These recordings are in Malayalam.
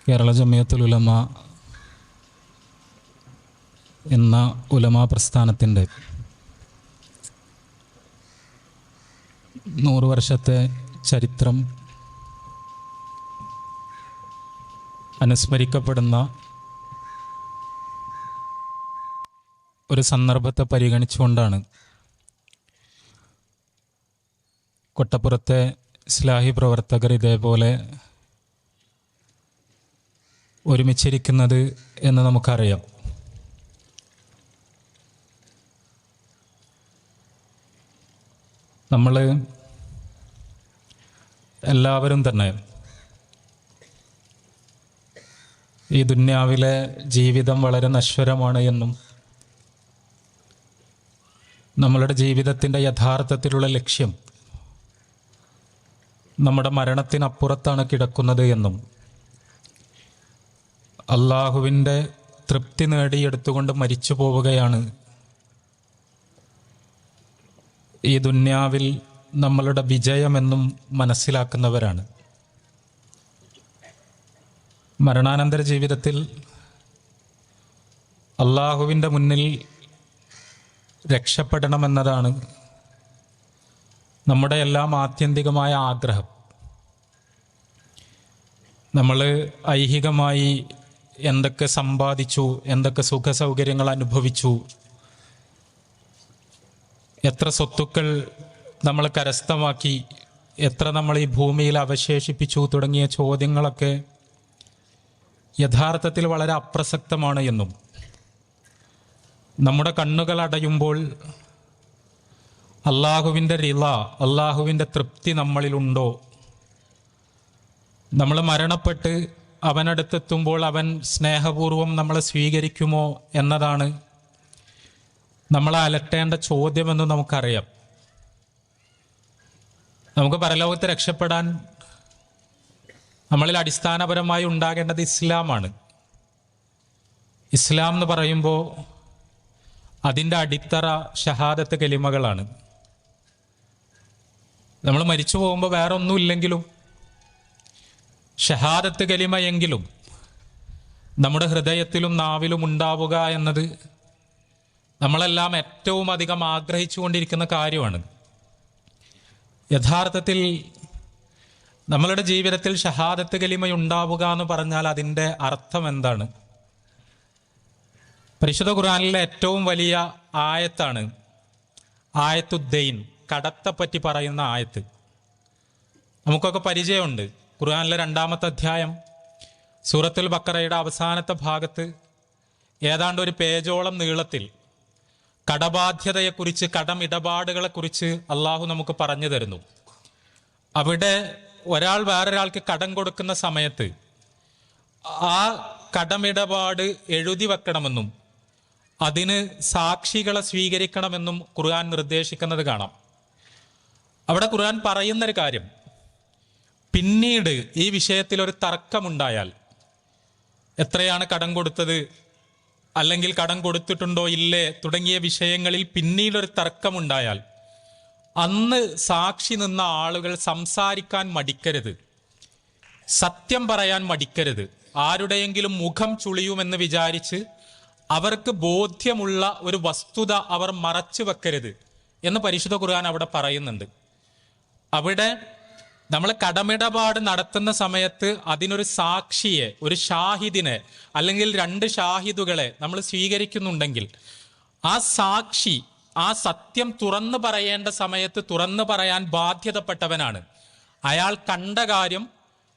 കേരള ജമിയത്തുൽ ഉലമ എന്ന ഉലമാ പ്രസ്ഥാനത്തിൻ്റെ 100 വർഷത്തെ ചരിത്രം അനുസ്മരിക്കപ്പെടുന്ന ഒരു സന്ദർഭത്തെ പരിഗണിച്ചുകൊണ്ടാണ് കൊട്ടപ്പുറത്തെ ഇസ്ലാഹി പ്രവർത്തകർ ഇതേപോലെ ഒരുമിച്ചിരിക്കുന്നത് എന്ന് നമുക്കറിയാം. നമ്മൾ എല്ലാവരും തന്നെ ഈ ദുന്യാവിലെ ജീവിതം വളരെ നശ്വരമാണ് എന്നും നമ്മളുടെ ജീവിതത്തിൻ്റെ യഥാർത്ഥത്തിലുള്ള ലക്ഷ്യം നമ്മുടെ മരണത്തിനപ്പുറത്താണ് കിടക്കുന്നത് എന്നും അള്ളാഹുവിൻ്റെ തൃപ്തി നേടിയെടുത്തുകൊണ്ട് മരിച്ചു പോവുകയാണ് ഈ ദുന്യാവിൽ നമ്മളുടെ വിജയമെന്നും മനസ്സിലാക്കുന്നവരാണ്. മരണാനന്തര ജീവിതത്തിൽ അള്ളാഹുവിൻ്റെ മുന്നിൽ രക്ഷപ്പെടണമെന്നതാണ് നമ്മുടെ എല്ലാം ആത്യന്തികമായ ആഗ്രഹം. നമ്മൾ ഐഹികമായി എന്തൊക്കെ സമ്പാദിച്ചു, എന്തൊക്കെ സുഖ സൗകര്യങ്ങൾ അനുഭവിച്ചു, എത്ര സ്വത്തുക്കൾ നമ്മൾ കരസ്ഥമാക്കി, എത്ര നമ്മൾ ഈ ഭൂമിയിൽ അവശേഷിപ്പിച്ചു തുടങ്ങിയ ചോദ്യങ്ങളൊക്കെ യഥാർത്ഥത്തിൽ വളരെ അപ്രസക്തമാണ് എന്നും നമ്മുടെ കണ്ണുകൾ അടയുമ്പോൾ അള്ളാഹുവിൻ്റെ റിള, അള്ളാഹുവിൻ്റെ തൃപ്തി നമ്മളിലുണ്ടോ, നമ്മൾ മരണപ്പെട്ട് അവനടുത്തെത്തുമ്പോൾ അവൻ സ്നേഹപൂർവം നമ്മളെ സ്വീകരിക്കുമോ എന്നതാണ് നമ്മളെ അലട്ടേണ്ട ചോദ്യമെന്ന് നമുക്കറിയാം. നമുക്ക് പരലോകത്ത് രക്ഷപ്പെടാൻ നമ്മളിൽ അടിസ്ഥാനപരമായി ഉണ്ടാകേണ്ടത് ഇസ്ലാമാണ്. ഇസ്ലാം എന്ന് പറയുമ്പോൾ അതിൻ്റെ അടിത്തറ ഷഹാദത്ത് കലിമകളാണ്. നമ്മൾ മരിച്ചു പോകുമ്പോൾ വേറെ ഒന്നുമില്ലെങ്കിലും ഷഹാദത്ത് കലിമയെങ്കിലും നമ്മുടെ ഹൃദയത്തിലും നാവിലും ഉണ്ടാവുക എന്നത് നമ്മളെല്ലാം ഏറ്റവും അധികം ആഗ്രഹിച്ചു കൊണ്ടിരിക്കുന്ന കാര്യമാണ്. യഥാർത്ഥത്തിൽ നമ്മളുടെ ജീവിതത്തിൽ ഷഹാദത്ത് കലിമയുണ്ടാവുക എന്ന് പറഞ്ഞാൽ അതിൻ്റെ അർത്ഥം എന്താണ്? പരിശുദ്ധ ഖുർആനിലെ ഏറ്റവും വലിയ ആയത്താണ് ആയത്തുദ്ദൈൻ, കടത്തെപ്പറ്റി പറയുന്ന ആയത്ത്. നമുക്കൊക്കെ പരിചയമുണ്ട്. ഖുർആനിലെ 2-ാമത്തെ അധ്യായം സൂറത്തുൽ ബഖറയുടെ അവസാനത്തെ ഭാഗത്ത് ഏതാണ്ട് ഒരു പേജോളം നീളത്തിൽ കടബാധ്യതയെക്കുറിച്ച്, കടമിടപാടുകളെക്കുറിച്ച് അള്ളാഹു നമുക്ക് പറഞ്ഞു തരുന്നു. അവിടെ ഒരാൾ വേറൊരാൾക്ക് കടം കൊടുക്കുന്ന സമയത്ത് ആ കടമിടപാട് എഴുതി വെക്കണമെന്നും അതിന് സാക്ഷികളെ സ്വീകരിക്കണമെന്നും ഖുർആൻ നിർദ്ദേശിക്കുന്നത് കാണാം. അവിടെ ഖുർആൻ പറയുന്നൊരു കാര്യം, പിന്നീട് ഈ വിഷയത്തിൽ ഒരു തർക്കമുണ്ടായാൽ, എത്രയാണ് കടം കൊടുത്തത്, അല്ലെങ്കിൽ കടം കൊടുത്തിട്ടുണ്ടോ ഇല്ലേ തുടങ്ങിയ വിഷയങ്ങളിൽ പിന്നീടൊരു തർക്കമുണ്ടായാൽ അന്ന് സാക്ഷി നിന്ന ആളുകൾ സംസാരിക്കാൻ മടിക്കരുത്, സത്യം പറയാൻ മടിക്കരുത്. ആരുടെയെങ്കിലും മുഖം ചുളിയുമെന്ന് വിചാരിച്ച് അവർക്ക് ബോധ്യമുള്ള ഒരു വസ്തുത അവർ മറച്ചു വെക്കരുത് എന്ന് പരിശുദ്ധ ഖുർആൻ അവിടെ പറയുന്നുണ്ട്. അവിടെ നമ്മൾ കടമിടപാട് നടത്തുന്ന സമയത്ത് അതിനൊരു സാക്ഷിയെ, ഒരു ഷാഹിദിനെ അല്ലെങ്കിൽ 2 ഷാഹിദുകളെ നമ്മൾ സ്വീകരിക്കുന്നുണ്ടെങ്കിൽ ആ സാക്ഷി ആ സത്യം തുറന്നു പറയേണ്ട സമയത്ത് തുറന്നു പറയാൻ ബാധ്യതപ്പെട്ടവനാണ്. അയാൾ കണ്ട കാര്യം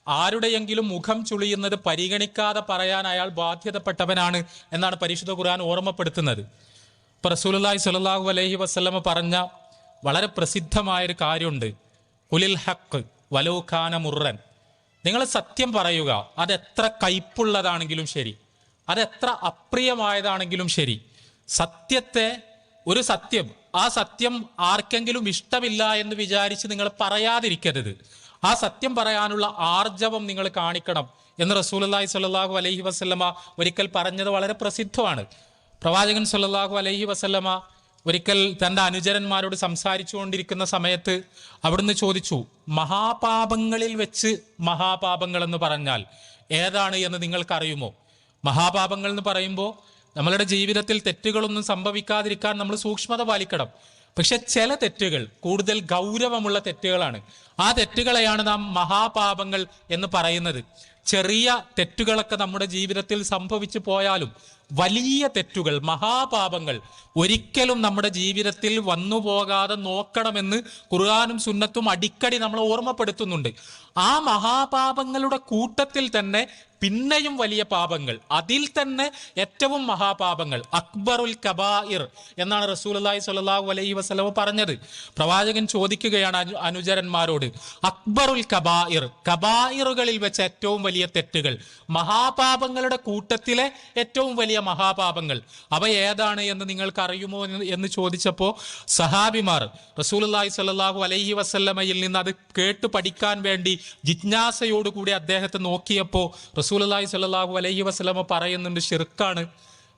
ആരുടെയെങ്കിലും മുഖം ചുളിയുന്നത് പരിഗണിക്കാതെ പറയാൻ അയാൾ ബാധ്യതപ്പെട്ടവനാണ് എന്നാണ് പരിശുദ്ധ ഖുർആൻ ഓർമ്മപ്പെടുത്തുന്നത്. ഇപ്പൊ റസൂലുള്ളാഹി സ്വല്ലല്ലാഹു അലൈഹി വസല്ലമ പറഞ്ഞ വളരെ പ്രസിദ്ധമായൊരു കാര്യമുണ്ട്, ഖുലിൽ ഹഖ് വലൗ കാന മുർറൻ. നിങ്ങൾ സത്യം പറയുക, അതെത്ര കയ്പുള്ളതാണെങ്കിലും ശരി, അതെത്ര അപ്രിയമായതാണെങ്കിലും ശരി. സത്യത്തെ, ഒരു സത്യം, ആ സത്യം ആർക്കെങ്കിലും ഇഷ്ടമില്ല എന്ന് വിചാരിച്ച് നിങ്ങൾ പറയാതിരിക്കരുത്. ആ സത്യം പറയാനുള്ള ആർജവം നിങ്ങൾ കാണിക്കണം എന്ന് റസൂലുള്ളാഹി സ്വല്ലല്ലാഹു അലൈഹി വസല്ലമ ഒരിക്കൽ പറഞ്ഞത് വളരെ പ്രസിദ്ധമാണ്. പ്രവാചകൻ സ്വല്ലല്ലാഹു അലൈഹി വസല്ലമ ഒരിക്കൽ തൻ്റെ അനുചരന്മാരോട് സംസാരിച്ചു കൊണ്ടിരിക്കുന്ന സമയത്ത് അവിടുന്ന് ചോദിച്ചു, മഹാപാപങ്ങളിൽ വെച്ച് മഹാപാപങ്ങൾ എന്ന് പറഞ്ഞാൽ ഏതാണ് എന്ന് നിങ്ങൾക്കറിയുമോ? മഹാപാപങ്ങൾ എന്ന് പറയുമ്പോൾ നമ്മളുടെ ജീവിതത്തിൽ തെറ്റുകളൊന്നും സംഭവിക്കാതിരിക്കാൻ നമ്മൾ സൂക്ഷ്മത പാലിക്കണം. പക്ഷെ ചില തെറ്റുകൾ കൂടുതൽ ഗൗരവമുള്ള തെറ്റുകളാണ്. ആ തെറ്റുകളെയാണ് നാം മഹാപാപങ്ങൾ എന്ന് പറയുന്നത്. ചെറിയ തെറ്റുകളൊക്കെ നമ്മുടെ ജീവിതത്തിൽ സംഭവിച്ചു പോയാലും വലിയ തെറ്റുകൾ, മഹാപാപങ്ങൾ ഒരിക്കലും നമ്മുടെ ജീവിതത്തിൽ വന്നു പോകാതെ നോക്കണമെന്ന് ഖുർആനും സുന്നത്തും അടിക്കടി നമ്മളെ ഓർമ്മപ്പെടുത്തുന്നുണ്ട്. ആ മഹാപാപങ്ങളുടെ കൂട്ടത്തിൽ തന്നെ പിന്നെയും വലിയ പാപങ്ങൾ, അതിൽ തന്നെ ഏറ്റവും മഹാപാപങ്ങൾ അക്ബറുൽ കബായിർ എന്നാണ് റസൂലുള്ളാഹി സ്വല്ലല്ലാഹു അലൈഹി വസല്ലം പറഞ്ഞത്. പ്രവാചകൻ ചോദിക്കുകയാണ് അനുചരന്മാരോട്, അക്ബറുൽ കബായിർ, കബായിറുകളിൽ വെച്ച് ഏറ്റവും വലിയ തെറ്റുകൾ, മഹാപാപങ്ങളുടെ കൂട്ടത്തിലെ ഏറ്റവും വലിയ മഹാപാപങ്ങൾ അവ ഏതാണ് എന്ന് നിങ്ങൾക്ക് അറിയുമോ എന്ന് ചോദിച്ചപ്പോൾ സഹാബിമാർ റസൂലുള്ളാഹി സ്വല്ലല്ലാഹു അലൈഹി വസല്ലമയിൽ നിന്ന് അത് കേട്ട് പഠിക്കാൻ വേണ്ടി ജിജ്ഞാസയോടുകൂടി അദ്ദേഹത്തെ നോക്കിയപ്പോൾ റസൂലുള്ളാഹി സ്വല്ലല്ലാഹു അലൈഹി വസല്ലമ പറയുന്നുണ്ട്, ശിർക്കാണ്,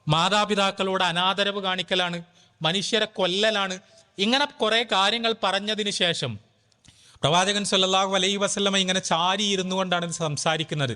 മാതാപിതാക്കളോട് അനാദരവ് കാണിക്കലാണ്, മനുഷ്യരെ കൊല്ലലാണ്. ഇങ്ങനെ കുറെ കാര്യങ്ങൾ പറഞ്ഞതിന് ശേഷം പ്രവാചകൻ സ്വല്ലല്ലാഹു അലൈഹി വസല്ലമ ഇങ്ങനെ ചാരി ഇരുന്നു കൊണ്ടാണ് സംസാരിക്കുന്നത്.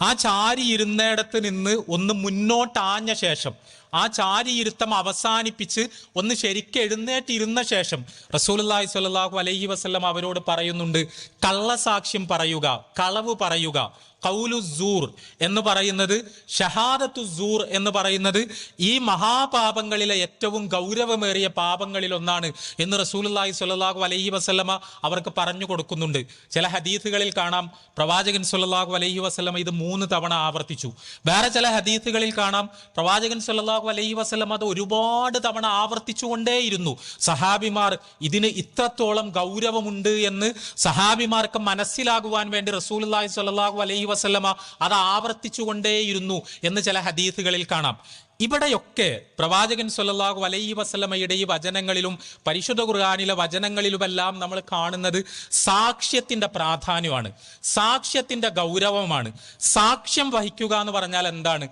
ആ ചാരി ഇരുന്നിടത്ത് നിന്ന് ഒന്ന് മുന്നോട്ടാഞ്ഞ ശേഷം, ആ ചാരിയിരുത്തം അവസാനിപ്പിച്ച് ഒന്ന് ശരിക്കും എഴുന്നേറ്റിരുന്ന ശേഷം റസൂലുള്ളാഹി സ്വല്ലല്ലാഹു അലൈഹി വസല്ലം അവരോട് പറയുന്നുണ്ട്, കള്ളസാക്ഷ്യം പറയുക, കളവ് പറയുക. ഖൗലു സൂർ എന്ന് പറയുന്നത്, ഷഹാദത്തു സൂർ എന്ന് പറയുന്നത് ഈ മഹാപാപങ്ങളിലെ ഏറ്റവും ഗൗരവമേറിയ പാപങ്ങളിൽ ഒന്നാണ് എന്ന് റസൂലുള്ളാഹി സ്വല്ലല്ലാഹു അലൈഹി വസല്ലമ അവർക്ക് പറഞ്ഞു കൊടുക്കുന്നുണ്ട്. ചില ഹദീസുകളിൽ കാണാം പ്രവാചകൻ സ്വല്ലല്ലാഹു അലൈഹി വസല്ലമ ഇത് 3 തവണ ആവർത്തിച്ചു. വേറെ ചില ഹദീസുകളിൽ കാണാം പ്രവാചകൻ സ്വല്ലല്ലാഹു അലൈഹി വസല്ലമ അത് ഒരുപാട് തവണ ആവർത്തിച്ചുകൊണ്ടേയിരുന്നു. സഹാബിമാർ ഇതിന് ഇത്രത്തോളം ഗൗരവമുണ്ട് എന്ന് സഹാബിമാർക്ക് മനസ്സിലാകുവാൻ വേണ്ടി റസൂലുള്ളാഹി സ്വല്ലല്ലാഹു അലൈഹി വസല്ലമ അത് ആവർത്തിച്ചുകൊണ്ടേയിരുന്നു എന്ന് ചില ഹദീസുകളിൽ കാണാം. ഇവിടെയൊക്കെ പ്രവാചകൻ സ്വല്ലല്ലാഹു അലൈഹി വസല്ലമയുടെ ഈ വചനങ്ങളിലും പരിശുദ്ധ ഖുർആനിലെ വചനങ്ങളിലുമെല്ലാം നമ്മൾ കാണുന്നത് സാക്ഷ്യത്തിന്റെ പ്രാധാന്യമാണ്, സാക്ഷ്യത്തിന്റെ ഗൗരവമാണ്. സാക്ഷ്യം വഹിക്കുക എന്ന് പറഞ്ഞാൽ എന്താണ്?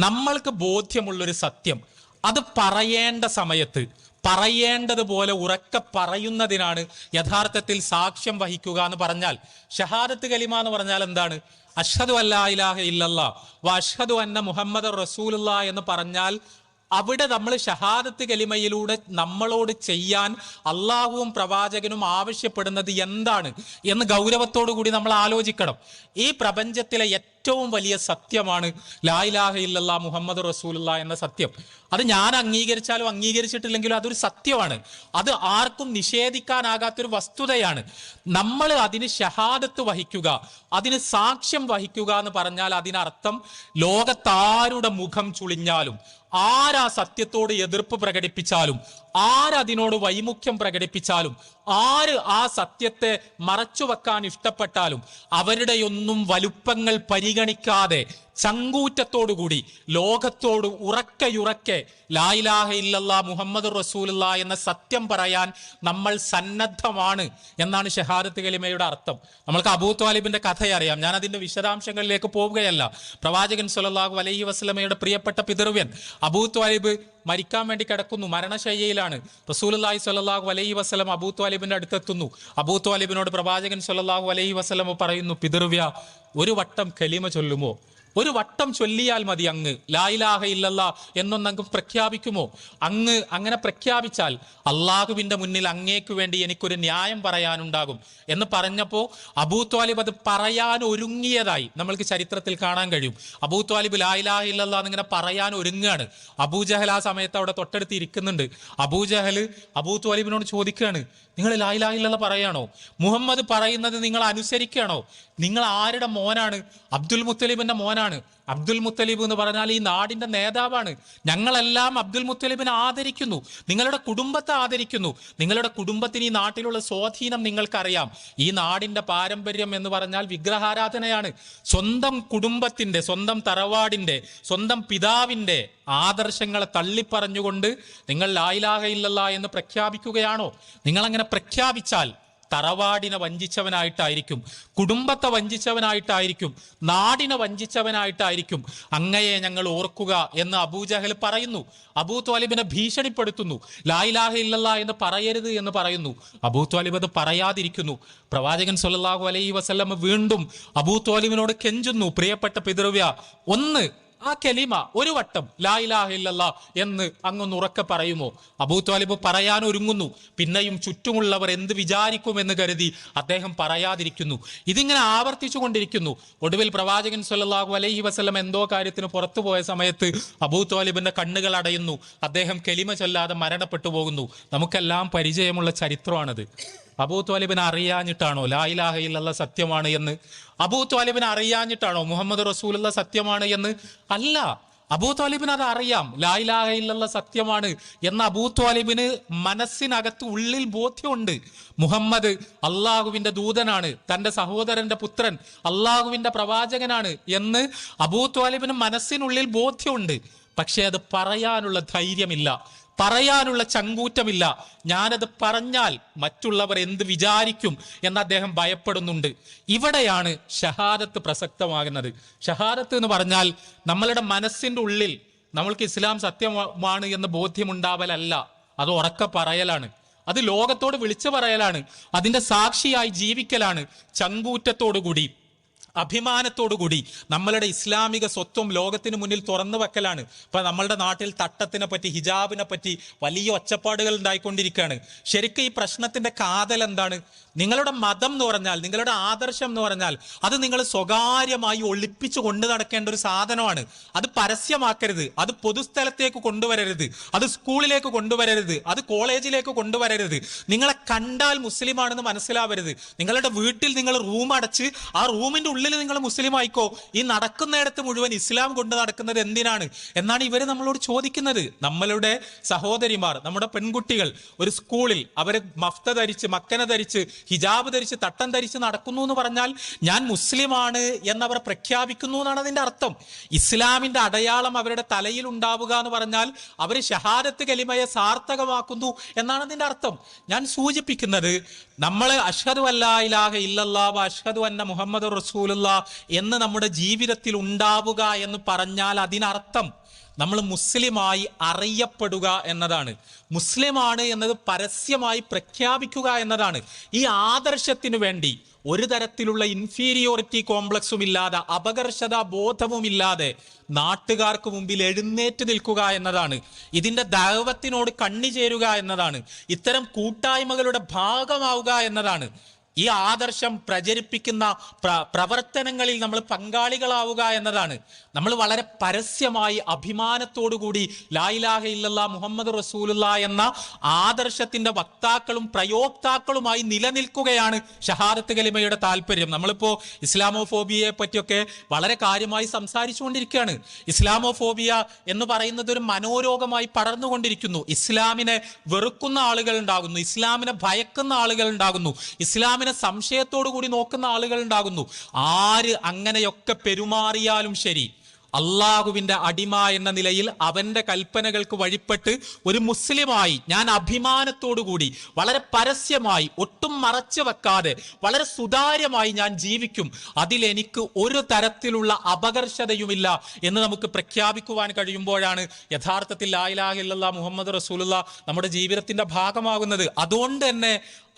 നമ്മൾക്ക് ബോധ്യമുള്ളൊരു സത്യം അത് പറയേണ്ട സമയത്ത് പറയേണ്ടതുപോലെ ഉറക്കെ പറയുന്നതിനാണ് യഥാർത്ഥത്തിൽ സാക്ഷ്യം വഹിക്കുക എന്ന് പറഞ്ഞാൽ. ഷഹാദത്ത് കലിമ എന്ന് പറഞ്ഞാൽ എന്താണ്? അഷ്ഹദു അല്ലാ ഇലാഹ ഇല്ലല്ലാഹ് വ അഷ്ഹദു അന്ന മുഹമ്മദർ റസൂലുള്ളാഹ് എന്ന് പറഞ്ഞാൽ അവിടെ നമ്മൾ ഷഹാദത്ത് കലിമയിലൂടെ നമ്മളോട് ചെയ്യാൻ അള്ളാഹുവും പ്രവാചകനും ആവശ്യപ്പെടുന്നത് എന്താണ് എന്ന് ഗൗരവത്തോടു കൂടി നമ്മൾ ആലോചിക്കണം. ഈ പ്രപഞ്ചത്തിലെ ഏറ്റവും വലിയ സത്യമാണ് ലാ ഇലാഹ ഇല്ലല്ലാഹ് മുഹമ്മദ് റസൂലുള്ളാഹ് എന്ന സത്യം. അത് ഞാൻ അംഗീകരിച്ചാലും അംഗീകരിച്ചിട്ടില്ലെങ്കിലും അതൊരു സത്യമാണ്. അത് ആർക്കും നിഷേധിക്കാനാകാത്തൊരു വസ്തുതയാണ്. നമ്മൾ അതിന് ഷഹാദത്ത് വഹിക്കുക, അതിന് സാക്ഷ്യം വഹിക്കുക എന്ന് പറഞ്ഞാൽ അതിനർത്ഥം ലോകത്താരുടെ മുഖം ചുളിഞ്ഞാലും, ആരാ സത്യത്തോട് എതിർപ്പ് പ്രകടിപ്പിച്ചാലും, ആരതിനോട് വൈമുഖ്യം പ്രകടിപ്പിച്ചാലും, ആര് ആ സത്യത്തെ മറച്ചുവെക്കാൻ ഇഷ്ടപ്പെട്ടാലും അവരുടെയൊന്നും വലുപ്പങ്ങൾ പരിഗണിക്കാതെ ചങ്കൂറ്റത്തോടുകൂടി ലോകത്തോട് ഉറക്കെ ലാ ഇലാഹ ഇല്ലല്ലാഹ് മുഹമ്മദ് റസൂലുള്ളാഹ് എന്ന സത്യം പറയാൻ നമ്മൾ സന്നദ്ധമാണ് എന്നാണ് ഷഹാദത്ത് കലിമയുടെ അർത്ഥം. നമ്മൾക്ക് അബൂ ത്വാലിബിന്റെ കഥ അറിയാം. ഞാൻ അതിന്റെ വിശദാംശങ്ങളിലേക്ക് പോവുകയല്ല. പ്രവാചകൻ സ്വല്ലല്ലാഹു അലൈഹി വസല്ലമയുടെ പ്രിയപ്പെട്ട പിതൃവ്യൻ അബൂ ത്വാലിബ് മരിക്കാൻ വേണ്ടി കിടക്കുന്നു, മരണശയ്യയിലാണ്. റസൂലുള്ളാഹി സ്വല്ലല്ലാഹു അലൈഹി വസല്ലം അബൂ ത്വാലിബിന്റെ അടുത്തെത്തുന്നു. അബൂ ത്വാലിബിനോട് പ്രവാചകൻ സ്വല്ലല്ലാഹു അലൈഹി വസല്ലം പറയുന്നു, പിതൃവ്യ, ഒരു വട്ടം കലിമ ചൊല്ലുമോ? ഒരു വട്ടം ചൊല്ലിയാൽ മതി, അങ്ങ് ലാ ഇലാഹ ഇല്ലല്ലാഹ് എന്നൊന്നങ്ങ് പ്രഖ്യാപിക്കുമോ? അങ്ങ് അങ്ങനെ പ്രഖ്യാപിച്ചാൽ അള്ളാഹുവിന്റെ മുന്നിൽ അങ്ങേക്ക് വേണ്ടി എനിക്കൊരു ന്യായം പറയാനുണ്ടാകും എന്ന് പറഞ്ഞപ്പോൾ അബൂ ത്വാലിബ് അത് പറയാൻ ഒരുങ്ങിയതായി നമ്മൾക്ക് ചരിത്രത്തിൽ കാണാൻ കഴിയും. അബൂ ത്വാലിബ് ലാ ഇലാഹ ഇല്ലല്ലാഹ് എന്നിങ്ങനെ പറയാൻ ഒരുങ്ങുകയാണ്. അബൂജഹൽ ആ സമയത്ത് അവിടെ തൊട്ടടുത്ത് ഇരിക്കുന്നുണ്ട്. അബൂജഹൽ അബൂ ത്വാലിബിനോട് ചോദിക്കുകയാണ്, നിങ്ങൾ ലാ ഇലാഹ ഇല്ലല്ലാഹ് പറയാണോ? മുഹമ്മദ് പറയുന്നത് നിങ്ങൾ അനുസരിക്കുകയാണോ? നിങ്ങൾ ആരുടെ മോനാണ്? അബ്ദുൽ മുത്തലിബിന്റെ മോനാണ്. അബ്ദുൽ മുത്തലിബ് എന്ന് പറഞ്ഞാൽ ഈ നാടിന്റെ നേതാവാണ്. ഞങ്ങളെല്ലാം അബ്ദുൽ മുത്തലിബിനെ ആദരിക്കുന്നു, നിങ്ങളുടെ കുടുംബത്തെ ആദരിക്കുന്നു. നിങ്ങളുടെ കുടുംബത്തിന് ഈ നാട്ടിലുള്ള സ്വാധീനം നിങ്ങൾക്കറിയാം. ഈ നാടിന്റെ പാരമ്പര്യം എന്ന് പറഞ്ഞാൽ വിഗ്രഹാരാധനയാണ്. സ്വന്തം കുടുംബത്തിന്റെ, സ്വന്തം തറവാടിന്റെ, സ്വന്തം പിതാവിന്റെ ആദർശങ്ങളെ തള്ളിപ്പറഞ്ഞുകൊണ്ട് നിങ്ങൾ ലാ ഇലാഹ ഇല്ലല്ലാഹ് എന്ന് പ്രഖ്യാപിക്കുകയാണോ? നിങ്ങൾ അങ്ങനെ പ്രഖ്യാപിച്ചാൽ തറവാടിനെ വഞ്ചിച്ചവനായിട്ടായിരിക്കും, കുടുംബത്തെ വഞ്ചിച്ചവനായിട്ടായിരിക്കും, നാടിനെ വഞ്ചിച്ചവനായിട്ടായിരിക്കും അങ്ങയെ ഞങ്ങൾ ഓർക്കുക എന്ന് അബൂജഹൽ പറയുന്നു. അബൂ ത്വാലിബിനെ ഭീഷണിപ്പെടുത്തുന്നു. ലാ ഇലാഹ ഇല്ലല്ലാഹ് എന്ന് പറയരുത് എന്ന് പറയുന്നു. അബൂ ത്വാലിബ് അത് പറയാതിരിക്കുന്നു. പ്രവാചകൻ സ്വല്ലല്ലാഹു അലൈഹി വസല്ലം വീണ്ടും അബൂ ത്വാലിബിനോട് കെഞ്ചുന്നു, പ്രിയപ്പെട്ട പിതൃവ്യ, ഒന്ന് ആ കലിമ ഒരു വട്ടം ലാ ഇലാഹ ഇല്ലല്ലാഹ് എന്ന് അങ്ങൊന്ന് ഉറക്കെ പറയുമോ? അബൂ ത്വാലിബ് പറയാൻ ഒരുങ്ങുന്നു. പിന്നെയും ചുറ്റുമുള്ളവർ എന്ത് വിചാരിക്കുമെന്ന് കരുതി അദ്ദേഹം പറയാതിരിക്കുന്നു. ഇതിങ്ങനെ ആവർത്തിച്ചു കൊണ്ടിരിക്കുന്നു. ഒടുവിൽ പ്രവാചകൻ സ്വല്ലല്ലാഹു അലൈഹി വസല്ലം എന്തോ കാര്യത്തിന് പുറത്തു പോയ സമയത്ത് അബൂ ത്വാലിബിന്റെ കണ്ണുകൾ അടയുന്നു. അദ്ദേഹം കലിമ ചൊല്ലാതെ മരണപ്പെട്ടു പോകുന്നു. നമുക്കെല്ലാം പരിചയമുള്ള ചരിത്രമാണത്. അബൂ ത്വാലിബിനെ അറിയാഞ്ഞിട്ടാണോ ലാ ഇലാഹ ഇല്ലല്ലാഹ് സത്യമാണ് എന്ന്? അബൂ ത്വാലിബിനെ അറിയാഞ്ഞിട്ടാണോ മുഹമ്മദ് റസൂലുള്ളാഹ് സത്യമാണ് എന്ന്? അല്ല, അബൂ ത്വാലിബിന് അത് അറിയാം, ലാ ഇലാഹ ഇല്ലല്ലാഹ് സത്യമാണ് എന്ന അബൂ ത്വാലിബിന് മനസ്സിനകത്ത് ഉള്ളിൽ ബോധ്യമുണ്ട്. മുഹമ്മദ് അള്ളാഹുവിന്റെ ദൂതനാണ്, തന്റെ സഹോദരന്റെ പുത്രൻ അള്ളാഹുവിന്റെ പ്രവാചകനാണ് എന്ന് അബൂ ത്വാലിബിന് മനസ്സിനുള്ളിൽ ബോധ്യമുണ്ട്. പക്ഷെ അത് പറയാനുള്ള ധൈര്യമില്ല, പറയാനുള്ള ചങ്കൂറ്റമില്ല. ഞാനത് പറഞ്ഞാൽ മറ്റുള്ളവർ എന്ത് വിചാരിക്കും എന്ന് അദ്ദേഹം ഭയപ്പെടുന്നുണ്ട്. ഇവിടെയാണ് ഷഹാദത്ത് പ്രസക്തമാകുന്നത്. ഷഹാദത്ത് എന്ന് പറഞ്ഞാൽ നമ്മളുടെ മനസ്സിന്റെ ഉള്ളിൽ നമ്മൾക്ക് ഇസ്ലാം സത്യമാണ് എന്ന് ബോധ്യമുണ്ടാവലല്ല, അത് ഉറക്കെ പറയലാണ്, അത് ലോകത്തോട് വിളിച്ചു പറയലാണ്, അതിന്റെ സാക്ഷിയായി ജീവിക്കലാണ്, ചങ്കൂറ്റത്തോടുകൂടി അഭിമാനത്തോടുകൂടി നമ്മളുടെ ഇസ്ലാമിക സ്വത്വം ലോകത്തിന് മുന്നിൽ തുറന്നു വെക്കലാണ്. ഇപ്പൊ നമ്മളുടെ നാട്ടിൽ തട്ടത്തിനെ പറ്റി, ഹിജാബിനെ പറ്റി വലിയ ഒച്ചപ്പാടുകൾ ഉണ്ടായിക്കൊണ്ടിരിക്കുകയാണ്. ശരിക്കും ഈ പ്രശ്നത്തിന്റെ കാതൽ എന്താണ്? നിങ്ങളുടെ മതം എന്ന് പറഞ്ഞാൽ, നിങ്ങളുടെ ആദർശം എന്ന് പറഞ്ഞാൽ അത് നിങ്ങൾ സ്വകാര്യമായി ഒളിപ്പിച്ചു കൊണ്ടു നടക്കേണ്ട ഒരു സാധനമാണ്. അത് പരസ്യമാക്കരുത്, അത് പൊതുസ്ഥലത്തേക്ക് കൊണ്ടുവരരുത്, അത് സ്കൂളിലേക്ക് കൊണ്ടുവരരുത്, അത് കോളേജിലേക്ക് കൊണ്ടുവരരുത്. നിങ്ങളെ കണ്ടാൽ മുസ്ലിമാണെന്ന് മനസ്സിലാവരുത്. നിങ്ങളുടെ വീട്ടിൽ നിങ്ങൾ റൂം അടച്ച് ആ റൂമിന്റെ ഉള്ളിൽ നിങ്ങൾ മുസ്ലിം ആയിക്കോ. ഈ നടക്കുന്നിടത്ത് മുഴുവൻ ഇസ്ലാം കൊണ്ട് നടക്കുന്നത് എന്തിനാണ് എന്നാണ് ഇവര് നമ്മളോട് ചോദിക്കുന്നത്. നമ്മളുടെ സഹോദരിമാർ, നമ്മുടെ പെൺകുട്ടികൾ ഒരു സ്കൂളിൽ അവര് മഫ്ത ധരിച്ച്, മക്കന ധരിച്ച്, ഹിജാബ് ധരിച്ച്, തട്ടം ധരിച്ച് നടക്കുന്നു എന്ന് പറഞ്ഞാൽ ഞാൻ മുസ്ലിമാണ് എന്നവർ പ്രഖ്യാപിക്കുന്നു എന്നാണ് അതിന്റെ അർത്ഥം. ഇസ്ലാമിന്റെ അടയാളം അവരുടെ തലയിൽ ഉണ്ടാവുക എന്ന് പറഞ്ഞാൽ അവർ ഷഹാദത്ത് കലിമയെ സാർത്ഥകമാക്കുന്നു എന്നാണ് അതിന്റെ അർത്ഥം. ഞാൻ സൂചിപ്പിക്കുന്നത്, നമ്മൾ അഷ്ഹദു അല്ലാ ഇലാഹ ഇല്ലല്ലാഹ് അഷ്ഹദു അന്ന മുഹമ്മദ് റസൂലുള്ളാഹ് എന്ന് നമ്മുടെ ജീവിതത്തിൽ ഉണ്ടാവുക എന്ന് പറഞ്ഞാൽ അതിനർത്ഥം നമ്മൾ മുസ്ലിമായി അറിയപ്പെടുക എന്നതാണ്. മുസ്ലിമാണ് എന്നത് പരസ്യമായി പ്രഖ്യാപിക്കുക എന്നതാണ്. ഈ ആദർശത്തിനു വേണ്ടി ഒരു തരത്തിലുള്ള ഇൻഫീരിയോറിറ്റി കോംപ്ലക്സും ഇല്ലാതെ, അപകർഷതാ ബോധവുമില്ലാതെ നാട്ടുകാർക്ക് മുമ്പിൽ എഴുന്നേറ്റ് നിൽക്കുക എന്നതാണ്. ഇതിന്റെ ദഅവത്തിനോട് കണ്ണിചേരുക എന്നതാണ്. ഇത്തരം കൂട്ടായ്മകളുടെ ഭാഗമാവുക എന്നതാണ്. ഈ ആദർശം പ്രചരിപ്പിക്കുന്ന പ്രവർത്തനങ്ങളിൽ നമ്മൾ പങ്കാളികളാവുക എന്നതാണ്. നമ്മൾ വളരെ പരസ്യമായി അഭിമാനത്തോടുകൂടി ലാ ഇലാഹ ഇല്ലല്ലാഹ് മുഹമ്മദ് റസൂലുള്ളാഹ് എന്ന ആദർശത്തിന്റെ വക്താക്കളും പ്രയോക്താക്കളുമായി നിലനിൽക്കുകയാണ് ഷഹാദത്ത് കലിമയുടെ താല്പര്യം. നമ്മളിപ്പോ ഇസ്ലാമോഫോബിയയെ പറ്റിയൊക്കെ വളരെ കാര്യമായി സംസാരിച്ചുകൊണ്ടിരിക്കുകയാണ്. ഇസ്ലാമോഫോബിയ എന്ന് പറയുന്നത് ഒരു മനോരോഗമായി പടർന്നുകൊണ്ടിരിക്കുന്നു. ഇസ്ലാമിനെ വെറുക്കുന്ന ആളുകൾ ഉണ്ടാകുന്നു, ഇസ്ലാമിനെ ഭയക്കുന്ന ആളുകൾ ഉണ്ടാകുന്നു, ഇസ്ലാമിനെ സംശയത്തോടു കൂടി നോക്കുന്ന ആളുകൾ ഉണ്ടാകുന്നു. ആര് അങ്ങനെയൊക്കെ പെരുമാറിയാലും ശരി, അള്ളാഹുവിന്റെ അടിമ എന്ന നിലയിൽ അവന്റെ കൽപ്പനകൾക്ക് വഴിപ്പെട്ട് ഒരു മുസ്ലിമായി ഞാൻ അഭിമാനത്തോടുകൂടി വളരെ പരസ്യമായി ഒട്ടും മറച്ചു വെക്കാതെ വളരെ സുതാര്യമായി ഞാൻ ജീവിക്കും. അതിലെനിക്ക് ഒരു തരത്തിലുള്ള അപകർഷതയുമില്ല എന്ന് നമുക്ക് പ്രഖ്യാപിക്കുവാൻ കഴിയുമ്പോഴാണ് യഥാർത്ഥത്തിൽ ലാ ഇലാഹ ഇല്ലല്ലാഹ് മുഹമ്മദ് റസൂലുള്ളാഹ് നമ്മുടെ ജീവിതത്തിന്റെ ഭാഗമാകുന്നത്.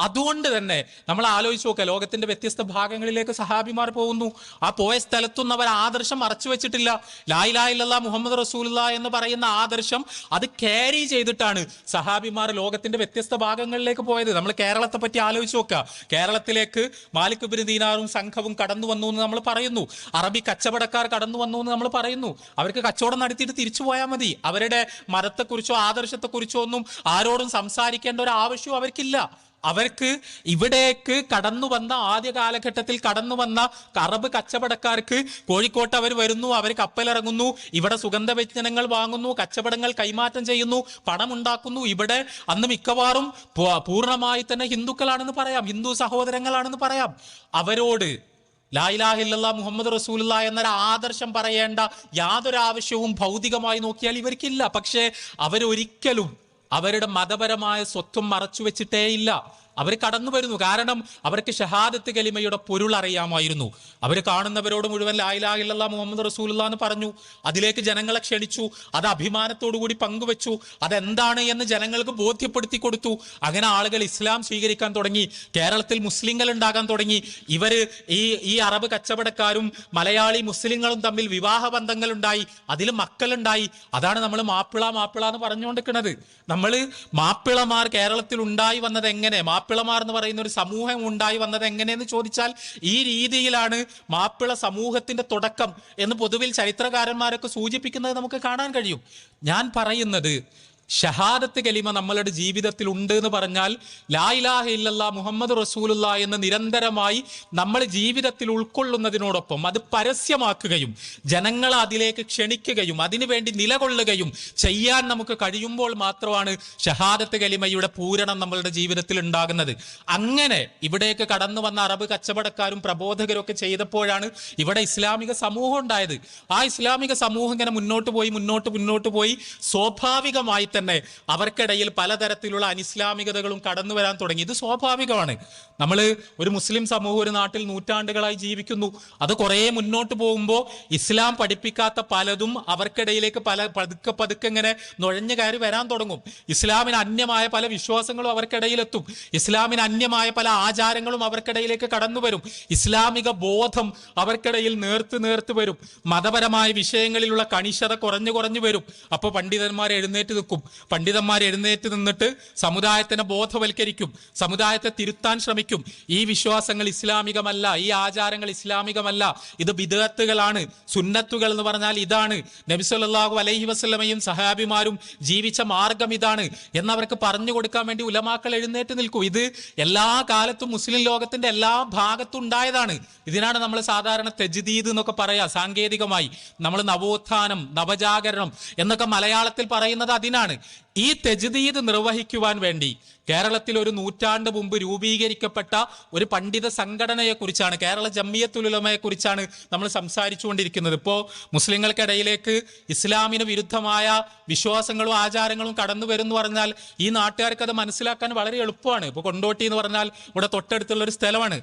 അതുകൊണ്ട് തന്നെ നമ്മൾ ആലോചിച്ച് നോക്കുക, ലോകത്തിന്റെ വ്യത്യസ്ത ഭാഗങ്ങളിലേക്ക് സഹാബിമാർ പോകുന്നു. ആ പോയ സ്ഥലത്തൊന്നും അവർ ആദർശം മറച്ചു വെച്ചിട്ടില്ല. ലാ ഇലാഹ ഇല്ലല്ലാഹ് മുഹമ്മദ് റസൂലുള്ളാഹ് എന്ന് പറയുന്ന ആദർശം അത് ക്യാരി ചെയ്തിട്ടാണ് സഹാബിമാർ ലോകത്തിന്റെ വ്യത്യസ്ത ഭാഗങ്ങളിലേക്ക് പോയത്. നമ്മൾ കേരളത്തെ പറ്റി ആലോചിച്ച് നോക്കുക. കേരളത്തിലേക്ക് മാലിക് ഇബ്നു ദീനാറും സംഘവും കടന്നു വന്നു എന്ന് നമ്മൾ പറയുന്നു. അറബി കച്ചവടക്കാർ കടന്നു വന്നു എന്ന് നമ്മൾ പറയുന്നു. അവർക്ക് കച്ചവടം നടത്തിയിട്ട് തിരിച്ചു പോയാൽ മതി. അവരുടെ മതത്തെക്കുറിച്ചോ ആദർശത്തെക്കുറിച്ചോ ഒന്നും ആരോടും സംസാരിക്കേണ്ട ഒരു ആവശ്യവും അവർക്കില്ല. അവർക്ക് ഇവിടേക്ക് കടന്നു വന്ന, ആദ്യ കാലഘട്ടത്തിൽ കടന്നു വന്ന അറബ് കച്ചവടക്കാർക്ക് കോഴിക്കോട്ട് അവർ വരുന്നു, അവർ കപ്പലിറങ്ങുന്നു, ഇവിടെ സുഗന്ധവ്യഞ്ജനങ്ങൾ വാങ്ങുന്നു, കച്ചവടങ്ങൾ കൈമാറ്റം ചെയ്യുന്നു, പണമുണ്ടാക്കുന്നു. ഇവിടെ അന്ന് മിക്കവാറും പൂർണ്ണമായി തന്നെ ഹിന്ദുക്കളാണെന്ന് പറയാം, ഹിന്ദു സഹോദരങ്ങളാണെന്ന് പറയാം. അവരോട് ലാ ഇലാഹ ഇല്ലല്ലാഹ് മുഹമ്മദ് റസൂലുള്ളാഹ് എന്നൊരു ആദർശം പറയേണ്ട യാതൊരു ആവശ്യവും ഭൗതികമായി നോക്കിയാൽ ഇവർക്കില്ല. പക്ഷേ അവരൊരിക്കലും അവരുടെ മതപരമായ സ്വത്വം മറച്ചു വെച്ചിട്ടേയില്ല. അവർ കടന്നു വരുന്നു. കാരണം അവർക്ക് ഷഹാദത്ത് കലിമയുടെ പൊരുൾ അറിയാമായിരുന്നു. അവർ കാണുന്നവരോട് മുഴുവൻ ലാ ഇലാഹ ഇല്ലല്ലാഹ് മുഹമ്മദ് റസൂലുള്ളാഹ് എന്ന് പറഞ്ഞു. അതിലേക്ക് ജനങ്ങളെ ക്ഷണിച്ചു. അത് അഭിമാനത്തോടു കൂടി പങ്കുവെച്ചു. അതെന്താണ് എന്ന് ജനങ്ങൾക്ക് ബോധ്യപ്പെടുത്തി കൊടുത്തു. അങ്ങനെ ആളുകൾ ഇസ്ലാം സ്വീകരിക്കാൻ തുടങ്ങി. കേരളത്തിൽ മുസ്ലിങ്ങൾ ഉണ്ടാകാൻ തുടങ്ങി. ഇവര് ഈ അറബ് കച്ചവടക്കാരും മലയാളി മുസ്ലിങ്ങളും തമ്മിൽ വിവാഹ ബന്ധങ്ങൾ ഉണ്ടായി. അതിൽ മക്കളുണ്ടായി. അതാണ് നമ്മൾ മാപ്പിള എന്ന് പറഞ്ഞുകൊണ്ടിരിക്കുന്നത്. നമ്മൾ മാപ്പിളമാർ കേരളത്തിൽ ഉണ്ടായി വന്നത് എങ്ങനെ, മാപ്പിളമാർ എന്ന് പറയുന്ന ഒരു സമൂഹം ഉണ്ടായി വന്നത് എങ്ങനെയെന്ന് ചോദിച്ചാൽ ഈ രീതിയിലാണ് മാപ്പിള സമൂഹത്തിന്റെ തുടക്കം എന്ന് പൊതുവിൽ ചരിത്രകാരന്മാരൊക്കെ സൂചിപ്പിക്കുന്നത് നമുക്ക് കാണാൻ കഴിയും. ഞാൻ പറയുന്നത് ഷഹാദത്ത് കലിമ നമ്മളുടെ ജീവിതത്തിൽ ഉണ്ട് എന്ന് പറഞ്ഞാൽ ലാ ഇലാഹ ഇല്ലല്ലാഹ് മുഹമ്മദ് റസൂലുള്ളാഹ് എന്ന് നിരന്തരമായി നമ്മൾ ജീവിതത്തിൽ ഉൾക്കൊള്ളുന്നതിനോടൊപ്പം അത് പരസ്യമാക്കുകയും ജനങ്ങളെ അതിലേക്ക് ക്ഷണിക്കുകയും അതിനുവേണ്ടി നിലകൊള്ളുകയും ചെയ്യാൻ നമുക്ക് കഴിയുമ്പോൾ മാത്രമാണ് ഷഹാദത്ത് കലിമയുടെ പൂരണം നമ്മളുടെ ജീവിതത്തിൽ ഉണ്ടാകുന്നത്. അങ്ങനെ ഇവിടേക്ക് കടന്നു വന്ന അറബ് കച്ചവടക്കാരും പ്രബോധകരും ഒക്കെ ചെയ്തപ്പോഴാണ് ഇവിടെ ഇസ്ലാമിക സമൂഹം ഉണ്ടായത്. ആ ഇസ്ലാമിക സമൂഹം ഇങ്ങനെ മുന്നോട്ട് പോയി സ്വാഭാവികമായി തന്നെ അവർക്കിടയിൽ പലതരത്തിലുള്ള അനിസ്ലാമികതകളും കടന്നു വരാൻ തുടങ്ങി. ഇത് സ്വാഭാവികമാണ്. നമ്മൾ ഒരു മുസ്ലിം സമൂഹം ഒരു നാട്ടിൽ നൂറ്റാണ്ടുകളായി ജീവിക്കുന്നു. അത് കുറേ മുന്നോട്ട് പോകുമ്പോൾ ഇസ്ലാം പഠിപ്പിക്കാത്ത പലതും അവർക്കിടയിലേക്ക് പതുക്കെ ഇങ്ങനെ നുഴഞ്ഞു കയറി വരാൻ തുടങ്ങും. ഇസ്ലാമിന് അന്യമായ പല വിശ്വാസങ്ങളും അവർക്കിടയിലെത്തും. ഇസ്ലാമിന് അന്യമായ പല ആചാരങ്ങളും അവർക്കിടയിലേക്ക് കടന്നു വരും. ഇസ്ലാമിക ബോധം അവർക്കിടയിൽ നേർത്ത് വരും. മതപരമായ വിഷയങ്ങളിലുള്ള കണിശത കുറഞ്ഞു വരും. അപ്പോൾ പണ്ഡിതന്മാർ എഴുന്നേറ്റ് നിന്നിട്ട് സമുദായത്തിനെ ബോധവൽക്കരിക്കും, സമുദായത്തെ തിരുത്താൻ ശ്രമിക്കും. ഈ വിശ്വാസങ്ങൾ ഇസ്ലാമികമല്ല, ഈ ആചാരങ്ങൾ ഇസ്ലാമികമല്ല, ഇത് ബിദ്അത്തുകളാണ്, സുന്നത്തുകൾ എന്ന് പറഞ്ഞാൽ ഇതാണ്, നബി സല്ലല്ലാഹു അലൈഹി വസല്ലമയും സഹാബിമാരും ജീവിച്ച മാർഗം ഇതാണ് എന്നവർക്ക് പറഞ്ഞു കൊടുക്കാൻ വേണ്ടി ഉലമാക്കൾ എഴുന്നേറ്റ് നിൽക്കും. ഇത് എല്ലാ കാലത്തും മുസ്ലിം ലോകത്തിന്റെ എല്ലാ ഭാഗത്തും ഉണ്ടായതാണ്. ഇതിനാണ് നമ്മൾ സാധാരണ തജ്ദീദ് എന്നൊക്കെ പറയാ. സാങ്കേതികമായി നമ്മൾ നവോത്ഥാനം, നവജാഗരണം എന്നൊക്കെ മലയാളത്തിൽ പറയുന്നത് അതിനാണ്. ഈ തജ്ദീദ് നിർവഹിക്കുവാൻ വേണ്ടി കേരളത്തിൽ ഒരു നൂറ്റാണ്ട് മുമ്പ് രൂപീകരിക്കപ്പെട്ട ഒരു പണ്ഡിത സംഘടനയെക്കുറിച്ചാണ്, കേരള ജംഇയ്യത്തുൽ ഉലമയെ കുറിച്ചാണ് നമ്മൾ സംസാരിച്ചുകൊണ്ടിരിക്കുന്നത്. ഇപ്പോൾ മുസ്ലിങ്ങൾക്കിടയിലേക്ക് ഇസ്ലാമിന് വിരുദ്ധമായ വിശ്വാസങ്ങളും ആചാരങ്ങളും കടന്നു വരും എന്ന് പറഞ്ഞാൽ ഈ നാട്ടുകാർക്ക് അത് മനസ്സിലാക്കാൻ വളരെ എളുപ്പമാണ്. ഇപ്പോൾ കൊണ്ടോട്ടി എന്ന് പറഞ്ഞാൽ ഇവിടെ തൊട്ടടുത്തുള്ള ഒരു സ്ഥലമാണ്.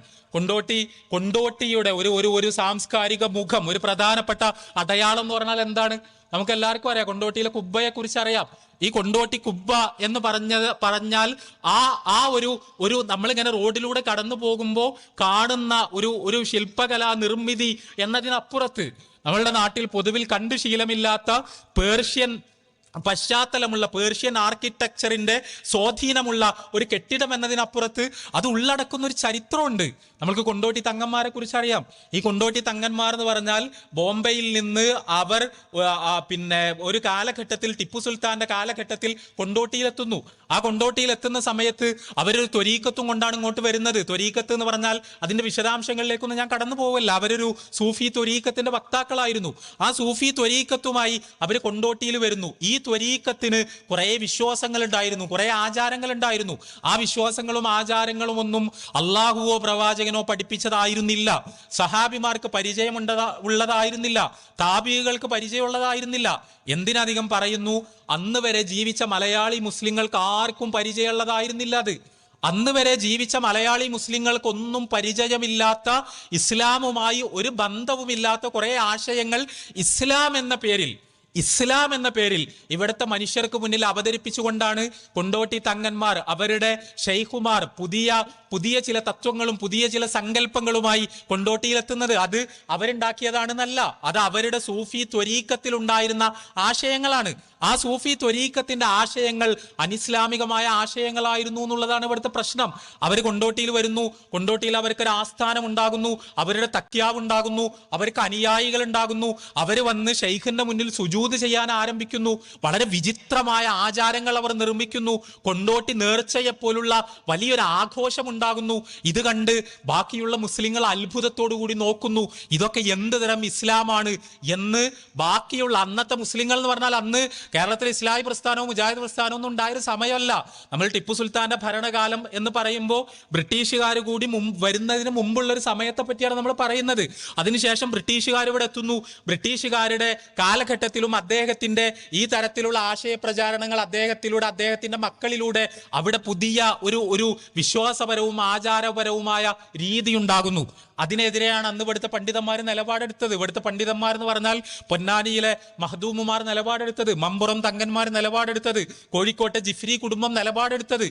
കൊണ്ടോട്ടിയുടെ ഒരു സാംസ്കാരിക മുഖം, ഒരു പ്രധാനപ്പെട്ട അടയാളം എന്ന് പറഞ്ഞാൽ എന്താണ്? നമുക്ക് എല്ലാവർക്കും അറിയാം. കൊണ്ടോട്ടിയിലെ കുബ്ബയെ കുറിച്ച് അറിയാം. ഈ കൊണ്ടോട്ടി കുബ്ബ എന്ന് പറഞ്ഞാൽ ആ ഒരു നമ്മളിങ്ങനെ റോഡിലൂടെ കടന്നു പോകുമ്പോൾ കാണുന്ന ഒരു ശില്പകലാ നിർമ്മിതി എന്നതിനപ്പുറത്ത് നമ്മളുടെ നാട്ടിൽ പൊതുവിൽ കണ്ടു ശീലമില്ലാത്ത പേർഷ്യൻ പശ്ചാത്തലമുള്ള പേർഷ്യൻ ആർക്കിടെക്ചറിന്റെ സ്വാധീനമുള്ള ഒരു കെട്ടിടം എന്നതിനപ്പുറത്ത് അത് ഉള്ളടക്കുന്ന ഒരു ചരിത്രമുണ്ട്. നമ്മൾക്ക് കൊണ്ടോട്ടി തങ്ങന്മാരെ കുറിച്ച് അറിയാം. ഈ കൊണ്ടോട്ടി തങ്ങന്മാർ എന്ന് പറഞ്ഞാൽ ബോംബെയിൽ നിന്ന് അവർ ഒരു കാലഘട്ടത്തിൽ, ടിപ്പു സുൽത്താന്റെ കാലഘട്ടത്തിൽ കൊണ്ടോട്ടിയിലെത്തുന്നു. ആ കൊണ്ടോട്ടിയിലെത്തുന്ന സമയത്ത് അവരൊരു ത്വരീക്കത്തും കൊണ്ടാണ് ഇങ്ങോട്ട് വരുന്നത്. ത്വരീക്കത്ത് എന്ന് പറഞ്ഞാൽ അതിന്റെ വിശദാംശങ്ങളിലേക്കൊന്നും ഞാൻ കടന്നു പോവല്ല. അവരൊരു സൂഫി ത്വരീക്കത്തിന്റെ വക്താക്കളായിരുന്നു. ആ സൂഫി ത്വരീക്കത്തുമായി അവർ കൊണ്ടോട്ടിയിൽ വരുന്നു. ഈ ത്വരീക്കത്തിന് കുറെ വിശ്വാസങ്ങൾ ഉണ്ടായിരുന്നു, കുറെ ആചാരങ്ങൾ ഉണ്ടായിരുന്നു. ആ വിശ്വാസങ്ങളും ആചാരങ്ങളും ഒന്നും അള്ളാഹുവോ പ്രവാചകനോ പഠിപ്പിച്ചതായിരുന്നില്ല. സഹാബിമാർക്ക് ഉള്ളതായിരുന്നില്ല. താബിഈകൾക്ക് പരിചയമുള്ളതായിരുന്നില്ല. എന്തിനധികം പറയുന്നു, അന്ന് വരെ ജീവിച്ച മലയാളി മുസ്ലിങ്ങൾക്ക് ആർക്കും പരിചയമുള്ളതായിരുന്നില്ല. അത് അന്ന് വരെ ജീവിച്ച മലയാളി മുസ്ലിങ്ങൾക്കൊന്നും പരിചയമില്ലാത്ത, ഇസ്ലാമുമായി ഒരു ബന്ധവുമില്ലാത്ത കുറെ ആശയങ്ങൾ ഇസ്ലാം എന്ന പേരിൽ ഇവിടുത്തെ മനുഷ്യർക്ക് മുന്നിൽ അവതരിപ്പിച്ചുകൊണ്ടാണ് കൊണ്ടോട്ടി തങ്ങന്മാർ, അവരുടെ ഷെയ്ഖുമാർ പുതിയ ചില തത്വങ്ങളും പുതിയ ചില സങ്കല്പങ്ങളുമായി കൊണ്ടോട്ടിയിലെത്തുന്നത്. അത് അവരുണ്ടാക്കിയതാണെന്നല്ല, അത് അവരുടെ സൂഫി ത്വരീക്കത്തിൽ ഉണ്ടായിരുന്ന ആശയങ്ങളാണ്. ആ സൂഫി ത്വരീക്കത്തിന്റെ ആശയങ്ങൾ അനിസ്ലാമികമായ ആശയങ്ങളായിരുന്നു എന്നുള്ളതാണ് ഇവിടുത്തെ പ്രശ്നം. അവർ കൊണ്ടോട്ടിയിൽ വരുന്നു, കൊണ്ടോട്ടിയിൽ അവർക്കൊരു ആസ്ഥാനം ഉണ്ടാകുന്നു, അവരുടെ തക്യാവ് ഉണ്ടാകുന്നു, അവർക്ക് അനുയായികൾ ഉണ്ടാകുന്നു. അവർ വന്ന് ഷെയ്ഖിന്റെ മുന്നിൽ സുജൂദ് ചെയ്യാൻ ആരംഭിക്കുന്നു. വളരെ വിചിത്രമായ ആചാരങ്ങൾ അവർ നിർമ്മിക്കുന്നു. കൊണ്ടോട്ടി നേർച്ചയെപ്പോലുള്ള വലിയൊരു ആഘോഷം ഉണ്ടാകുന്നു. ഇത് കണ്ട് ബാക്കിയുള്ള മുസ്ലിങ്ങൾ അത്ഭുതത്തോടു കൂടി നോക്കുന്നു. ഇതൊക്കെ എന്ത് തരം ഇസ്ലാമാണ് എന്ന് ബാക്കിയുള്ള അന്നത്തെ മുസ്ലിങ്ങൾ എന്ന് പറഞ്ഞാൽ അന്ന് കേരളത്തിൽ ഇസ്ലാഹി പ്രസ്ഥാനവും മുജാഹിദ് പ്രസ്ഥാനവും ഒന്നും ഉണ്ടായൊരു സമയമല്ല. നമ്മൾ ടിപ്പു സുൽത്താന്റെ ഭരണകാലം എന്ന് പറയുമ്പോൾ ബ്രിട്ടീഷുകാർ കൂടി വരുന്നതിന് മുമ്പുള്ള ഒരു സമയത്തെ പറ്റിയാണ് നമ്മൾ പറയുന്നത്. അതിനുശേഷം ബ്രിട്ടീഷുകാർ ഇവിടെ എത്തുന്നു. ബ്രിട്ടീഷുകാരുടെ കാലഘട്ടത്തിലും അദ്ദേഹത്തിന്റെ ഈ തരത്തിലുള്ള ആശയ പ്രചാരണങ്ങൾ അദ്ദേഹത്തിലൂടെ, അദ്ദേഹത്തിന്റെ മക്കളിലൂടെ അവിടെ പുതിയ ഒരു വിശ്വാസപരവും ആചാരപരവുമായ രീതി ഉണ്ടാകുന്നു. അതിനെതിരെയാണ് അന്ന് ഇവിടുത്തെ പണ്ഡിതന്മാർ നിലപാടെടുത്തത്. ഇവിടുത്തെ പണ്ഡിതന്മാർ എന്ന് പറഞ്ഞാൽ പൊന്നാനിയിലെ മഹദൂമുമാർ നിലപാടെടുത്തത്, മമ്പുറം തങ്ങന്മാർ നിലപാടെടുത്തത്, കോഴിക്കോട്ടെ ജിഫ്രി കുടുംബം നിലപാടെടുത്തത്.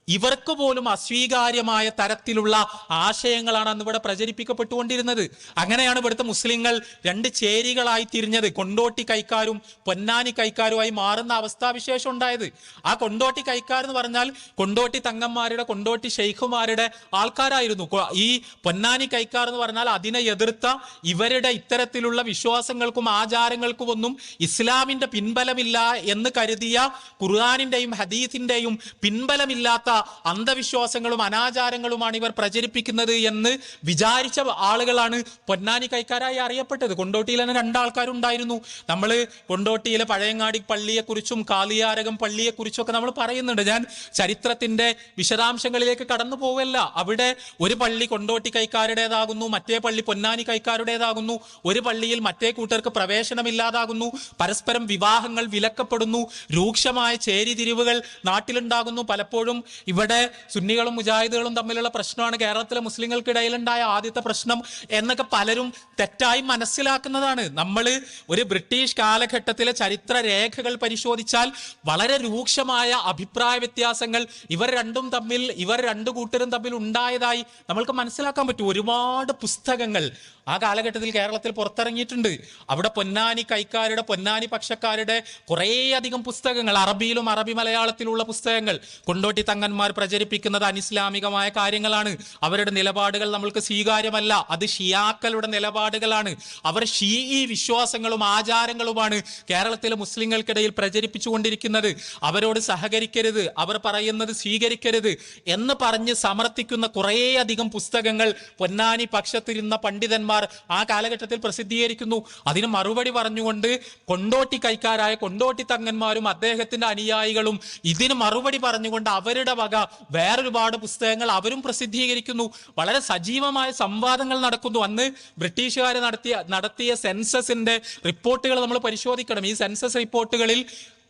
ഇവർക്ക് പോലും അസ്വീകാര്യമായ തരത്തിലുള്ള ആശയങ്ങളാണ് അന്ന് ഇവിടെ പ്രചരിപ്പിക്കപ്പെട്ടുകൊണ്ടിരുന്നത്. അങ്ങനെയാണ് ഇവിടുത്തെ മുസ്ലിങ്ങൾ രണ്ട് ചേരികളായി തിരിഞ്ഞത്. കൊണ്ടോട്ടി കൈക്കാരും പൊന്നാനി കൈക്കാരുമായി മാറുന്ന അവസ്ഥാവിശേഷം ഉണ്ടായത്. ആ കൊണ്ടോട്ടി കൈക്കാർ എന്ന് പറഞ്ഞാൽ കൊണ്ടോട്ടി തങ്ങന്മാരുടെ, കൊണ്ടോട്ടി ഷെയ്ഖുമാരുടെ ആൾക്കാരായിരുന്നു. ഈ പൊന്നാനി കൈക്കാർ എന്ന് പറഞ്ഞാൽ അതിനെ എതിർത്ത, ഇവരുടെ ഇത്തരത്തിലുള്ള വിശ്വാസങ്ങൾക്കും ആചാരങ്ങൾക്കും ഒന്നും ഇസ്ലാമിന്റെ പിൻബലമില്ല എന്ന് കരുതിയ, ഖുർആനിന്റെയും ഹദീസിന്റെയും പിൻബലമില്ലാത്ത അന്ധവിശ്വാസങ്ങളും അനാചാരങ്ങളുമാണ് ഇവർ പ്രചരിപ്പിക്കുന്നത് എന്ന് വിചാരിച്ച ആളുകളാണ് പൊന്നാനി കൈക്കാരായി അറിയപ്പെട്ടത്. കൊണ്ടോട്ടിയിൽ തന്നെ രണ്ടാൾക്കാരുണ്ടായിരുന്നു. നമ്മൾ കൊണ്ടോട്ടിയിലെ പഴയങ്ങാടി പള്ളിയെക്കുറിച്ചും കാളിയാരകം പള്ളിയെക്കുറിച്ചും ഒക്കെ നമ്മൾ പറയുന്നുണ്ട്. ഞാൻ ചരിത്രത്തിന്റെ വിശദാംശങ്ങളിലേക്ക് കടന്നു പോവല്ല. അവിടെ ഒരു പള്ളി കൊണ്ടോട്ടി കൈക്കാരുടേതാകുന്നു, മറ്റേ പള്ളി പൊന്നാനി കൈക്കാരുടേതാകുന്നു. ഒരു പള്ളിയിൽ മറ്റേ കൂട്ടർക്ക് പ്രവേശനമില്ലാതാകുന്നു, പരസ്പരം വിവാഹങ്ങൾ വിലക്കപ്പെടുന്നു, രൂക്ഷമായ ചേരിതിരിവുകൾ നാട്ടിലുണ്ടാകുന്നു. പലപ്പോഴും ഇവിടെ സുന്നികളും മുജാഹിദുകളും തമ്മിലുള്ള പ്രശ്നമാണ് കേരളത്തിലെ മുസ്ലിങ്ങൾക്കിടയിലുണ്ടായ ആദ്യത്തെ പ്രശ്നം എന്നൊക്കെ പലരും തെറ്റായി മനസ്സിലാക്കുന്നതാണ്. നമ്മൾ ഒരു ബ്രിട്ടീഷ് കാലഘട്ടത്തിലെ ചരിത്ര രേഖകൾ പരിശോധിച്ചാൽ വളരെ രൂക്ഷമായ അഭിപ്രായ വ്യത്യാസങ്ങൾ ഇവർ രണ്ടു കൂട്ടരും തമ്മിൽ ഉണ്ടായതായി നമ്മൾക്ക് മനസ്സിലാക്കാൻ പറ്റും. ഒരുപാട് പുസ്തകങ്ങൾ ആ കാലഘട്ടത്തിൽ കേരളത്തിൽ പുറത്തിറങ്ങിയിട്ടുണ്ട്. അവിടെ പൊന്നാനി കൈക്കാരുടെ, പൊന്നാനി പക്ഷക്കാരുടെ കുറേയധികം പുസ്തകങ്ങൾ, അറബിയിലും അറബി മലയാളത്തിലുള്ള പുസ്തകങ്ങൾ. കൊണ്ടോട്ടി തങ്ങന്മാർ പ്രചരിപ്പിക്കുന്നത് അനിസ്ലാമികമായ കാര്യങ്ങളാണ്. അവരുടെ നിലപാടുകൾ നമ്മൾക്ക് സ്വീകാര്യമല്ല. അത് ഷിയാക്കളുടെ നിലപാടുകളാണ്. അവർ ഷീഈ വിശ്വാസങ്ങളും ആചാരങ്ങളുമാണ് കേരളത്തിലെ മുസ്ലിങ്ങൾക്കിടയിൽ പ്രചരിപ്പിച്ചുകൊണ്ടിരിക്കുന്നത്. അവരോട് സഹകരിക്കരുത്, അവർ പറയുന്നത് സ്വീകരിക്കരുത് എന്ന് പറഞ്ഞ് സമർത്ഥിക്കുന്ന കുറേയധികം പുസ്തകങ്ങൾ പൊന്നാനി പക്ഷത്തിരുന്ന പണ്ഡിതന്മാർ ആ കാലഘട്ടത്തിൽ പ്രസിദ്ധീകരിക്കുന്നു. അതിന് മറുപടി പറഞ്ഞുകൊണ്ട് കൊണ്ടോട്ടി കൈക്കാരായ കൊണ്ടോട്ടി തങ്ങന്മാരും അദ്ദേഹത്തിന്റെ അനുയായികളും ഇതിന് മറുപടി പറഞ്ഞുകൊണ്ട് അവരുടെ വക വേറൊരുപാട് പുസ്തകങ്ങൾ അവരും പ്രസിദ്ധീകരിക്കുന്നു. വളരെ സജീവമായ സംവാദങ്ങൾ നടക്കുന്നു. അന്ന് ബ്രിട്ടീഷുകാർ നടത്തിയ സെൻസസിന്റെ റിപ്പോർട്ടുകൾ നമ്മൾ പരിശോധിക്കണം. ഈ സെൻസസ് റിപ്പോർട്ടുകളിൽ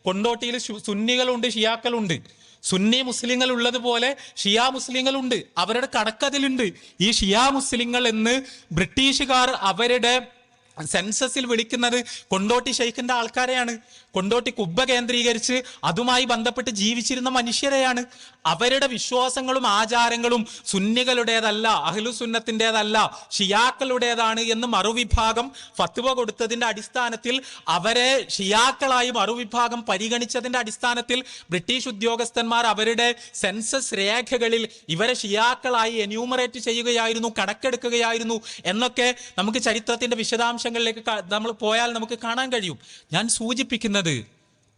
കൊണ്ടോട്ടിയിൽ സുന്നികളുണ്ട്, ഷിയാക്കളുണ്ട്. സുന്നി മുസ്ലിങ്ങൾ ഉള്ളതുപോലെ ഷിയാ മുസ്ലിങ്ങളുണ്ട്. അവരുടെ കണക്കതിലുണ്ട്. ഈ ഷിയാ മുസ്ലിങ്ങൾ എന്ന് ബ്രിട്ടീഷുകാർ അവരുടെ സെൻസസിൽ വിളിക്കുന്നത് കൊണ്ടോട്ടി ഷെയ്ഖിന്റെ ആൾക്കാരെയാണ്. കൊണ്ടോട്ടി കുബ്ബ കേന്ദ്രീകരിച്ച് അതുമായി ബന്ധപ്പെട്ട് ജീവിച്ചിരുന്ന മനുഷ്യരെയാണ്. അവരുടെ വിശ്വാസങ്ങളും ആചാരങ്ങളും സുന്നികളുടേതല്ല, അഹ്ലുസുന്നത്തിൻ്റെതല്ല, ഷിയാക്കളുടേതാണ് എന്ന് മറുവിഭാഗം ഫത്വ കൊടുത്തതിന്റെ അടിസ്ഥാനത്തിൽ, അവരെ ഷിയാക്കളായി മറുവിഭാഗം പരിഗണിച്ചതിന്റെ അടിസ്ഥാനത്തിൽ ബ്രിട്ടീഷ് ഉദ്യോഗസ്ഥന്മാർ അവരുടെ സെൻസസ് രേഖകളിൽ ഇവരെ ഷിയാക്കളായി എന്യൂമറേറ്റ് ചെയ്യുകയായിരുന്നു, കണക്കെടുക്കുകയായിരുന്നു എന്നൊക്കെ നമുക്ക് ചരിത്രത്തിന്റെ വിശദാംശങ്ങളിലേക്ക് നമ്മൾ പോയാൽ നമുക്ക് കാണാൻ കഴിയും. ഞാൻ സൂചിപ്പിക്കുന്നത്,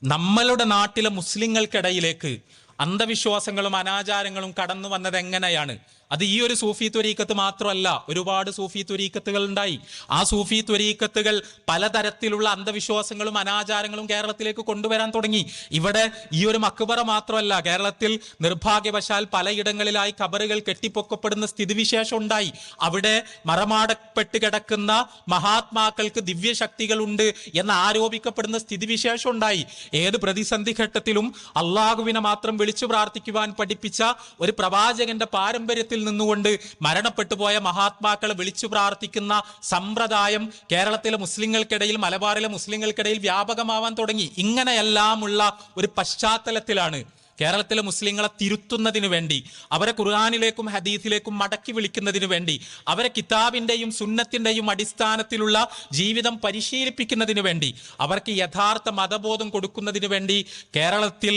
നമ്മളുടെ നാട്ടിലെ മുസ്ലിങ്ങൾക്കിടയിലേക്ക് അന്ധവിശ്വാസങ്ങളും അനാചാരങ്ങളും കടന്നു വന്നത് എങ്ങനെയാണ്? അത് ഈ ഒരു സൂഫി ത്വരീക്കത്ത് മാത്രമല്ല, ഒരുപാട് സൂഫി ത്വരീക്കത്തുകൾ ഉണ്ടായി. ആ സൂഫി ത്വരീക്കത്തുകൾ പലതരത്തിലുള്ള അന്ധവിശ്വാസങ്ങളും അനാചാരങ്ങളും കേരളത്തിലേക്ക് കൊണ്ടുവരാൻ തുടങ്ങി. ഇവിടെ ഈ ഒരു മക്ബറ മാത്രമല്ല, കേരളത്തിൽ നിർഭാഗ്യവശാൽ പലയിടങ്ങളിലായി ഖബറുകൾ കെട്ടിപ്പൊക്കപ്പെടുന്ന സ്ഥിതിവിശേഷം ഉണ്ടായി. അവിടെ മറമാടപ്പെട്ട് കിടക്കുന്ന മഹാത്മാക്കൾക്ക് ദിവ്യശക്തികളുണ്ട് എന്ന് ആരോപിക്കപ്പെടുന്ന സ്ഥിതിവിശേഷം ഉണ്ടായി. ഏത് പ്രതിസന്ധി ഘട്ടത്തിലും അള്ളാഹുവിനെ മാത്രം വിളിച്ചു പ്രാർത്ഥിക്കുവാൻ പഠിപ്പിച്ച ഒരു പ്രവാചകന്റെ പാരമ്പര്യത്തിൽ നിന്നുകൊണ്ട് മരണപ്പെട്ടു പോയ മഹാത്മാക്കളെ വിളിച്ചു പ്രാർത്ഥിക്കുന്ന സമ്പ്രദായം കേരളത്തിലെ മുസ്ലിങ്ങൾക്കിടയിൽ, മലബാറിലെ മുസ്ലിങ്ങൾക്കിടയിൽ വ്യാപകമാവാൻ തുടങ്ങി. ഇങ്ങനെയെല്ലാമുള്ള ഒരു പശ്ചാത്തലത്തിലാണ് കേരളത്തിലെ മുസ്ലിങ്ങളെ തിരുത്തുന്നതിന് വേണ്ടി, അവരെ ഖുർആനിലേക്കും ഹദീസിലേക്കും മടക്കി വിളിക്കുന്നതിന് വേണ്ടി, അവരെ കിതാബിന്റെയും സുന്നത്തിന്റെയും അടിസ്ഥാനത്തിലുള്ള ജീവിതം പരിശീലിപ്പിക്കുന്നതിന് വേണ്ടി, അവർക്ക് യഥാർത്ഥ മതബോധം കൊടുക്കുന്നതിന് വേണ്ടി കേരളത്തിൽ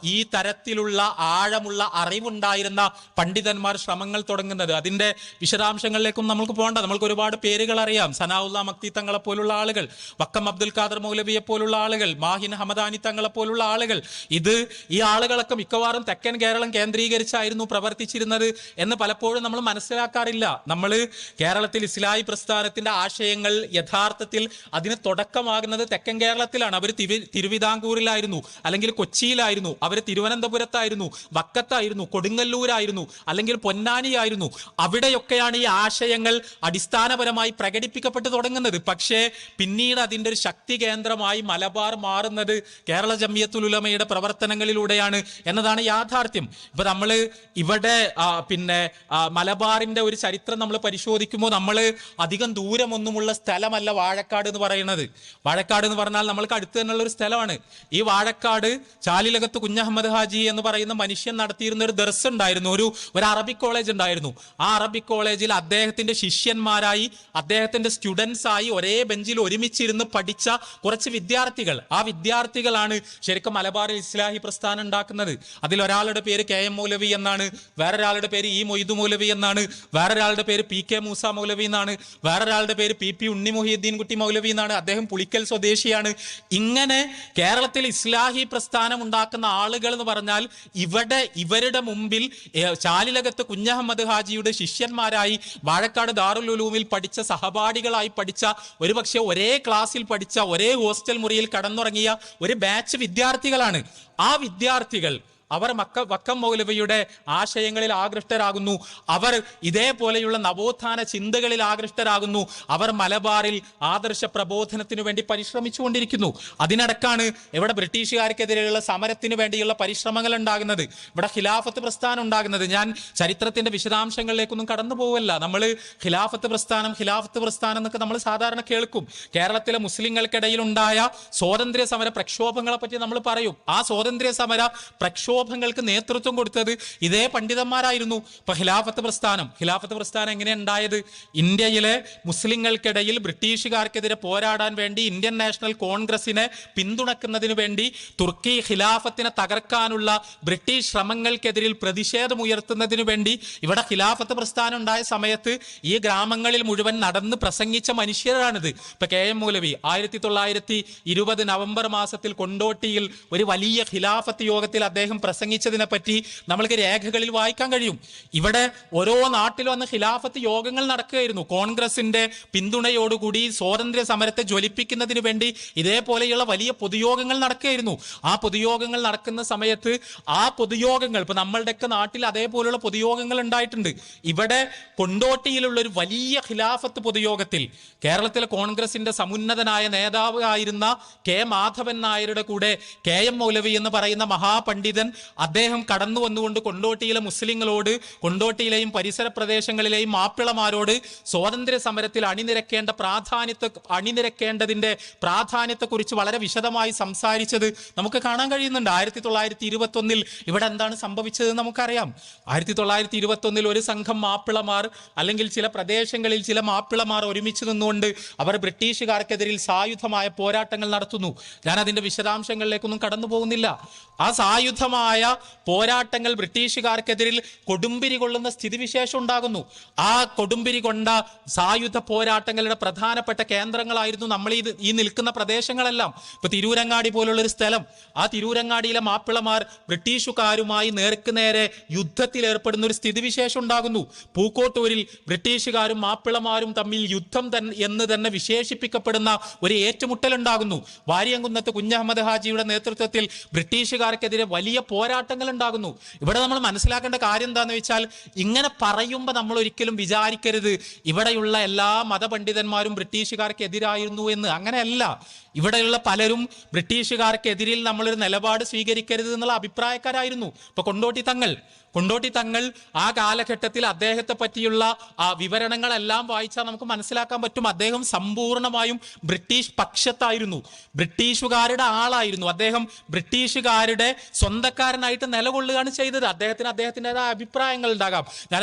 ഈ തരത്തിലുള്ള ആഴമുള്ള അറിവുണ്ടായിരുന്ന പണ്ഡിതന്മാർ ശ്രമങ്ങൾ തുടങ്ങുന്നത്. അതിന്റെ വിശദാംശങ്ങളിലേക്കും നമുക്ക് പോകണ്ട. നമ്മൾക്ക് ഒരുപാട് പേരുകൾ അറിയാം. സനാഉല്ലാ മക്തി തങ്ങളെ പോലുള്ള ആളുകൾ, വക്കം അബ്ദുൽ ഖാദർ മൗലവിയെ പോലുള്ള ആളുകൾ, മാഹിൻ ഹമദാനി തങ്ങളെ പോലുള്ള ആളുകൾ. ഇത് ഈ ഈ ആളുകളൊക്കെ മിക്കവാറും തെക്കൻ കേരളം കേന്ദ്രീകരിച്ചായിരുന്നു പ്രവർത്തിച്ചിരുന്നത് എന്ന് പലപ്പോഴും നമ്മൾ മനസ്സിലാക്കാറില്ല. നമ്മൾ കേരളത്തിൽ ഇസ്ലാഹി പ്രസ്ഥാനത്തിന്റെ ആശയങ്ങൾ യഥാർത്ഥത്തിൽ അതിന് തുടക്കമാകുന്നത് തെക്കൻ കേരളത്തിലാണ്. അവർ തിരുവിതാംകൂറിലായിരുന്നു, അല്ലെങ്കിൽ കൊച്ചിയിലായിരുന്നു, അവർ തിരുവനന്തപുരത്തായിരുന്നു, വക്കത്തായിരുന്നു, കൊടുങ്ങല്ലൂരായിരുന്നു, അല്ലെങ്കിൽ പൊന്നാനിയായിരുന്നു. അവിടെയൊക്കെയാണ് ഈ ആശയങ്ങൾ അടിസ്ഥാനപരമായി പ്രകടിപ്പിക്കപ്പെട്ടു തുടങ്ങുന്നത്. പക്ഷേ പിന്നീട് അതിൻ്റെ ഒരു ശക്തി കേന്ദ്രമായി മലബാർ മാറുന്നത് കേരള ജംഇയ്യത്തുൽ ഉലമയുടെ പ്രവർത്തനങ്ങളിലൂടെയാണ് എന്നതാണ് യാഥാർത്ഥ്യം. ഇപ്പൊ നമ്മൾ ഇവിടെ മലബാറിന്റെ ഒരു ചരിത്രം നമ്മൾ പരിശോധിക്കുമ്പോൾ നമ്മൾ അധികം ദൂരമൊന്നുമുള്ള സ്ഥലമല്ല വാഴക്കാട് എന്ന് പറയുന്നത്. വാഴക്കാട് എന്ന് പറഞ്ഞാൽ നമ്മൾക്ക് അടുത്ത് തന്നെയുള്ള ഒരു സ്ഥലമാണ്. ഈ വാഴക്കാട് ചാലിലകത്ത് കുഞ്ഞഹമ്മദ് ഹാജി എന്ന് പറയുന്ന മനുഷ്യൻ നടത്തിയിരുന്ന ഒരു ദർസ് ഉണ്ടായിരുന്നു, ഒരു അറബിക് കോളേജ് ഉണ്ടായിരുന്നു. ആ അറബിക് കോളേജിൽ അദ്ദേഹത്തിന്റെ ശിഷ്യന്മാരായി, അദ്ദേഹത്തിന്റെ സ്റ്റുഡൻസ് ആയി ഒരേ ബെഞ്ചിൽ ഒരുമിച്ചിരുന്ന് പഠിച്ച കുറച്ച് വിദ്യാർത്ഥികൾ, ആ വിദ്യാർത്ഥികളാണ് ശരിക്കും മലബാറിൽ ഇസ്ലാഹി പ്രസ്ഥാനം ഉണ്ടാക്കുന്നത്. അതിൽ ഒരാളുടെ പേര് KM മൗലവി എന്നാണ്, വേറൊരാളുടെ പേര് E മൊയ്തു മൗലവി എന്നാണ്, വേറൊരാളുടെ പേര് PK മൂസ മൗലവി എന്നാണ്, വേറൊരാളുടെ പേര് PP ഉണ്ണി മുഹിയുദ്ദീൻ കുട്ടി മൗലവി എന്നാണ്. അദ്ദേഹം പുളിക്കൽ സ്വദേശിയാണ്. ഇങ്ങനെ കേരളത്തിൽ ഇസ്ലാഹി പ്രസ്ഥാനം ഉണ്ടാക്കുന്ന ആളുകൾ എന്ന് പറഞ്ഞാൽ ഇവരുടെ മുമ്പിൽ ചാലിലകത്ത് കുഞ്ഞഹമ്മദ് ഹാജിയുടെ ശിഷ്യന്മാരായി വാഴക്കാട് ദാറുൽ ഉലൂമിൽ പഠിച്ച സഹപാഠികളായി പഠിച്ച, ഒരുപക്ഷെ ഒരേ ക്ലാസ്സിൽ പഠിച്ച, ഒരേ ഹോസ്റ്റൽ മുറിയിൽ കടന്നുറങ്ങിയ ഒരു ബാച്ച് വിദ്യാർത്ഥികളാണ്. ആ വിദ്യാർത്ഥികൾ അവർ വക്കം മൗലവിയുടെ ആശയങ്ങളിൽ ആകൃഷ്ടരാകുന്നു. അവർ ഇതേപോലെയുള്ള നവോത്ഥാന ചിന്തകളിൽ ആകൃഷ്ടരാകുന്നു. അവർ മലബാറിൽ ആദർശ പ്രബോധനത്തിനു വേണ്ടി പരിശ്രമിച്ചുകൊണ്ടിരിക്കുന്നു. അതിനിടക്കാണ് ഇവിടെ ബ്രിട്ടീഷുകാർക്കെതിരെയുള്ള സമരത്തിന് വേണ്ടിയുള്ള പരിശ്രമങ്ങൾ ഉണ്ടാകുന്നത്, ഇവിടെ ഖിലാഫത്ത് പ്രസ്ഥാനം ഉണ്ടാകുന്നത്. ഞാൻ ചരിത്രത്തിന്റെ വിശദാംശങ്ങളിലേക്കൊന്നും കടന്നു പോവല്ല. നമ്മൾ ഖിലാഫത്ത് പ്രസ്ഥാനം എന്നൊക്കെ നമ്മൾ സാധാരണ കേൾക്കും. കേരളത്തിലെ മുസ്ലിങ്ങൾക്കിടയിൽ ഉണ്ടായ സ്വാതന്ത്ര്യ സമര പ്രക്ഷോഭങ്ങളെ പറ്റി നമ്മൾ പറയും. ആ സ്വാതന്ത്ര്യ സമര പ്രക്ഷോഭങ്ങൾക്ക് നേതൃത്വം കൊടുത്തത് ഇതേ പണ്ഡിതന്മാരായിരുന്നു. ഇപ്പൊ ഖിലാഫത്ത് പ്രസ്ഥാനം എങ്ങനെ ഉണ്ടായത്? ഇന്ത്യയിലെ മുസ്ലിങ്ങൾക്കിടയിൽ ബ്രിട്ടീഷുകാർക്കെതിരെ പോരാടാൻ വേണ്ടി ഇന്ത്യൻ നാഷണൽ കോൺഗ്രസിനെ പിന്തുണക്കുന്നതിന് വേണ്ടി തുർക്കി ഖിലാഫത്തിനെ തകർക്കാനുള്ള ബ്രിട്ടീഷ് ശ്രമങ്ങൾക്കെതിരിൽ പ്രതിഷേധമുയർത്തുന്നതിനു വേണ്ടി ഇവിടെ ഖിലാഫത്ത് പ്രസ്ഥാനം ഉണ്ടായ സമയത്ത് ഈ ഗ്രാമങ്ങളിൽ മുഴുവൻ നടന്ന് പ്രസംഗിച്ച മനുഷ്യരാണിത്. ഇപ്പൊ KM മൗലവി 1920 നവംബർ മാസത്തിൽ കൊണ്ടോട്ടിയിൽ ഒരു വലിയ ഖിലാഫത്ത് യോഗത്തിൽ അദ്ദേഹം പ്രസംഗിച്ചതിനെ പറ്റി നമ്മൾക്ക് രേഖകളിൽ വായിക്കാൻ കഴിയും. ഇവിടെ ഓരോ നാട്ടിലും അന്ന് ഖിലാഫത്ത് യോഗങ്ങൾ നടക്കുകയായിരുന്നു. കോൺഗ്രസിന്റെ പിന്തുണയോടുകൂടി സ്വാതന്ത്ര്യ സമരത്തെ ജ്വലിപ്പിക്കുന്നതിന് വേണ്ടി ഇതേപോലെയുള്ള വലിയ പൊതുയോഗങ്ങൾ നടക്കുകയായിരുന്നു. ആ പൊതുയോഗങ്ങൾ നടക്കുന്ന സമയത്ത് ആ പൊതുയോഗങ്ങൾ ഇപ്പൊ നമ്മളുടെയൊക്കെ നാട്ടിൽ അതേപോലെയുള്ള പൊതുയോഗങ്ങൾ ഉണ്ടായിട്ടുണ്ട്. ഇവിടെ കൊണ്ടോട്ടിയിലുള്ള ഒരു വലിയ ഖിലാഫത്ത് പൊതുയോഗത്തിൽ കേരളത്തിലെ കോൺഗ്രസിന്റെ സമുന്നതനായ നേതാവ് ആയിരുന്ന K മാധവൻ നായരുടെ കൂടെ KM മൗലവി എന്ന് പറയുന്ന മഹാപണ്ഡിതൻ അദ്ദേഹം കടന്നു വന്നുകൊണ്ട് കൊണ്ടോട്ടിയിലെ മുസ്ലിങ്ങളോട്, കൊണ്ടോട്ടിയിലെയും പരിസര പ്രദേശങ്ങളിലെയും മാപ്പിളമാരോട് സ്വാതന്ത്ര്യ സമരത്തിൽ അണിനിരക്കേണ്ടതിന്റെ പ്രാധാന്യത്തെക്കുറിച്ച് വളരെ വിശദമായി സംസാരിച്ചത് നമുക്ക് കാണാൻ കഴിയുന്നുണ്ട്. 1921 ഇവിടെ എന്താണ് സംഭവിച്ചത് നമുക്കറിയാം. 1921 ഒരു സംഘം മാപ്പിളമാർ, അല്ലെങ്കിൽ ചില പ്രദേശങ്ങളിൽ ചില മാപ്പിളമാർ ഒരുമിച്ച് നിന്നുകൊണ്ട് അവർ ബ്രിട്ടീഷുകാർക്കെതിരിൽ സായുധമായ പോരാട്ടങ്ങൾ നടത്തുന്നു. ഞാൻ അതിന്റെ വിശദാംശങ്ങളിലേക്കൊന്നും കടന്നു പോകുന്നില്ല. ആ സായുധമായ പോരാട്ടങ്ങൾ ബ്രിട്ടീഷുകാർക്കെതിരിൽ കൊടുമ്പിരി കൊള്ളുന്ന സ്ഥിതിവിശേഷം ഉണ്ടാകുന്നു. ആ കൊടുമ്പിരി കൊണ്ട സായുധ പോരാട്ടങ്ങളുടെ പ്രധാനപ്പെട്ട കേന്ദ്രങ്ങളായിരുന്നു നമ്മൾ ഈ നിൽക്കുന്ന പ്രദേശങ്ങളെല്ലാം. ഇപ്പൊ തിരൂരങ്ങാടി പോലുള്ളൊരു സ്ഥലം, ആ തിരൂരങ്ങാടിയിലെ മാപ്പിളമാർ ബ്രിട്ടീഷുകാരുമായി നേർക്കുനേരെ യുദ്ധത്തിൽ ഏർപ്പെടുന്ന ഒരു സ്ഥിതിവിശേഷം ഉണ്ടാകുന്നു. പൂക്കോട്ടൂരിൽ ബ്രിട്ടീഷുകാരും മാപ്പിളമാരും തമ്മിൽ യുദ്ധം എന്ന് തന്നെ വിശേഷിപ്പിക്കപ്പെടുന്ന ഒരു ഏറ്റുമുട്ടൽ ഉണ്ടാകുന്നു. വാരിയംകുന്നത്ത് കുഞ്ഞഹമ്മദ് ഹാജിയുടെ നേതൃത്വത്തിൽ ബ്രിട്ടീഷുകാർക്കെതിരെ വലിയ പോരാട്ടങ്ങൾ ഉണ്ടാകുന്നു. ഇവിടെ നമ്മൾ മനസ്സിലാക്കേണ്ട കാര്യം എന്താണെന്ന് വെച്ചാൽ, ഇങ്ങനെ പറയുമ്പോൾ നമ്മൾ ഒരിക്കലും വിചാരിക്കരുത് ഇവിടെയുള്ള എല്ലാ മതപണ്ഡിതന്മാരും ബ്രിട്ടീഷുകാർക്ക് എതിരായിരുന്നു എന്ന്. അങ്ങനെയല്ല. ഇവിടെയുള്ള പലരും ബ്രിട്ടീഷുകാർക്കെതിരിൽ നമ്മളൊരു നിലപാട് സ്വീകരിക്കരുത് എന്നുള്ള അഭിപ്രായക്കാരായിരുന്നു. ഇപ്പൊ കൊണ്ടോട്ടി തങ്ങൾ ആ കാലഘട്ടത്തിൽ അദ്ദേഹത്തെ പറ്റിയുള്ള വിവരണങ്ങളെല്ലാം വായിച്ചാൽ നമുക്ക് മനസ്സിലാക്കാൻ പറ്റും. അദ്ദേഹം സമ്പൂർണമായും ബ്രിട്ടീഷ് പക്ഷത്തായിരുന്നു, ബ്രിട്ടീഷുകാരുടെ ആളായിരുന്നു. അദ്ദേഹം ബ്രിട്ടീഷുകാരുടെ സ്വന്തക്കാരനായിട്ട് നിലകൊള്ളുകയാണ് ചെയ്തത്. അദ്ദേഹത്തിൻ്റെതായ അഭിപ്രായങ്ങൾ ഉണ്ടാകാം. ഞാൻ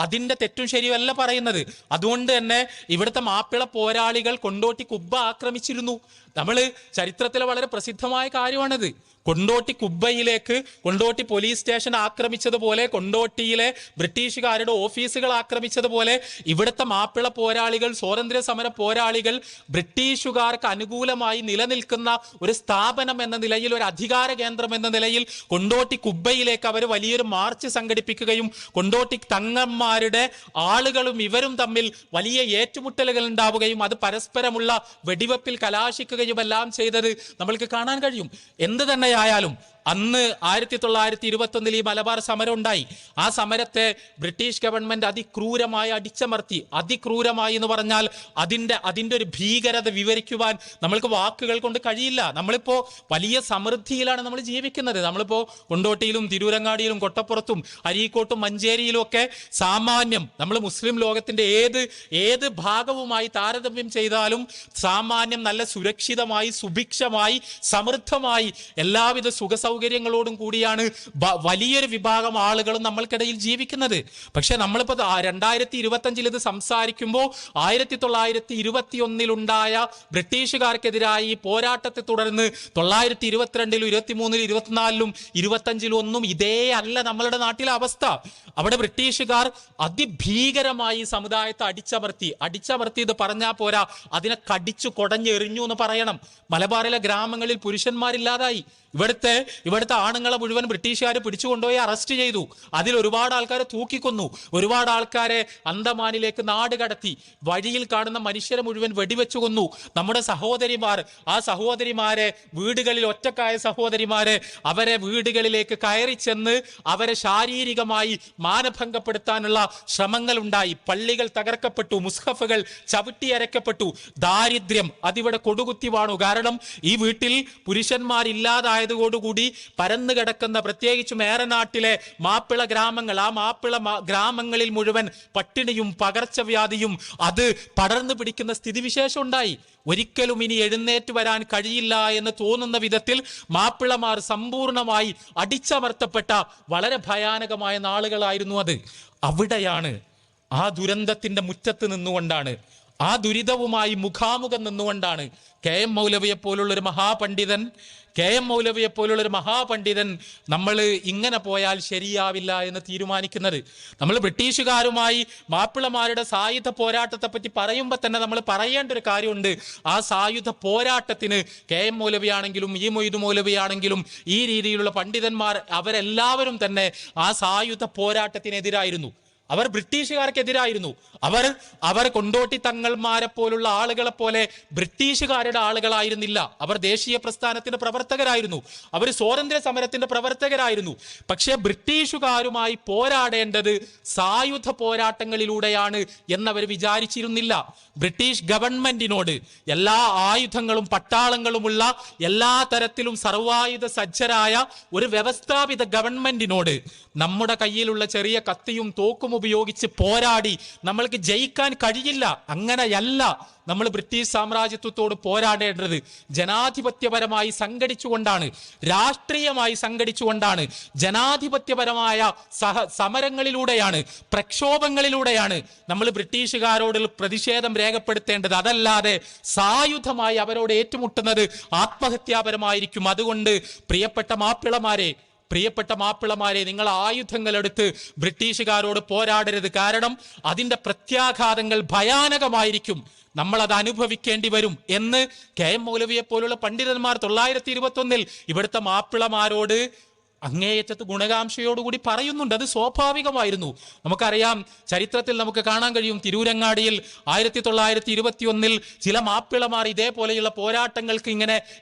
അതിന്റെ തെറ്റും ശരിയല്ല പറയുന്നത്. അതുകൊണ്ട് തന്നെ ഇവിടുത്തെ മാപ്പിള പോരാളികൾ കൊണ്ടോട്ടി കുബ്ബ ആക്രമിച്ചിരുന്നു. നമ്മൾ ചരിത്രത്തിലെ വളരെ പ്രസിദ്ധമായ കാര്യമാണിത്. കൊണ്ടോട്ടി കുബ്ബയിലേക്ക് കൊണ്ടോട്ടി പോലീസ് സ്റ്റേഷൻ ആക്രമിച്ചതുപോലെ, കൊണ്ടോട്ടിയിലെ ബ്രിട്ടീഷുകാരുടെ ഓഫീസുകൾ ആക്രമിച്ചതുപോലെ ഇവിടുത്തെ മാപ്പിള പോരാളികൾ, സ്വാതന്ത്ര്യ സമര പോരാളികൾ ബ്രിട്ടീഷുകാർക്ക് അനുകൂലമായി നിലനിൽക്കുന്ന ഒരു സ്ഥാപനം എന്ന നിലയിൽ, ഒരു അധികാര കേന്ദ്രം എന്ന നിലയിൽ കൊണ്ടോട്ടി കുബ്ബയിലേക്ക് അവർ വലിയൊരു മാർച്ച് സംഘടിപ്പിക്കുകയും കൊണ്ടോട്ടി തങ്ങന്മാരുടെ ആളുകളും ഇവരും തമ്മിൽ വലിയ ഏറ്റുമുട്ടലുകൾ ഉണ്ടാവുകയും അത് പരസ്പരമുള്ള വെടിവെപ്പിൽ കലാശിക്കുകയും എല്ലാം ചെയ്തത് നമ്മൾക്ക് കാണാൻ കഴിയും. എന്ത് തന്നെയായാലും അന്ന് 1921 ഈ മലബാർ സമരം ഉണ്ടായി. ആ സമരത്തെ ബ്രിട്ടീഷ് ഗവൺമെന്റ് അതിക്രൂരമായി അടിച്ചമർത്തി. അതിക്രൂരമായി എന്ന് പറഞ്ഞാൽ അതിന്റെ ഒരു ഭീകരത വിവരിക്കുവാൻ നമ്മൾക്ക് വാക്കുകൾ കൊണ്ട് കഴിയില്ല. നമ്മളിപ്പോ വലിയ സമൃദ്ധിയിലാണ് നമ്മൾ ജീവിക്കുന്നത്. നമ്മളിപ്പോ കൊണ്ടോട്ടിയിലും തിരൂരങ്ങാടിയിലും കൊട്ടപ്പുറത്തും അരീക്കോട്ടും മഞ്ചേരിയിലും ഒക്കെ സാമാന്യം നമ്മൾ മുസ്ലിം ലോകത്തിന്റെ ഏത് ഭാഗവുമായി താരതമ്യം ചെയ്താലും സാമാന്യം നല്ല സുരക്ഷിതമായി, സുഭിക്ഷമായി, സമൃദ്ധമായി എല്ലാവിധ സൗകര്യങ്ങളോടും കൂടിയാണ് വലിയൊരു വിഭാഗം ആളുകളും നമ്മൾക്കിടയിൽ ജീവിക്കുന്നത്. പക്ഷെ നമ്മളിപ്പോ 2025 ഇത് സംസാരിക്കുമ്പോൾ 1921 ഉണ്ടായ ബ്രിട്ടീഷുകാർക്കെതിരായി പോരാട്ടത്തെ തുടർന്ന് 1922, 23, 24, 25 ഒന്നും ഇതേ അല്ല നമ്മളുടെ നാട്ടിലെ അവസ്ഥ. അവിടെ ബ്രിട്ടീഷുകാർ അതിഭീകരമായി സമുദായത്തെ അടിച്ചമർത്തി ഇത് പറഞ്ഞാൽ പോരാ, അതിനെ കടിച്ചു കൊടഞ്ഞെറിഞ്ഞു എന്ന് പറയണം. മലബാറിലെ ഗ്രാമങ്ങളിൽ പുരുഷന്മാരില്ലാതായി. ഇവിടുത്തെ ആണുങ്ങളെ മുഴുവൻ ബ്രിട്ടീഷുകാർ പിടിച്ചുകൊണ്ടുപോയി അറസ്റ്റ് ചെയ്തു. അതിൽ ഒരുപാട് ആൾക്കാരെ തൂക്കിക്കൊന്നു. ഒരുപാട് ആൾക്കാരെ അന്തമാനിലേക്ക് നാട് കടത്തി. വഴിയിൽ കാണുന്ന മനുഷ്യരെ മുഴുവൻ വെടിവെച്ചു കൊന്നു. നമ്മുടെ ആ സഹോദരിമാരെ വീടുകളിൽ ഒറ്റക്കായ സഹോദരിമാരെ അവരെ വീടുകളിലേക്ക് കയറി ചെന്ന് അവരെ ശാരീരികമായി മാനഭംഗപ്പെടുത്താനുള്ള ശ്രമങ്ങൾ ഉണ്ടായി. പള്ളികൾ തകർക്കപ്പെട്ടു, മുസ്ഹഫുകൾ ചവിട്ടിയരക്കപ്പെട്ടു. ദാരിദ്ര്യം അതിവിടെ കൊടുകുത്തി വാണു. കാരണം ഈ വീട്ടിൽ പുരുഷന്മാരില്ലാതായതോടുകൂടി പരന്നു കിടക്കുന്ന പ്രത്യേകിച്ചും ഏറനാട്ടിലെ മാപ്പിള ഗ്രാമങ്ങൾ, ആ മാപ്പിള ഗ്രാമങ്ങളിൽ മുഴുവൻ പട്ടിണിയും പകർച്ചവ്യാധിയും അത് പടർന്നു പിടിക്കുന്ന സ്ഥിതിവിശേഷം ഉണ്ടായി. ഒരിക്കലും ഇനി എഴുന്നേറ്റ് വരാൻ കഴിയില്ല എന്ന് തോന്നുന്ന വിധത്തിൽ മാപ്പിളമാർ സമ്പൂർണമായി അടിച്ചമർത്തപ്പെട്ട വളരെ ഭയാനകമായ നാളുകളായിരുന്നു അത്. അവിടെയാണ് ആ ദുരന്തത്തിന്റെ മുറ്റത്ത് നിന്നുകൊണ്ടാണ്, ആ ദുരിതവുമായി മുഖാമുഖം നിന്നുകൊണ്ടാണ് KM മൗലവിയെ പോലുള്ളൊരു മഹാപണ്ഡിതൻ നമ്മൾ ഇങ്ങനെ പോയാൽ ശരിയാവില്ല എന്ന് തീരുമാനിക്കുന്നത്. നമ്മൾ ബ്രിട്ടീഷുകാരുമായി മാപ്പിളമാരുടെ സായുധ പോരാട്ടത്തെ പറ്റി പറയുമ്പോൾ തന്നെ നമ്മൾ പറയേണ്ട ഒരു കാര്യമുണ്ട്. ആ സായുധ പോരാട്ടത്തിന് KM മൗലവിയാണെങ്കിലും ഈ മൊയ്തു മൗലവിയാണെങ്കിലും ഈ രീതിയിലുള്ള പണ്ഡിതന്മാർ അവരെല്ലാവരും തന്നെ ആ സായുധ പോരാട്ടത്തിനെതിരായിരുന്നു. അവർ ബ്രിട്ടീഷുകാർക്കെതിരായിരുന്നു. അവർ കൊണ്ടോട്ടി തങ്ങൾമാരെ പോലുള്ള ആളുകളെ പോലെ ബ്രിട്ടീഷുകാരുടെ ആളുകളായിരുന്നില്ല. അവർ ദേശീയ പ്രസ്ഥാനത്തിന്റെ പ്രവർത്തകരായിരുന്നു. അവർ സ്വാതന്ത്ര്യ സമരത്തിന്റെ പ്രവർത്തകരായിരുന്നു. പക്ഷേ ബ്രിട്ടീഷുകാരുമായി പോരാടേണ്ടത് സായുധ പോരാട്ടങ്ങളിലൂടെയാണ് എന്നവർ വിചാരിച്ചിരുന്നില്ല. ബ്രിട്ടീഷ് ഗവൺമെന്റിനോട് എല്ലാ ആയുധങ്ങളും പട്ടാളങ്ങളുമുള്ള എല്ലാ തരത്തിലും സർവായുധ സജ്ജരായ ഒരു വ്യവസ്ഥാപിത ഗവൺമെന്റിനോട് നമ്മുടെ കയ്യിലുള്ള ചെറിയ കത്തിയും തോക്കും ഉപയോഗിച്ച് പോരാടി നമ്മൾക്ക് ജയിക്കാൻ കഴിയില്ല. അങ്ങനെയല്ല നമ്മൾ ബ്രിട്ടീഷ് സാമ്രാജ്യത്വത്തോട് പോരാടേണ്ടത്. ജനാധിപത്യപരമായി സംഘടിച്ചുകൊണ്ടാണ്, രാഷ്ട്രീയമായി സംഘടിച്ചുകൊണ്ടാണ്, ജനാധിപത്യപരമായ സമരങ്ങളിലൂടെയാണ്, പ്രക്ഷോഭങ്ങളിലൂടെയാണ് നമ്മൾ ബ്രിട്ടീഷുകാരോട് പ്രതിഷേധം രേഖപ്പെടുത്തേണ്ടത്. അതല്ലാതെ സായുധമായി അവരോട് ഏറ്റുമുട്ടുന്നത് ആത്മഹത്യാപരമായിരിക്കും. അതുകൊണ്ട് പ്രിയപ്പെട്ട മാപ്പിളമാരെ നിങ്ങൾ ആയുധങ്ങളെടുത്ത് ബ്രിട്ടീഷുകാരോട് പോരാടരുത്. കാരണം അതിന്റെ പ്രത്യാഘാതങ്ങൾ ഭയാനകമായിരിക്കും, നമ്മൾ അത് അനുഭവിക്കേണ്ടി വരും എന്ന് KM മൗലവിയെ പോലുള്ള പണ്ഡിതന്മാർ 1921 ഇവിടുത്തെ മാപ്പിളമാരോട് അങ്ങേയറ്റത്ത് ഗുണകാംക്ഷയോടുകൂടി പറയുന്നുണ്ട്. അത് സ്വാഭാവികമായിരുന്നു. നമുക്കറിയാം, ചരിത്രത്തിൽ നമുക്ക് കാണാൻ കഴിയും, തിരൂരങ്ങാടിയിൽ 1921 ചില മാപ്പിളമാർ ഇതേപോലെയുള്ള പോരാട്ടങ്ങൾക്ക്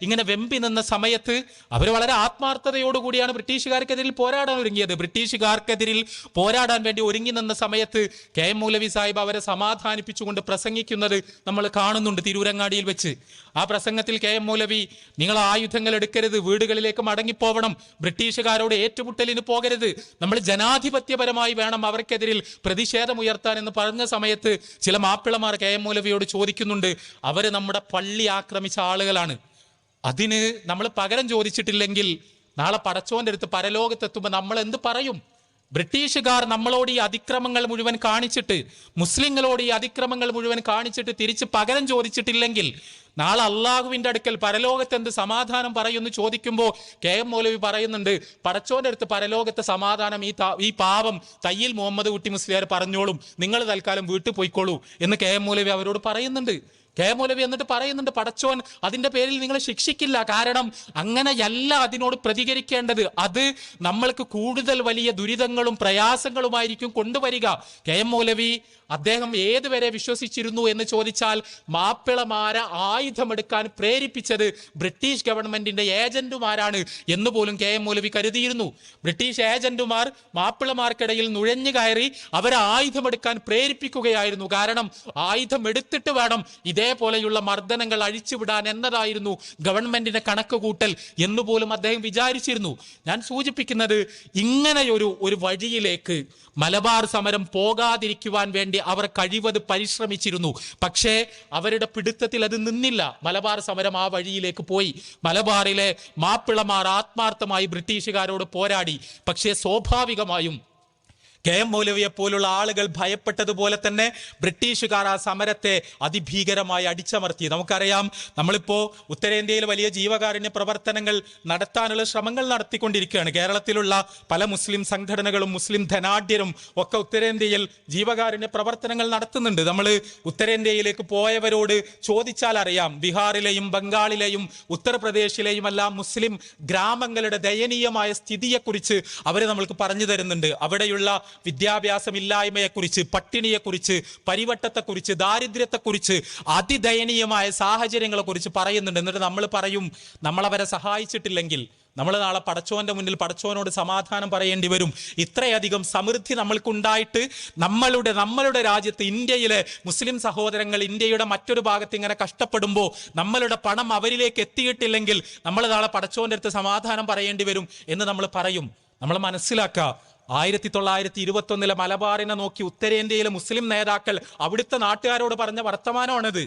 ഇങ്ങനെ വെമ്പി നിന്ന സമയത്ത് അവർ വളരെ ആത്മാർത്ഥതയോടുകൂടിയാണ് ബ്രിട്ടീഷുകാർക്കെതിരിൽ പോരാടാൻ ഒരുങ്ങിയത്. ബ്രിട്ടീഷുകാർക്കെതിരിൽ പോരാടാൻ വേണ്ടി ഒരുങ്ങി നിന്ന സമയത്ത് KM മൗലവി സാഹിബ് അവരെ സമാധാനിപ്പിച്ചുകൊണ്ട് പ്രസംഗിക്കുന്നത് നമ്മൾ കാണുന്നുണ്ട് തിരൂരങ്ങാടിയിൽ വെച്ച്. ആ പ്രസംഗത്തിൽ KM മൗലവി, നിങ്ങൾ ആയുധങ്ങൾ എടുക്കരുത്, വീടുകളിലേക്ക് മടങ്ങിപ്പോവണം, ബ്രിട്ടീഷുകാരോട് ഏറ്റുമുട്ടലിന് പോകരുത്, നമ്മൾ ജനാധിപത്യപരമായി വേണം അവർക്കെതിരിൽ പ്രതിഷേധമുയർത്താൻ എന്ന് പറഞ്ഞ സമയത്ത് ചില മാപ്പിളമാർ KM മൗലവിയോട് ചോദിക്കുന്നുണ്ട്, അവര് നമ്മുടെ പള്ളി ആക്രമിച്ച ആളുകളാണ്, അതിന് നമ്മൾ പകരം ചോദിച്ചിട്ടില്ലെങ്കിൽ നാളെ പടച്ചോന്റെ അടുത്ത് പരലോകത്തെത്തുമ്പോൾ നമ്മൾ എന്ത് പറയും? ബ്രിട്ടീഷുകാർ നമ്മളോട് ഈ അതിക്രമങ്ങൾ മുഴുവൻ കാണിച്ചിട്ട്, മുസ്ലിങ്ങളോട് ഈ അതിക്രമങ്ങൾ മുഴുവൻ കാണിച്ചിട്ട് തിരിച്ച് പകരം ചോദിച്ചിട്ടില്ലെങ്കിൽ നാളെ അള്ളാഹുവിന്റെ അടുക്കൽ പരലോകത്ത് എന്ത് സമാധാനം പറയുമെന്ന് ചോദിക്കുമ്പോൾ KM മൗലവി പറയുന്നുണ്ട്, പടച്ചോന്റെ അടുത്ത് പരലോകത്തെ സമാധാനം ഈ പാവം തയ്യിൽ മുഹമ്മദ് കുട്ടി മുസ്ലിയാർ പറഞ്ഞോളും, നിങ്ങൾ തൽക്കാലം വീട്ടിൽ പോയിക്കോളൂ എന്ന് KM മൗലവി അവരോട് പറയുന്നുണ്ട്. KM മൗലവി എന്നിട്ട് പറയുന്നുണ്ട്, പടച്ചോൻ അതിന്റെ പേരിൽ നിങ്ങളെ ശിക്ഷിക്കില്ല. കാരണം അങ്ങനെയല്ല അതിനോട് പ്രതികരിക്കേണ്ടത്. അത് നമ്മൾക്ക് കൂടുതൽ വലിയ ദുരിതങ്ങളും പ്രയാസങ്ങളുമായിരിക്കും കൊണ്ടുവരിക. KM മൗലവി അദ്ദേഹം ഏതുവരെ വിശ്വസിച്ചിരുന്നു എന്ന് ചോദിച്ചാൽ, മാപ്പിളമാരെ ആയുധമെടുക്കാൻ പ്രേരിപ്പിച്ചത് ബ്രിട്ടീഷ് ഗവൺമെന്റിന്റെ ഏജന്റുമാരാണ് എന്ന് പോലും KM മൗലവി കരുതിയിരുന്നു. ബ്രിട്ടീഷ് ഏജന്റുമാർ മാപ്പിളമാർക്കിടയിൽ നുഴഞ്ഞു കയറി അവരെ ആയുധമെടുക്കാൻ പ്രേരിപ്പിക്കുകയായിരുന്നു. കാരണം ആയുധം എടുത്തിട്ട് വേണം ഇതേപോലെയുള്ള മർദ്ദനങ്ങൾ അഴിച്ചുവിടാൻ എന്നതായിരുന്നു ഗവൺമെന്റിന്റെ കണക്കുകൂട്ടൽ എന്നുപോലും അദ്ദേഹം വിചാരിച്ചിരുന്നു. ഞാൻ സൂചിപ്പിക്കുന്നത്, ഇങ്ങനെയൊരു വഴിയിലേക്ക് മലബാർ സമരം പോകാതിരിക്കുവാൻ വേണ്ടി അവർ കഴിവത് പരിശ്രമിച്ചിരുന്നു. പക്ഷേ അവരുടെ പിടുത്തത്തിൽ അത് നിന്നില്ല. മലബാർ സമരം ആ വഴിയിലേക്ക് പോയി. മലബാറിലെ മാപ്പിളമാർ ആത്മാർത്ഥമായി ബ്രിട്ടീഷുകാരോട് പോരാടി. പക്ഷേ സ്വാഭാവികമായും KM മൗലവിയെ പോലുള്ള ആളുകൾ ഭയപ്പെട്ടതുപോലെ തന്നെ ബ്രിട്ടീഷുകാർ ആ സമരത്തെ അതിഭീകരമായി അടിച്ചമർത്തി. നമുക്കറിയാം, നമ്മളിപ്പോ ഉത്തരേന്ത്യയിൽ വലിയ ജീവകാരുണ്യ പ്രവർത്തനങ്ങൾ നടത്താനുള്ള ശ്രമങ്ങൾ നടത്തിക്കൊണ്ടിരിക്കുകയാണ്. കേരളത്തിലുള്ള പല മുസ്ലിം സംഘടനകളും മുസ്ലിം ധനാഢ്യരും ഒക്കെ ഉത്തരേന്ത്യയിൽ ജീവകാരുണ്യ പ്രവർത്തനങ്ങൾ നടത്തുന്നുണ്ട്. നമ്മൾ ഉത്തരേന്ത്യയിലേക്ക് പോയവരോട് ചോദിച്ചാൽ അറിയാം, ബീഹാറിലെയും ബംഗാളിലെയും ഉത്തർപ്രദേശിലെയും എല്ലാം മുസ്ലിം ഗ്രാമങ്ങളുടെ ദയനീയമായ സ്ഥിതിയെക്കുറിച്ച് അവർ നമ്മൾക്ക് പറഞ്ഞു തരുന്നുണ്ട്. അവിടെയുള്ള വിദ്യാഭ്യാസമില്ലായ്മയെക്കുറിച്ച്, പട്ടിണിയെക്കുറിച്ച്, പരിവട്ടത്തെക്കുറിച്ച്, ദാരിദ്ര്യത്തെക്കുറിച്ച്, അതിദയനീയമായ സാഹചര്യങ്ങളെ കുറിച്ച് പറയുന്നുണ്ട്. എന്നിട്ട് നമ്മൾ പറയും, നമ്മളവരെ സഹായിച്ചിട്ടില്ലെങ്കിൽ നമ്മൾ നാളെ പടച്ചോന്റെ മുന്നിൽ പടച്ചോനോട് സമാധാനം പറയേണ്ടി വരും. ഇത്രയധികം സമൃദ്ധി നമ്മൾക്കുണ്ടായിട്ട് നമ്മളുടെ രാജ്യത്ത്, ഇന്ത്യയിലെ മുസ്ലിം സഹോദരങ്ങൾ ഇന്ത്യയുടെ മറ്റൊരു ഭാഗത്ത് ഇങ്ങനെ കഷ്ടപ്പെടുമ്പോൾ നമ്മളുടെ പണം അവരിലേക്ക് എത്തിയിട്ടില്ലെങ്കിൽ നമ്മൾ നാളെ പടച്ചോന്റെ അടുത്ത് സമാധാനം പറയേണ്ടി വരും എന്ന് നമ്മൾ പറയും. നമ്മൾ മനസ്സിലാക്കുക, 1921 മലബാറിനെ നോക്കി ഉത്തരേന്ത്യയിലെ മുസ്ലിം നേതാക്കൾ അവിടുത്തെ നാട്ടുകാരോട് പറഞ്ഞ വർത്തമാനമാണിത്.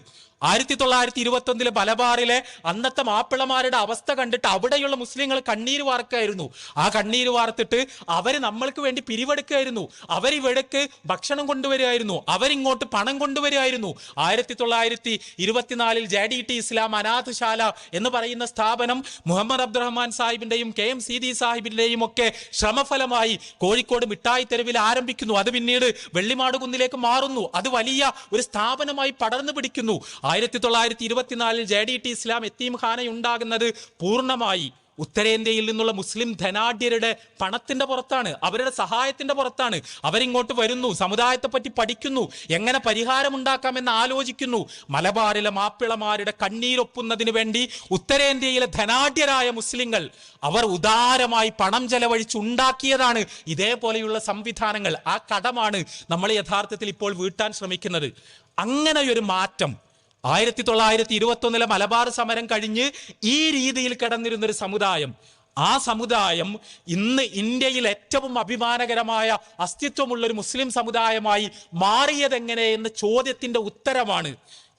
1921 മലബാറിലെ അന്നത്തെ മാപ്പിളമാരുടെ അവസ്ഥ കണ്ടിട്ട് അവിടെയുള്ള മുസ്ലിങ്ങൾ കണ്ണീര് വാർക്കായിരുന്നു. ആ കണ്ണീര് വാർത്തിട്ട് അവര് നമ്മൾക്ക് വേണ്ടി പിരിവെടുക്കായിരുന്നു. അവരിവിടേക്ക് ഭക്ഷണം കൊണ്ടുവരികയായിരുന്നു, അവരിങ്ങോട്ട് പണം കൊണ്ടുവരികയായിരുന്നു. 1924 JDT ഇസ്ലാം അനാഥശാല എന്ന് പറയുന്ന സ്ഥാപനം മുഹമ്മദ് അബ്ദുറഹ്മാൻ സാഹിബിന്റെയും KM സീതി സാഹിബിന്റെയും ഒക്കെ ശ്രമഫലമായി കോഴിക്കോട് മിഠായി തെരുവിൽ ആരംഭിക്കുന്നു. അത് പിന്നീട് വെള്ളിമാടുകുന്നിലേക്ക് മാറുന്നു. അത് വലിയ ഒരു സ്ഥാപനമായി പടർന്നു പിടിക്കുന്നു. 1924 JDT ഇസ്ലാം യതീംഖാനയുണ്ടാകുന്നത് പൂർണ്ണമായി ഉത്തരേന്ത്യയിൽ നിന്നുള്ള മുസ്ലിം ധനാഢ്യരുടെ പണത്തിന്റെ പുറത്താണ്, അവരുടെ സഹായത്തിന്റെ പുറത്താണ്. അവരിങ്ങോട്ട് വരുന്നു, സമുദായത്തെ പറ്റി പഠിക്കുന്നു, എങ്ങനെ പരിഹാരമുണ്ടാക്കാമെന്ന് ആലോചിക്കുന്നു. മലബാറിലെ മാപ്പിളമാരുടെ കണ്ണീരൊപ്പുന്നതിന് വേണ്ടി ഉത്തരേന്ത്യയിലെ ധനാഢ്യരായ മുസ്ലിങ്ങൾ അവർ ഉദാരമായി പണം ചെലവഴിച്ചുണ്ടാക്കിയതാണ് ഇതേപോലെയുള്ള സംവിധാനങ്ങൾ. ആ കടമാണ് നമ്മൾ യഥാർത്ഥത്തിൽ ഇപ്പോൾ വീട്ടാൻ ശ്രമിക്കുന്നത്. അങ്ങനെയൊരു മാറ്റം 1921 മലബാർ സമരം കഴിഞ്ഞ് ഈ രീതിയിൽ കിടന്നിരുന്നൊരു സമുദായം, ആ സമുദായം ഇന്ന് ഇന്ത്യയിൽ ഏറ്റവും അഭിമാനകരമായ അസ്തിത്വമുള്ളൊരു മുസ്ലിം സമുദായമായി മാറിയതെങ്ങനെ എന്ന ചോദ്യത്തിന്റെ ഉത്തരമാണ്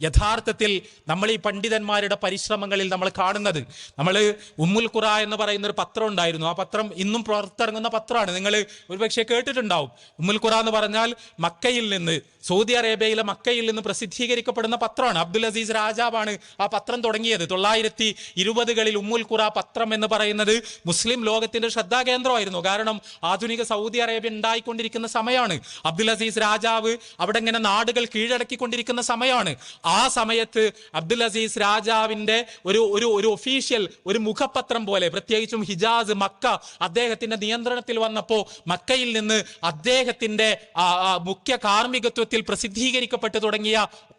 യഥാർത്ഥത്തിൽ നമ്മൾ ഈ പണ്ഡിതന്മാരുടെ പരിശ്രമങ്ങളിൽ നമ്മൾ കാണുന്നത്. നമ്മൾ ഉമ്മുൽ ഖുറ എന്ന് പറയുന്ന ഒരു പത്രം ഉണ്ടായിരുന്നു. ആ പത്രം ഇന്നും പുറത്തിറങ്ങുന്ന പത്രമാണ്. നിങ്ങൾ ഒരുപക്ഷെ കേട്ടിട്ടുണ്ടാവും. ഉമ്മുൽ ഖുറ എന്ന് പറഞ്ഞാൽ മക്കയിൽ നിന്ന്, സൗദി അറേബ്യയിലെ മക്കയിൽ നിന്ന് പ്രസിദ്ധീകരിക്കപ്പെടുന്ന പത്രമാണ്. അബ്ദുൽ അസീസ് രാജാവാണ് ആ പത്രം തുടങ്ങിയത്. 1920കളിൽ ഉമ്മുൽ ഖുറ പത്രം എന്ന് പറയുന്നത് മുസ്ലിം ലോകത്തിന്റെ ശ്രദ്ധാകേന്ദ്രമായിരുന്നു. കാരണം ആധുനിക സൗദി അറേബ്യ ഉണ്ടായിക്കൊണ്ടിരിക്കുന്ന സമയമാണ്. അബ്ദുൽ അസീസ് രാജാവ് അവിടെ ഇങ്ങനെ നാടുകൾ കീഴടക്കിക്കൊണ്ടിരിക്കുന്ന സമയമാണ്. ആ സമയത്ത് അബ്ദുൽ അസീസ് രാജാവിന്റെ ഒരു ഒഫീഷ്യൽ ഒരു മുഖപത്രം പോലെ, പ്രത്യേകിച്ചും ഹിജാസ്, മക്ക അദ്ദേഹത്തിന്റെ നിയന്ത്രണത്തിൽ വന്നപ്പോ മക്കയിൽ നിന്ന് അദ്ദേഹത്തിന്റെ മുഖ്യ കാർമ്മികത്വത്തിൽ പ്രസിദ്ധീകരിക്കപ്പെട്ടു തുടങ്ങിയ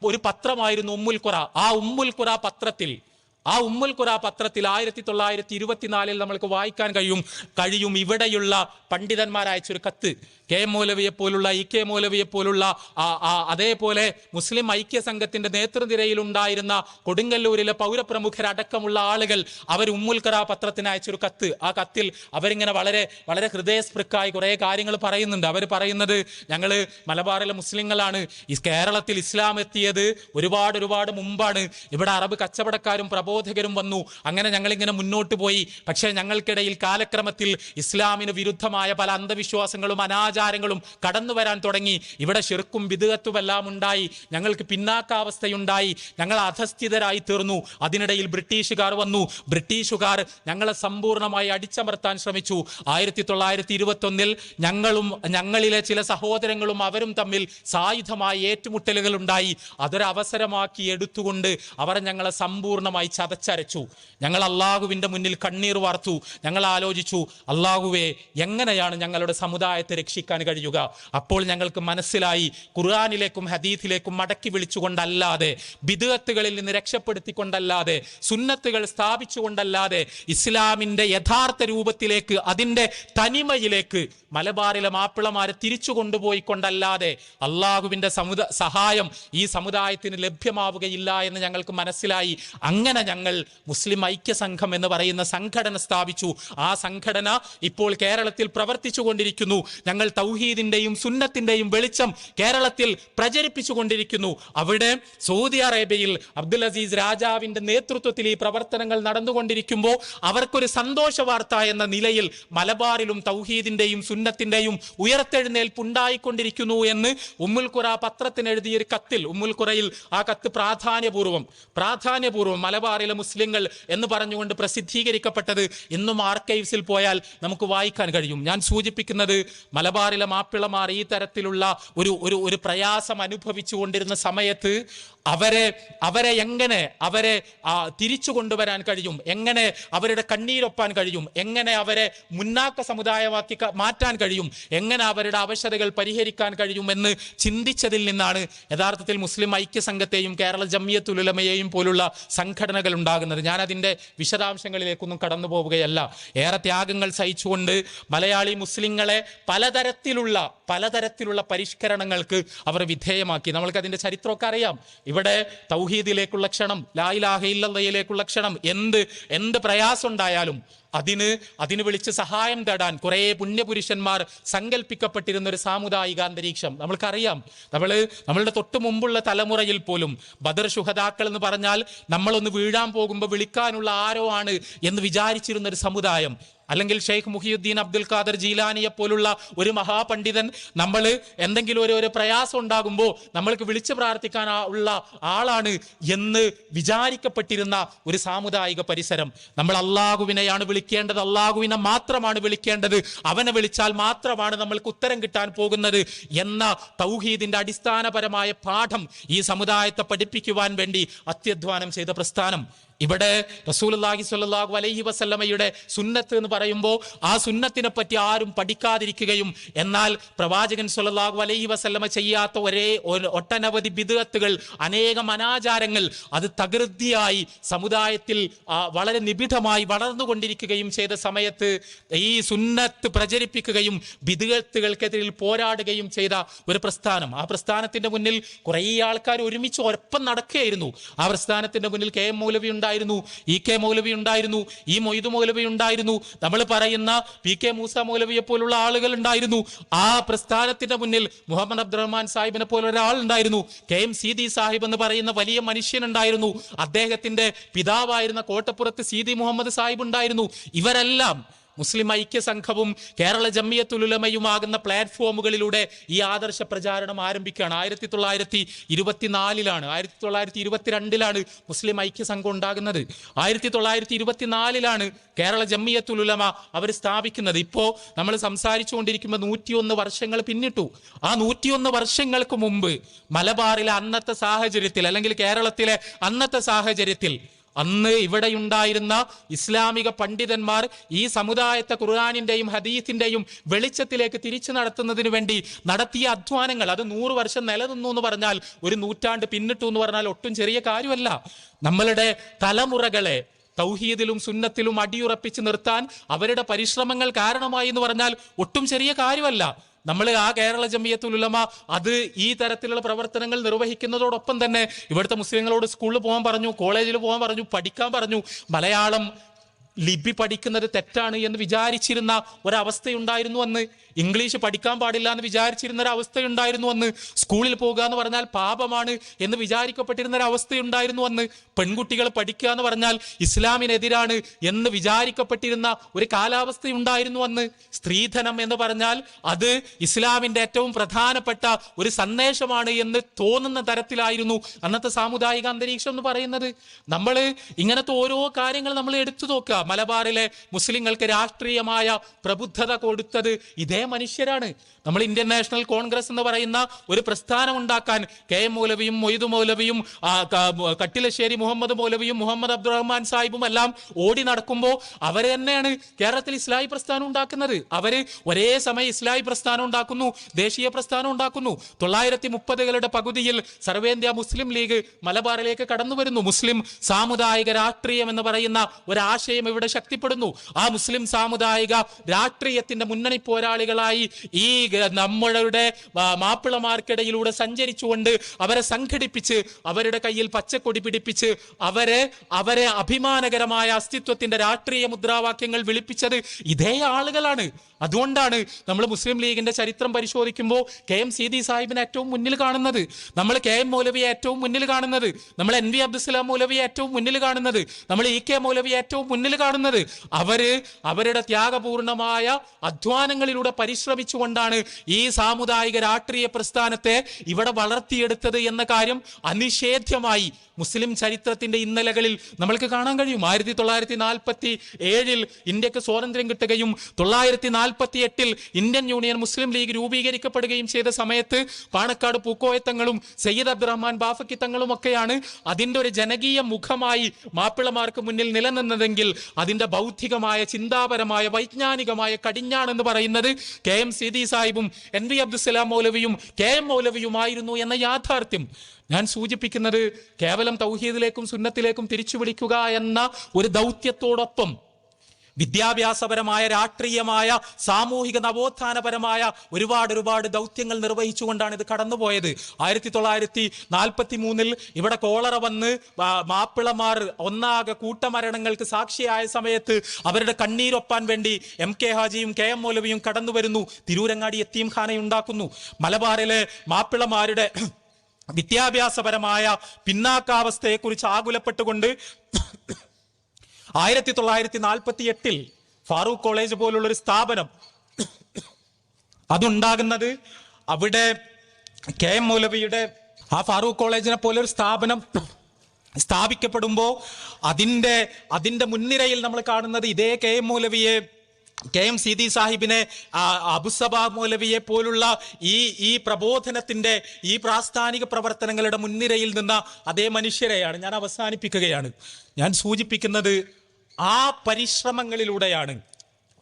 ഒരു പത്രമായിരുന്നു ഉമ്മുൽ ഖുറ. ആ ഉമ്മുൽ ഖുറ പത്രത്തിൽ 1924 നമ്മൾക്ക് വായിക്കാൻ കഴിയും ഇവിടെയുള്ള പണ്ഡിതന്മാർ അയച്ചൊരു കത്ത്. KM മൗലവിയെ പോലുള്ള, EK മൗലവിയെ പോലുള്ള, അതേപോലെ മുസ്ലിം ഐക്യ സംഘത്തിന്റെ നേതൃനിരയിൽ ഉണ്ടായിരുന്ന കൊടുങ്ങല്ലൂരിലെ പൗരപ്രമുഖരടക്കമുള്ള ആളുകൾ അവർ ഉമ്മുൽ ഖുറ പത്രത്തിന് അയച്ചൊരു കത്ത്. ആ കത്തിൽ അവരിങ്ങനെ വളരെ വളരെ ഹൃദയസ്പൃക്കായി കുറെ കാര്യങ്ങൾ പറയുന്നുണ്ട്. അവർ പറയുന്നത്, ഞങ്ങൾ മലബാറിലെ മുസ്ലിങ്ങളാണ്, കേരളത്തിൽ ഇസ്ലാം എത്തിയത് ഒരുപാട് മുമ്പാണ്. ഇവിടെ അറബ് കച്ചവടക്കാരും പ്രബോധകരും വന്നു. അങ്ങനെ ഞങ്ങളിങ്ങനെ മുന്നോട്ട് പോയി. പക്ഷേ ഞങ്ങൾക്കിടയിൽ കാലക്രമത്തിൽ ഇസ്ലാമിന് വിരുദ്ധമായ പല അന്ധവിശ്വാസങ്ങളും അനാചാരങ്ങളും കടന്നു വരാൻ തുടങ്ങി. ഇവിടെ ശിർക്കും ബിദ്അത്തുമെല്ലാം ഉണ്ടായി. ഞങ്ങൾക്ക് പിന്നാക്കാവസ്ഥയുണ്ടായി. ഞങ്ങൾ അധസ്ഥിതരായി തീർന്നു. അതിനിടയിൽ ബ്രിട്ടീഷുകാർ വന്നു. ബ്രിട്ടീഷുകാർ ഞങ്ങളെ സമ്പൂർണ്ണമായി അടിച്ചമർത്താൻ ശ്രമിച്ചു. 1921 ഞങ്ങളിലെ ചില സഹോദരങ്ങളും അവരും തമ്മിൽ സായുധമായ ഏറ്റുമുട്ടലുകൾ ഉണ്ടായി. അതൊരവസരമാക്കി എടുത്തുകൊണ്ട് അവർ ഞങ്ങളെ സമ്പൂർണ്ണമായി ചതച്ചരച്ചു. ഞങ്ങൾ അള്ളാഹുവിന്റെ മുന്നിൽ കണ്ണീർ വാർത്തു. ഞങ്ങൾ ആലോചിച്ചു, അള്ളാഹുവേ, എങ്ങനെയാണ് ഞങ്ങളുടെ സമുദായത്തെ രക്ഷിക്കാൻ കഴിയുക? അപ്പോൾ ഞങ്ങൾക്ക് മനസ്സിലായി, ഖുർആനിലേക്കും ഹദീസിലേക്കും മടക്കി വിളിച്ചുകൊണ്ടല്ലാതെ, ബിദ്അത്തുകളിൽ നിന്ന് രക്ഷപ്പെടുത്തിക്കൊണ്ടല്ലാതെ, സുന്നത്തുകൾ സ്ഥാപിച്ചുകൊണ്ടല്ലാതെ, ഇസ്ലാമിന്റെ യഥാർത്ഥ രൂപത്തിലേക്ക്, അതിന്റെ തനിമയിലേക്ക് മലബാറിലെ മാപ്പിളമാരെ തിരിച്ചു കൊണ്ടുപോയിക്കൊണ്ടല്ലാതെ അള്ളാഹുവിന്റെ സഹായം ഈ സമുദായത്തിന് ലഭ്യമാവുകയില്ല എന്ന് ഞങ്ങൾക്ക് മനസ്സിലായി. അങ്ങനെ ഞങ്ങൾ മുസ്ലിം ഐക്യ സംഘം എന്ന് പറയുന്ന സംഘടന സ്ഥാപിച്ചു. ആ സംഘടന ഇപ്പോൾ കേരളത്തിൽ പ്രവർത്തിച്ചു കൊണ്ടിരിക്കുന്നു. ഞങ്ങൾ തൗഹീദിന്റെയും സുന്നത്തിന്റെയും വെളിച്ചം കേരളത്തിൽ പ്രചരിപ്പിച്ചു കൊണ്ടിരിക്കുന്നു. അവിടെ സൗദി അറേബ്യയിൽ അബ്ദുൽ അസീസ് രാജാവിന്റെ നേതൃത്വത്തിൽ ഈ പ്രവർത്തനങ്ങൾ നടന്നുകൊണ്ടിരിക്കുമ്പോൾ അവർക്കൊരു സന്തോഷ വാർത്ത എന്ന നിലയിൽ മലബാറിലും തൗഹീദിന്റെയും സുന്നത്തിന്റെയും ഉയർത്തെഴുന്നേൽപ്പുണ്ടായിക്കൊണ്ടിരിക്കുന്നു എന്ന് ഉമ്മുൽ ഖുറ പത്രത്തിന് എഴുതിയൊരു കത്തിൽ, ഉമ്മുൽ ഖുറയിൽ ആ കത്ത് പ്രാധാന്യപൂർവ്വം മലബാറിലെ മുസ്ലിങ്ങൾ എന്ന് പറഞ്ഞുകൊണ്ട് പ്രസിദ്ധീകരിക്കപ്പെട്ടത് ഇന്നും ആർക്കൈവ്സിൽ പോയാൽ നമുക്ക് വായിക്കാൻ കഴിയും. ഞാൻ സൂചിപ്പിക്കുന്നത്, മലബാറിലെ മാപ്പിളമാർ ഈ തരത്തിലുള്ള ഒരു പ്രയാസം അനുഭവിച്ചു കൊണ്ടിരുന്ന സമയത്ത് അവരെ എങ്ങനെ തിരിച്ചു കൊണ്ടുവരാൻ കഴിയും, എങ്ങനെ അവരുടെ കണ്ണീരൊപ്പാൻ കഴിയും, എങ്ങനെ അവരെ മുന്നാക്ക സമുദായമാക്കി മാറ്റാൻ കഴിയും, എങ്ങനെ അവരുടെ അവശതകൾ പരിഹരിക്കാൻ കഴിയുമെന്ന് ചിന്തിച്ചതിൽ നിന്നാണ് യഥാർത്ഥത്തിൽ മുസ്ലിം ഐക്യസംഘത്തെയും കേരള ജംഇയ്യത്തുൽ ഉലമയെയും പോലുള്ള സംഘടനകൾ ഉണ്ടാകുന്നത്. ഞാൻ അതിൻ്റെ വിശദാംശങ്ങളിലേക്കൊന്നും കടന്നു പോവുകയല്ല. ഏറെ ത്യാഗങ്ങൾ സഹിച്ചുകൊണ്ട് മലയാളി മുസ്ലിങ്ങളെ പലതരത്തിലുള്ള പരിഷ്കരണങ്ങൾക്ക് അവർ വിധേയമാക്കി. നമ്മൾക്ക് അതിന്റെ ചരിത്രമൊക്കെ അറിയാം. ഇവിടെ തൗഹീദിലേക്കുള്ള ക്ഷണം, ലാ ഇലാഹ ഇല്ലല്ലാഹിലേക്കുള്ള ക്ഷണം, എന്ത് പ്രയാസം ഉണ്ടായാലും അതിന് വിളിച്ച് സഹായം തേടാൻ കുറെ പുണ്യപുരുഷന്മാർ സങ്കല്പിക്കപ്പെട്ടിരുന്ന ഒരു സാമുദായിക അന്തരീക്ഷം നമ്മൾക്കറിയാം. നമ്മളുടെ തൊട്ടു മുമ്പുള്ള തലമുറയിൽ പോലും ബദർ ശുഹദാക്കൾ എന്ന് പറഞ്ഞാൽ നമ്മളൊന്ന് വീഴാൻ പോകുമ്പോൾ വിളിക്കാനുള്ള ആരോ ആണ് എന്ന് വിചാരിച്ചിരുന്ന ഒരു സമുദായം. അല്ലെങ്കിൽ ഷെയ്ഖ് മുഹിയുദ്ദീൻ അബ്ദുൽ ഖാദർ ജീലാനിയെ പോലുള്ള ഒരു മഹാപണ്ഡിതൻ നമ്മൾ എന്തെങ്കിലും ഒരു പ്രയാസം ഉണ്ടാകുമ്പോൾ നമ്മൾക്ക് വിളിച്ചു പ്രാർത്ഥിക്കാൻ ഉള്ള ആളാണ് എന്ന് വിചാരിക്കപ്പെട്ടിരുന്ന ഒരു സാമുദായിക പരിസരം. നമ്മൾ അള്ളാഹുവിനെയാണ് വിളിക്കേണ്ടത്, അള്ളാഹുവിനെ മാത്രമാണ് വിളിക്കേണ്ടത്, അവനെ വിളിച്ചാൽ മാത്രമാണ് നമ്മൾക്ക് ഉത്തരം കിട്ടാൻ പോകുന്നത് എന്ന തൗഹീദിന്റെ അടിസ്ഥാനപരമായ പാഠം ഈ സമുദായത്തെ പഠിപ്പിക്കുവാൻ വേണ്ടി അത്യധ്വാനം ചെയ്ത പ്രസ്ഥാനം. ഇവിടെ റസൂലുള്ളാഹി സ്വല്ലല്ലാഹു അലൈഹി വസല്ലമയുടെ സുന്നത്ത് എന്ന് പറയുമ്പോൾ ആ സുന്നത്തിനെ പറ്റി ആരും പഠിക്കാതിരിക്കുകയും എന്നാൽ പ്രവാചകൻ സ്വല്ലല്ലാഹു അലൈഹി വസല്ലമ ചെയ്യാത്ത ഒട്ടനവധി ബിദ്അത്തുകൾ, അനേകം അനാചാരങ്ങൾ അത് തകൃതിയായി സമുദായത്തിൽ വളരെ നിബിഡമായി വളർന്നുകൊണ്ടിരിക്കുകയും ചെയ്ത സമയത്ത് ഈ സുന്നത്ത് പ്രചരിപ്പിക്കുകയും ബിദ്അത്തുകൾക്കെതിരിൽ പോരാടുകയും ചെയ്ത ഒരു പ്രസ്ഥാനം. ആ പ്രസ്ഥാനത്തിന്റെ മുന്നിൽ കുറേ ആൾക്കാർ ഒരുമിച്ച് ഒപ്പം നടക്കുകയായിരുന്നു. ആ പ്രസ്ഥാനത്തിന്റെ മുന്നിൽ കെ എം മൗലവി ഉണ്ടായിരുന്നു, ഇ കെ മൗലവി ഉണ്ടായിരുന്നു, ഇ മൊയ്തു മൗലവി ഉണ്ടായിരുന്നു, നമ്മൾ പറയുന്ന പി കെ മൂസ മൗലവിയെ പോലുള്ള ആളുകൾ ഉണ്ടായിരുന്നു. ആ പ്രസ്ഥാനത്തിന്റെ മുന്നിൽ മുഹമ്മദ് അബ്ദുറഹ്മാൻ സാഹിബിനെ പോലെ ഒരാൾ ഉണ്ടായിരുന്നു. കെ എം സീതി സാഹിബ് എന്ന് പറയുന്ന വലിയ മനുഷ്യനുണ്ടായിരുന്നു. അദ്ദേഹത്തിന്റെ പിതാവായിരുന്ന കോട്ടപ്പുറത്ത് സീതി മുഹമ്മദ് സാഹിബ് ഉണ്ടായിരുന്നു. ഇവരെല്ലാം മുസ്ലിം ഐക്യ സംഘവും കേരള ജംഇയ്യത്തുൽ ഉലമയുമാകുന്ന പ്ലാറ്റ്ഫോമുകളിലൂടെ ഈ ആദർശ പ്രചാരണം ആരംഭിക്കുകയാണ്. 1924 1922 മുസ്ലിം ഐക്യ സംഘം ഉണ്ടാകുന്നത്. 1924 കേരള ജംഇയ്യത്തുൽ ഉലമ അവർ സ്ഥാപിക്കുന്നത്. ഇപ്പോ നമ്മൾ സംസാരിച്ചു കൊണ്ടിരിക്കുമ്പോൾ 101 വർഷങ്ങൾ പിന്നിട്ടു. ആ 101 വർഷങ്ങൾക്ക് മുമ്പ് മലബാറിലെ അന്നത്തെ സാഹചര്യത്തിൽ, അല്ലെങ്കിൽ കേരളത്തിലെ അന്നത്തെ സാഹചര്യത്തിൽ, അന്ന് ഇവിടെയുണ്ടായിരുന്ന ഇസ്ലാമിക പണ്ഡിതന്മാർ ഈ സമുദായത്തെ ഖുർആനിന്റെയും ഹദീസിന്റെയും വെളിച്ചത്തിലേക്ക് തിരിച്ചു നടത്തുന്നതിന് വേണ്ടി നടത്തിയ അധ്വാനങ്ങൾ, അത് 100 വർഷം നിലനിന്നു എന്ന് പറഞ്ഞാൽ, ഒരു നൂറ്റാണ്ട് പിന്നിട്ടു എന്ന് പറഞ്ഞാൽ ഒട്ടും ചെറിയ കാര്യമല്ല. നമ്മളുടെ തലമുറകളെ തൗഹീദിലും സുന്നത്തിലും അടിയുറപ്പിച്ച് നിർത്താൻ അവരുടെ പരിശ്രമങ്ങൾ കാരണമായി എന്ന് പറഞ്ഞാൽ ഒട്ടും ചെറിയ കാര്യമല്ല. നമ്മൾ ആ കേരള ജംഇയ്യത്തുൽ ഉലമ അത് ഈ തരത്തിലുള്ള പ്രവർത്തനങ്ങൾ നിർവഹിക്കുന്നതോടൊപ്പം തന്നെ ഇവിടുത്തെ മുസ്ലിങ്ങളോട് സ്കൂളിൽ പോകാൻ പറഞ്ഞു, കോളേജിൽ പോകാൻ പറഞ്ഞു, പഠിക്കാൻ പറഞ്ഞു, മലയാളം ലിപി പഠിക്കുന്നത് തെറ്റാണ് എന്ന് വിചാരിച്ചിരുന്ന ഒരവസ്ഥയുണ്ടായിരുന്നു അന്ന്. ഇംഗ്ലീഷ് പഠിക്കാൻ പാടില്ല എന്ന് വിചാരിച്ചിരുന്ന ഒരു അവസ്ഥയുണ്ടായിരുന്നു അന്ന്. സ്കൂളിൽ പോകുക എന്ന് പറഞ്ഞാൽ പാപമാണ് എന്ന് വിചാരിക്കപ്പെട്ടിരുന്ന ഒരു അവസ്ഥയുണ്ടായിരുന്നു അന്ന്. പെൺകുട്ടികൾ പഠിക്കുക എന്ന് പറഞ്ഞാൽ ഇസ്ലാമിനെതിരാണ് എന്ന് വിചാരിക്കപ്പെട്ടിരുന്ന ഒരു കാലാവസ്ഥയുണ്ടായിരുന്നു അന്ന്. സ്ത്രീധനം എന്ന് പറഞ്ഞാൽ അത് ഇസ്ലാമിന്റെ ഏറ്റവും പ്രധാനപ്പെട്ട ഒരു സന്ദേശമാണ് എന്ന് തോന്നുന്ന തരത്തിലായിരുന്നു അന്നത്തെ സാമുദായിക അന്തരീക്ഷം എന്ന് പറയുന്നത്. നമ്മൾ ഇങ്ങനത്തെ ഓരോ കാര്യങ്ങൾ നമ്മൾ എടുത്തു നോക്കുക. മലബാറിലെ മുസ്ലിങ്ങൾക്ക് രാഷ്ട്രീയമായ പ്രബുദ്ധത കൊടുത്തത് ഇതേ മനുഷ്യരാണ്. നമ്മൾ ഇന്ത്യൻ നാഷണൽ കോൺഗ്രസ് എന്ന് പറയുന്ന ഒരു പ്രസ്ഥാനം ഉണ്ടാക്കാൻ KM മൗലവിയും മൊയ്തു മൗലവിയും കട്ടിലശ്ശേരി മുഹമ്മദ് മൗലവിയും മുഹമ്മദ് അബ്ദുറഹ്മാൻ സാഹിബും എല്ലാം ഓടി നടക്കുമ്പോൾ അവർ തന്നെയാണ് കേരളത്തിൽ ഇസ്ലാഹി പ്രസ്ഥാനം ഉണ്ടാക്കുന്നത്. അവര് ഒരേ സമയം ഇസ്ലാഹി പ്രസ്ഥാനം ഉണ്ടാക്കുന്നു, ദേശീയ പ്രസ്ഥാനം ഉണ്ടാക്കുന്നു. 1930കളുടെ പകുതിയിൽ സർവേന്ത്യ മുസ്ലിം ലീഗ് മലബാറിലേക്ക് കടന്നു വരുന്നു. മുസ്ലിം സാമുദായിക രാഷ്ട്രീയം എന്ന് പറയുന്ന ഒരാശയം ഇവിടെ ശക്തിപ്പെടുന്നു. ആ മുസ്ലിം സാമുദായിക രാഷ്ട്രീയത്തിന്റെ മുന്നണി പോരാളികളായി ഈ നമ്മളുടെ മാപ്പിളമാർക്കിടയിലൂടെ സഞ്ചരിച്ചുകൊണ്ട് അവരെ സംഘടിപ്പിച്ച് അവരുടെ കയ്യിൽ പച്ചക്കൊടി പിടിപ്പിച്ച് അവരെ അഭിമാനകരമായ അസ്തിത്വത്തിന്റെ രാഷ്ട്രീയ മുദ്രാവാക്യങ്ങൾ വിളിപ്പിച്ചത് ഇതേ ആളുകളാണ്. അതുകൊണ്ടാണ് നമ്മൾ മുസ്ലിം ലീഗിന്റെ ചരിത്രം പരിശോധിക്കുമ്പോൾ KM സീതി സാഹിബിനെ ഏറ്റവും മുന്നിൽ കാണുന്നത്, നമ്മൾ KM മൗലവിയെ ഏറ്റവും മുന്നിൽ കാണുന്നത്, നമ്മൾ NV അബ്ദുസ്സലാം മൗലവിയെ ഏറ്റവും മുന്നിൽ കാണുന്നത്, നമ്മൾ EK മൗലവിയെ ഏറ്റവും മുന്നിൽ കാണുന്നത്. അവരുടെ ത്യാഗപൂർണമായ അധ്വാനങ്ങളിലൂടെ പരിശ്രമിച്ചുകൊണ്ടാണ് ഈ സാമുദായിക രാഷ്ട്രീയ പ്രസ്ഥാനത്തെ ഇവിടെ വളർത്തിയെടുത്തത് എന്ന കാര്യം അനിഷേധ്യമായി മുസ്ലിം ചരിത്രത്തിന്റെ ഇന്നലകളിൽ നമ്മൾക്ക് കാണാൻ കഴിയും. 1947 ഇന്ത്യക്ക് സ്വാതന്ത്ര്യം കിട്ടുകയും 1948 ഇന്ത്യൻ യൂണിയൻ മുസ്ലിം ലീഗ് രൂപീകരിക്കപ്പെടുകയും ചെയ്ത സമയത്ത് പാണക്കാട് പൂക്കോയത്തങ്ങളും സയ്യിദ് അബ്ദുറഹ്മാൻ ബാഫക്കി തങ്ങളും ഒക്കെയാണ് അതിന്റെ ഒരു ജനകീയ മുഖമായി മാപ്പിളമാർക്ക് മുന്നിൽ നിലനിന്നതെങ്കിൽ അതിന്റെ ബൗദ്ധികമായ, ചിന്താപരമായ, വൈജ്ഞാനികമായ കടിഞ്ഞാണെന്ന് പറയുന്നത് KM Seethi സാഹിബും NV Abdussalam മൗലവിയും KM മൗലവിയുമായിരുന്നു എന്ന യാഥാർത്ഥ്യം ഞാൻ സൂചിപ്പിക്കുന്നത് കേവലം തൗഹീദിലേക്കും സുന്നത്തിലേക്കും തിരിച്ചു വിളിക്കുക എന്ന ഒരു ദൗത്യത്തോടൊപ്പം വിദ്യാഭ്യാസപരമായ, രാഷ്ട്രീയമായ, സാമൂഹിക നവോത്ഥാനപരമായ ഒരുപാട് ദൗത്യങ്ങൾ നിർവഹിച്ചുകൊണ്ടാണ് ഇത് കടന്നുപോയത്. 1943 ഇവിടെ കോളറ വന്ന് മാപ്പിളമാർ ഒന്നാകെ കൂട്ടമരണങ്ങൾക്ക് സാക്ഷിയായ സമയത്ത് അവരുടെ കണ്ണീരൊപ്പാൻ വേണ്ടി MK ഹാജിയും KM മൗലവിയും കടന്നു വരുന്നു. തിരൂരങ്ങാടി യത്തീംഖാനയുണ്ടാക്കുന്നു. മലബാറിലെ മാപ്പിളമാരുടെ വിദ്യാഭ്യാസപരമായ പിന്നാക്കാവസ്ഥയെക്കുറിച്ച് ആകുലപ്പെട്ടുകൊണ്ട് 1948 ഫാറൂഖ് കോളേജ് പോലുള്ളൊരു സ്ഥാപനം അതുണ്ടാകുന്നത് അവിടെ KM മൗലവിയുടെ ആ ഫാറൂഖ് കോളേജിനെ പോലൊരു സ്ഥാപനം സ്ഥാപിക്കപ്പെടുമ്പോൾ അതിന്റെ മുൻനിരയിൽ നമ്മൾ കാണുന്നത് ഇതേ KM മൗലവിയെ, KM സീതി സാഹിബിനെ, അബുസബ മൗലവിയെ പോലുള്ള ഈ പ്രബോധനത്തിന്റെ, ഈ പ്രാസ്ഥാനിക പ്രവർത്തനങ്ങളുടെ മുൻനിരയിൽ നിന്ന അതേ മനുഷ്യരെയാണ്. ഞാൻ അവസാനിപ്പിക്കുകയാണ്. ഞാൻ സൂചിപ്പിക്കുന്നത് ആ പരിശ്രമങ്ങളിലൂടെയാണ്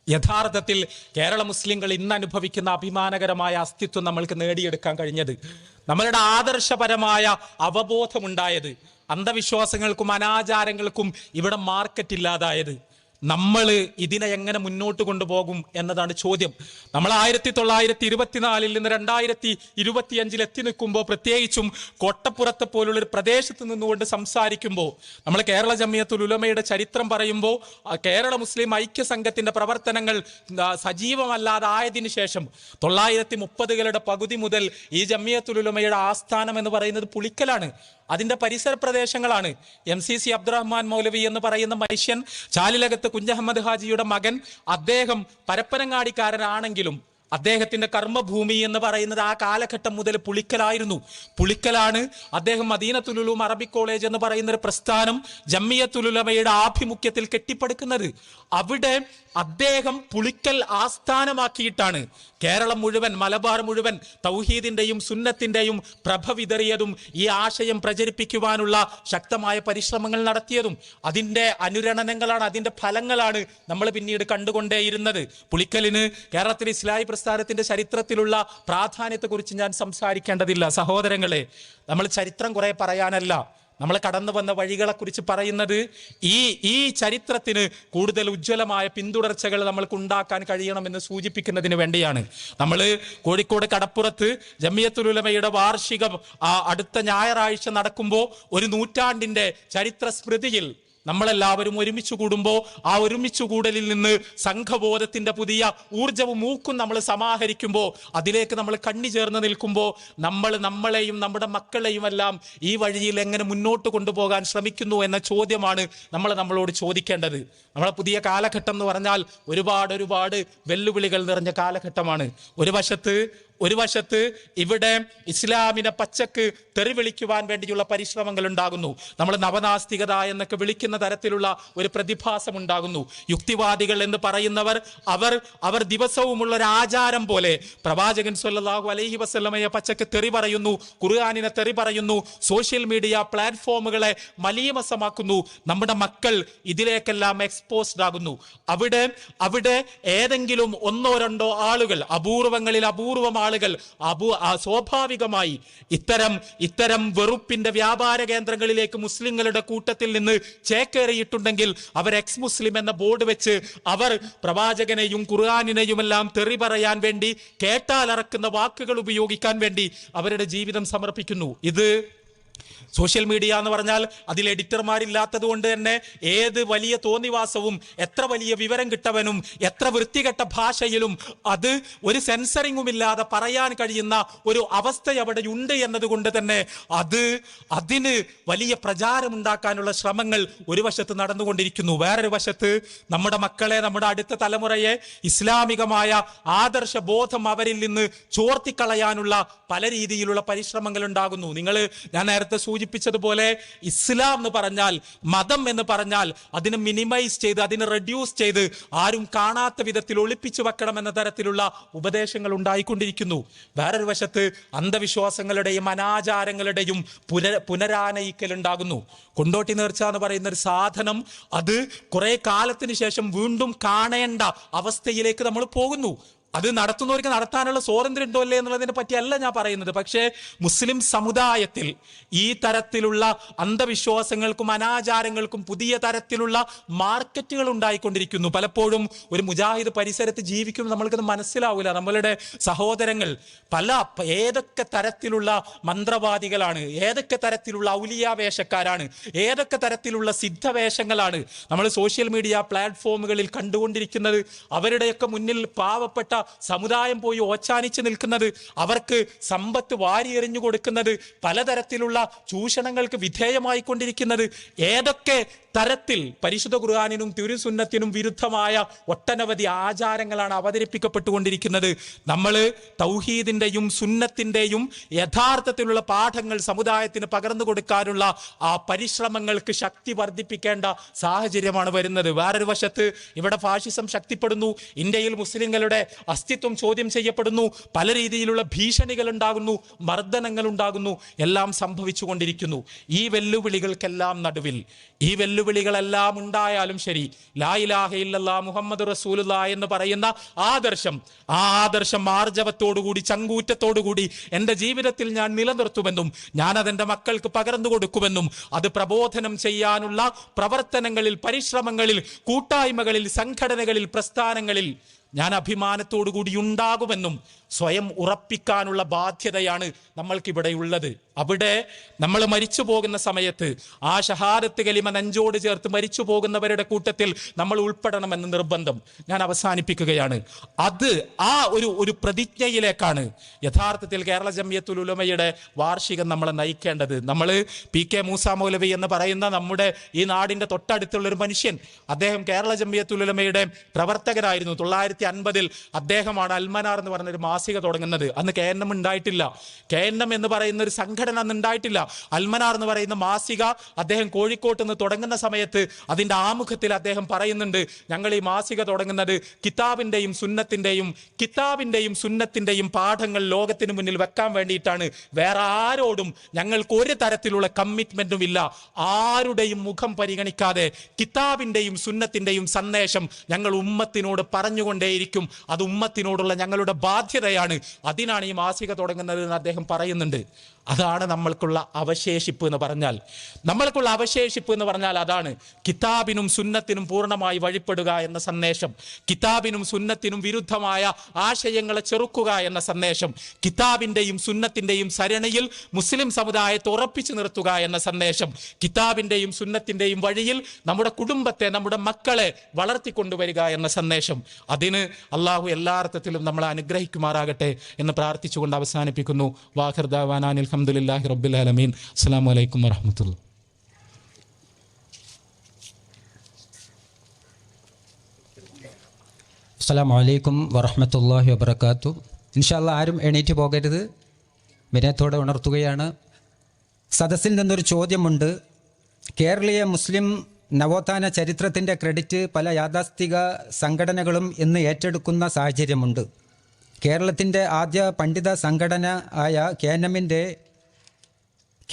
യഥാർത്ഥത്തിൽ കേരള മുസ്ലിങ്ങൾ ഇന്ന് അനുഭവിക്കുന്ന അഭിമാനകരമായ അസ്തിത്വം നമ്മൾക്ക് നേടിയെടുക്കാൻ കഴിഞ്ഞത്. നമ്മളുടെ ആദർശപരമായ അവബോധമുണ്ടായത്, അന്ധവിശ്വാസങ്ങൾക്കും അനാചാരങ്ങൾക്കും ഇവിടെ മാർക്കറ്റ് ഇല്ലാതായത്. നമ്മൾ ഇതിനെ എങ്ങനെ മുന്നോട്ട് കൊണ്ടുപോകും എന്നതാണ് ചോദ്യം. നമ്മൾ 1924 നിന്ന് 2025 എത്തി നിൽക്കുമ്പോൾ, പ്രത്യേകിച്ചും കൊട്ടപ്പുറത്തെ പോലുള്ള ഒരു പ്രദേശത്ത് നിന്നുകൊണ്ട് സംസാരിക്കുമ്പോൾ, നമ്മൾ കേരള ജമിയത്തുൽ ഉലമയുടെ ചരിത്രം പറയുമ്പോൾ കേരള മുസ്ലിം ഐക്യ സംഘത്തിന്റെ പ്രവർത്തനങ്ങൾ സജീവമല്ലാതായതിനു ശേഷം 1930കളുടെ പകുതി മുതൽ ഈ ജമിയത്തുൽ ഉലമയുടെ ആസ്ഥാനം എന്ന് പറയുന്നത് പുളിക്കലാണ്. അതിന്റെ പരിസര പ്രദേശങ്ങളാണ്. MCC അബ്ദുറഹ്മാൻ മൗലവി എന്ന് പറയുന്ന മനുഷ്യൻ, ചാലിലകത്ത് കുഞ്ഞഹമ്മദ് ഹാജിയുടെ മകൻ, അദ്ദേഹം പരപ്പനങ്ങാടിക്കാരനാണെങ്കിലും അദ്ദേഹത്തിന്റെ കർമ്മഭൂമി എന്ന് പറയുന്നത് ആ കാലഘട്ടം മുതൽ പുളിക്കലായിരുന്നു. പുളിക്കലാണ് അദ്ദേഹം മദീനത്തുൽ ഉലൂം അറബിക് കോളേജ് എന്ന് പറയുന്ന ഒരു പ്രസ്ഥാനം ജമിയത്തുൽ ഉലമയുടെ ആഭിമുഖ്യത്തിൽ കെട്ടിപ്പടുക്കുന്നത്. അവിടെ അദ്ദേഹം പുളിക്കൽ ആസ്ഥാനമാക്കിയിട്ടാണ് കേരളം മുഴുവൻ, മലബാർ മുഴുവൻ തൗഹീദിന്റെയും സുന്നത്തിന്റെയും പ്രഭ വിതറിയതും ഈ ആശയം പ്രചരിപ്പിക്കുവാനുള്ള ശക്തമായ പരിശ്രമങ്ങൾ നടത്തിയതും. അതിന്റെ അനുരണനങ്ങളാണ്, അതിന്റെ ഫലങ്ങളാണ് നമ്മൾ പിന്നീട് കണ്ടുകൊണ്ടേയിരുന്നത്. പുളിക്കലിന് കേരളത്തിലെ ഇസ്ലാഹി പ്രസ്ഥാനത്തിന്റെ ചരിത്രത്തിലുള്ള പ്രാധാന്യത്തെക്കുറിച്ച് ഞാൻ സംസാരിക്കേണ്ടതില്ല. സഹോദരങ്ങളെ, നമ്മൾ ചരിത്രം കുറെ പറയാനല്ല, നമ്മൾ കടന്നു വന്ന വഴികളെ കുറിച്ച് പറയുന്നത് ഈ ചരിത്രത്തിന് കൂടുതൽ ഉജ്ജ്വലമായ പിന്തുടർച്ചകൾ നമ്മൾക്ക് ഉണ്ടാക്കാൻ കഴിയണമെന്ന് സൂചിപ്പിക്കുന്നതിന് വേണ്ടിയാണ്. നമ്മൾ കോഴിക്കോട് കടപ്പുറത്ത് ജമിയത്തുൽ ഉലമയുടെ വാർഷികം അടുത്ത ഞായറാഴ്ച നടക്കുമ്പോൾ ഒരു നൂറ്റാണ്ടിന്റെ ചരിത്ര സ്മൃതിയിൽ നമ്മളെല്ലാവരും ഒരുമിച്ച് കൂടുമ്പോൾ ആ ഒരുമിച്ച് കൂടലിൽ നിന്ന് സംഘബോധത്തിന്റെ പുതിയ ഊർജവും ഊക്കും നമ്മൾ സമാഹരിക്കുമ്പോൾ, അതിലേക്ക് നമ്മൾ കണ്ണി ചേർന്ന് നിൽക്കുമ്പോൾ, നമ്മളെയും നമ്മുടെ മക്കളെയും എല്ലാം ഈ വഴിയിൽ എങ്ങനെ മുന്നോട്ട് കൊണ്ടുപോകാൻ ശ്രമിക്കുന്നു എന്ന ചോദ്യമാണ് നമ്മളോട് ചോദിക്കേണ്ടത്. നമ്മളെ പുതിയ കാലഘട്ടം എന്ന് പറഞ്ഞാൽ ഒരുപാട് വെല്ലുവിളികൾ നിറഞ്ഞ കാലഘട്ടമാണ്. ഒരു വശത്ത് ഇവിടെ ഇസ്ലാമിനെ പച്ചക്ക് തെറിവിളിക്കുവാൻ വേണ്ടിയുള്ള പരിശ്രമങ്ങൾ ഉണ്ടാകുന്നു. നമ്മൾ നവനാസ്തികത എന്നൊക്കെ വിളിക്കുന്ന തരത്തിലുള്ള ഒരു പ്രതിഭാസം ഉണ്ടാകുന്നു. യുക്തിവാദികൾ എന്ന് പറയുന്നവർ അവർ ദിവസവുമുള്ള ഒരു ആചാരം പോലെ പ്രവാചകൻ സ്വല്ലല്ലാഹു അലൈഹി വസല്ലമയെ പച്ചക്ക് തെറി പറയുന്നു, ഖുർആനിനെ തെറി പറയുന്നു, സോഷ്യൽ മീഡിയ പ്ലാറ്റ്ഫോമുകളെ മലീമസമാക്കുന്നു. നമ്മുടെ മക്കൾ ഇതിലേക്കെല്ലാം എക്സ്പോസ്ഡ് ആകുന്നു. അവിടെ ഏതെങ്കിലും ഒന്നോ രണ്ടോ ആളുകൾ, അപൂർവങ്ങളിൽ അപൂർവം ആളുകൾ സ്വാഭാവികമായി ഇത്തരം വെറുപ്പിന്റെ വ്യാപാര കേന്ദ്രങ്ങളിലേക്ക് മുസ്ലിങ്ങളുടെ കൂട്ടത്തിൽ നിന്ന് ചേക്കേറിയിട്ടുണ്ടെങ്കിൽ അവർ എക്സ് മുസ്ലിം എന്ന ബോർഡ് വെച്ച് അവർ പ്രവാചകനെയും ഖുർആനിനെയും എല്ലാം തെറി പറയാൻ വേണ്ടി, കേട്ടാലറക്കുന്ന വാക്കുകൾ ഉപയോഗിക്കാൻ വേണ്ടി അവരുടെ ജീവിതം സമർപ്പിക്കുന്നു. ഇത് സോഷ്യൽ മീഡിയ എന്ന് പറഞ്ഞാൽ അതിൽ എഡിറ്റർമാരില്ലാത്തത് കൊണ്ട് തന്നെ ഏത് വലിയ തോന്നിവാസവും, എത്ര വലിയ വിവരം കിട്ടവനും, എത്ര വൃത്തികെട്ട ഭാഷയിലും അത് ഒരു സെൻസറിങ്ങും ഇല്ലാതെ പറയാൻ കഴിയുന്ന ഒരു അവസ്ഥ അവിടെ ഉണ്ട് എന്നതുകൊണ്ട് തന്നെ അതിന് വലിയ പ്രചാരമുണ്ടാക്കാനുള്ള ശ്രമങ്ങൾ ഒരു വശത്ത് നടന്നുകൊണ്ടിരിക്കുന്നു. വേറൊരു വശത്ത് നമ്മുടെ മക്കളെ, നമ്മുടെ അടുത്ത തലമുറയെ ഇസ്ലാമികമായ ആദർശ ബോധം അവരിൽ നിന്ന് ചോർത്തിക്കളയാനുള്ള പല രീതിയിലുള്ള പരിശ്രമങ്ങൾ ഉണ്ടാകുന്നു. ഞാൻ നേരത്തെ സൂചിപ്പിച്ചതുപോലെ ഇസ്ലാം എന്ന് പറഞ്ഞാൽ, മതം എന്ന് പറഞ്ഞാൽ അതിനെ മിനിമൈസ് ചെയ്ത്, അതിനെ റെഡ്യൂസ് ചെയ്ത് ആരും കാണാത്ത വിധത്തിൽ ഒളിപ്പിച്ചു വെക്കണം എന്ന തരത്തിലുള്ള ഉപദേശങ്ങൾ ഉണ്ടായിക്കൊണ്ടിരിക്കുന്നു. വേറൊരു വശത്ത് അന്ധവിശ്വാസങ്ങളുടെയും അനാചാരങ്ങളുടെയും പുനരാനയിക്കൽ ഉണ്ടാകുന്നു. കൊണ്ടോട്ടി നേർച്ച എന്ന് പറയുന്ന ഒരു സാധനം അത് കുറെ കാലത്തിന് ശേഷം വീണ്ടും കാണേണ്ട അവസ്ഥയിലേക്ക് നമ്മൾ പോകുന്നു. അത് നടത്തുന്നവർക്ക് നടത്താനുള്ള സ്വാതന്ത്ര്യം ഉണ്ടോ അല്ലേ എന്നുള്ളതിനെ പറ്റിയല്ല ഞാൻ പറയുന്നത്. പക്ഷേ മുസ്ലിം സമുദായത്തിൽ ഈ തരത്തിലുള്ള അന്ധവിശ്വാസങ്ങൾക്കും അനാചാരങ്ങൾക്കും പുതിയ തരത്തിലുള്ള മാർക്കറ്റുകൾ ഉണ്ടായിക്കൊണ്ടിരിക്കുന്നു. പലപ്പോഴും ഒരു മുജാഹിദ് പരിസരത്ത് ജീവിക്കുമ്പോൾ നമ്മൾക്കത് മനസ്സിലാവില്ല. നമ്മളുടെ സഹോദരങ്ങൾ ഏതൊക്കെ തരത്തിലുള്ള മന്ത്രവാദികളാണ്, ഏതൊക്കെ തരത്തിലുള്ള ഔലിയ വേഷക്കാരാണ്, ഏതൊക്കെ തരത്തിലുള്ള സിദ്ധവേഷങ്ങളാണ് നമ്മൾ സോഷ്യൽ മീഡിയ പ്ലാറ്റ്ഫോമുകളിൽ കണ്ടുകൊണ്ടിരിക്കുന്നത്. അവരുടെയൊക്കെ മുന്നിൽ പാവപ്പെട്ട സമുദായം പോയി ഓച്ചാനിച്ച് നിൽക്കുന്നത്, അവർക്ക് സമ്പത്ത് വാരിയെറിഞ്ഞു കൊടുക്കുന്നത്, പലതരത്തിലുള്ള ചൂഷണങ്ങൾക്ക് വിധേയമായിക്കൊണ്ടിരിക്കുന്നത്, ഏതൊക്കെ തരത്തിൽ പരിശുദ്ധ ഖുർആനിനും തിരുസുന്നത്തിനും വിരുദ്ധമായ ഒട്ടനവധി ആചാരങ്ങളാണ് അവതരിപ്പിക്കപ്പെട്ടുകൊണ്ടിരിക്കുന്നത്. നമ്മൾ തൗഹീദിന്റെയും സുന്നത്തിന്റെയും യഥാർത്ഥത്തിലുള്ള പാഠങ്ങൾ സമുദായത്തിന് പകർന്നു കൊടുക്കാനുള്ള ആ പരിശ്രമങ്ങൾക്ക് ശക്തി വർദ്ധിപ്പിക്കേണ്ട സാഹചര്യമാണ് വരുന്നത്. വേറൊരു വശത്ത് ഇവിടെ ഫാഷിസം ശക്തിപ്പെടുന്നു, ഇന്ത്യയിൽ മുസ്ലിങ്ങളുടെ അസ്തിത്വം ചോദ്യം ചെയ്യപ്പെടുന്നു, പല രീതിയിലുള്ള ഭീഷണികൾ ഉണ്ടാകുന്നു, മർദ്ദനങ്ങൾ ഉണ്ടാകുന്നു, എല്ലാം സംഭവിച്ചു കൊണ്ടിരിക്കുന്നു. ഈ വെല്ലുവിളികൾക്കെല്ലാം നടുവിൽ, ഈ വെല്ലുവിളികളെല്ലാം ഉണ്ടായാലും ശരി, ലാ ഇലാഹ ഇല്ലല്ലാഹ് മുഹമ്മദ് റസൂലുള്ളാഹ് എന്ന് പറയുന്ന ആദർശം, ആ ആദർശം ആർജവത്തോടുകൂടി, ചങ്കൂറ്റത്തോടുകൂടി എൻ്റെ ജീവിതത്തിൽ ഞാൻ നിലനിർത്തുമെന്നും ഞാൻ അതെൻ്റെ മക്കൾക്ക് പകർന്നു കൊടുക്കുമെന്നും അത് പ്രബോധനം ചെയ്യാനുള്ള പ്രവർത്തനങ്ങളിൽ, പരിശ്രമങ്ങളിൽ, കൂട്ടായ്മകളിൽ, സംഘടനകളിൽ, പ്രസ്ഥാനങ്ങളിൽ ഞാൻ അഭിമാനത്തോടുകൂടി ഉണ്ടാകുമെന്നും സ്വയം ഉറപ്പിക്കാനുള്ള ബാധ്യതയാണ് നമ്മൾക്കിവിടെയുള്ളത്. അവിടെ നമ്മൾ മരിച്ചു പോകുന്ന സമയത്ത് ആ ഷഹാദത്ത് കലിമ നെഞ്ചോട് ചേർത്ത് മരിച്ചു പോകുന്നവരുടെ കൂട്ടത്തിൽ നമ്മൾ ഉൾപ്പെടണമെന്ന് നിർബന്ധം ഞാൻ അവസാനിപ്പിക്കുകയാണ്. ആ ഒരു പ്രതിജ്ഞയിലേക്കാണ് യഥാർത്ഥത്തിൽ കേരള ജംഇയ്യത്തുൽ ഉലമയുടെ വാർഷികം നമ്മളെ നയിക്കേണ്ടത്. നമ്മൾ PK മൂസ മൗലവി എന്ന് പറയുന്ന നമ്മുടെ ഈ നാടിന്റെ തൊട്ടടുത്തുള്ള ഒരു മനുഷ്യൻ, അദ്ദേഹം കേരള ജംഇയ്യത്തുൽ ഉലമയുടെ പ്രവർത്തകരായിരുന്നു. 1950 അദ്ദേഹമാണ് അൽമനാർ എന്ന് പറഞ്ഞൊരു മാസിക തുടങ്ങുന്നത്. അന്ന് KNM ഉണ്ടായിട്ടില്ല. KNM എന്ന് പറയുന്ന ഒരു സംഘടന അന്ന് ഉണ്ടായിട്ടില്ല. അൽമനാർ എന്ന് പറയുന്ന മാസിക അദ്ദേഹം കോഴിക്കോട്ട് നിന്ന് തുടങ്ങുന്ന സമയത്ത് അതിന്റെ ആമുഖത്തിൽ അദ്ദേഹം പറയുന്നുണ്ട്, ഞങ്ങൾ ഈ മാസിക തുടങ്ങുന്നത് കിതാബിന്റെയും സുന്നത്തിന്റെയും പാഠങ്ങൾ ലോകത്തിന് മുന്നിൽ വെക്കാൻ വേണ്ടിയിട്ടാണ്. വേറെ ആരോടും ഞങ്ങൾക്ക് ഒരു തരത്തിലുള്ള കമ്മിറ്റ്മെന്റും ഇല്ല. ആരുടെയും മുഖം പരിഗണിക്കാതെ കിതാബിന്റെയും സുന്നത്തിന്റെയും സന്ദേശം ഞങ്ങൾ ഉമ്മത്തിനോട് പറഞ്ഞുകൊണ്ടേയിരിക്കും. അത് ഉമ്മത്തിനോടുള്ള ഞങ്ങളുടെ ബാധ്യതയാണ്. അതിനാണ് ഈ മാസിക തുടങ്ങുന്നത് എന്ന് അദ്ദേഹം പറയുന്നുണ്ട്. അതാണ് നമ്മൾക്കുള്ള അവശേഷിപ്പ് എന്ന് പറഞ്ഞാൽ. നമ്മൾക്കുള്ള അവശേഷിപ്പ് എന്ന് പറഞ്ഞാൽ അതാണ്. കിതാബിനും സുന്നത്തിനും പൂർണ്ണമായി വഴിപ്പെടുക എന്ന സന്ദേശം, കിതാബിനും സുന്നത്തിനും വിരുദ്ധമായ ആശയങ്ങളെ ചെറുക്കുക എന്ന സന്ദേശം, കിതാബിൻ്റെയും സുന്നത്തിൻ്റെയും സരണിയിൽ മുസ്ലിം സമുദായത്തെ ഉറപ്പിച്ചു നിർത്തുക എന്ന സന്ദേശം, കിതാബിൻ്റെയും സുന്നത്തിൻ്റെയും വഴിയിൽ നമ്മുടെ കുടുംബത്തെ, നമ്മുടെ മക്കളെ വളർത്തിക്കൊണ്ടുവരിക എന്ന സന്ദേശം. അതിന് അള്ളാഹു എല്ലാ അർത്ഥത്തിലും നമ്മളെ അനുഗ്രഹിക്കുമാറാകട്ടെ എന്ന് പ്രാർത്ഥിച്ചുകൊണ്ട് അവസാനിപ്പിക്കുന്നു. വാഖിർ ദഅവാനാ അൽഹംദുലില്ലാഹി റബ്ബിൽ ആലമീൻ. അസ്സലാമു അലൈക്കും വറഹ്മത്തുള്ളാഹി. അസ്സലാമു അലൈക്കും വറഹ്മത്തുള്ളാഹി വബറകാതുഹു. ഇൻഷാ അല്ലാഹ് ആരും എണീറ്റ് പോകരുത്, വിനയത്തോടെ ഉണർത്തുകയാണ്. സദസ്സിൽ നിന്നൊരു ചോദ്യമുണ്ട്. കേരളീയ മുസ്ലിം നവോത്ഥാന ചരിത്രത്തിൻ്റെ ക്രെഡിറ്റ് പല യാഥാസ്ഥിക സംഘടനകളും ഇന്ന് ഏറ്റെടുക്കുന്ന സാഹചര്യമുണ്ട്. കേരളത്തിൻ്റെ ആദ്യ പണ്ഡിത സംഘടന ആയ KNMൻ്റെ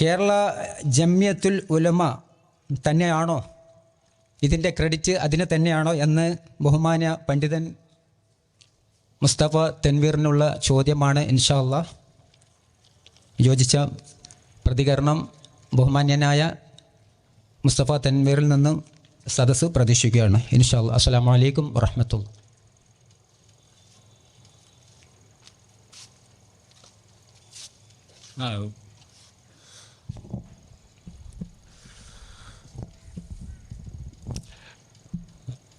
കേരള ജംഇയ്യത്തുൽ ഉലമ തന്നെയാണോ ഇതിൻ്റെ ക്രെഡിറ്റ്, അതിന് തന്നെയാണോ എന്ന് ബഹുമാന്യ പണ്ഡിതൻ മുസ്തഫ തൻവീറിനുള്ള ചോദ്യമാണ്. ഇൻഷാ അല്ലാഹ് യോജിച്ച പ്രതികരണം ബഹുമാന്യനായ മുസ്തഫ തൻവീറിൽ നിന്നും സദസ്സ് പ്രതീക്ഷിക്കുകയാണ്. ഇൻഷാ അല്ലാഹ്. അസ്സലാമു അലൈക്കും വറഹ്മത്തുള്ളാഹി.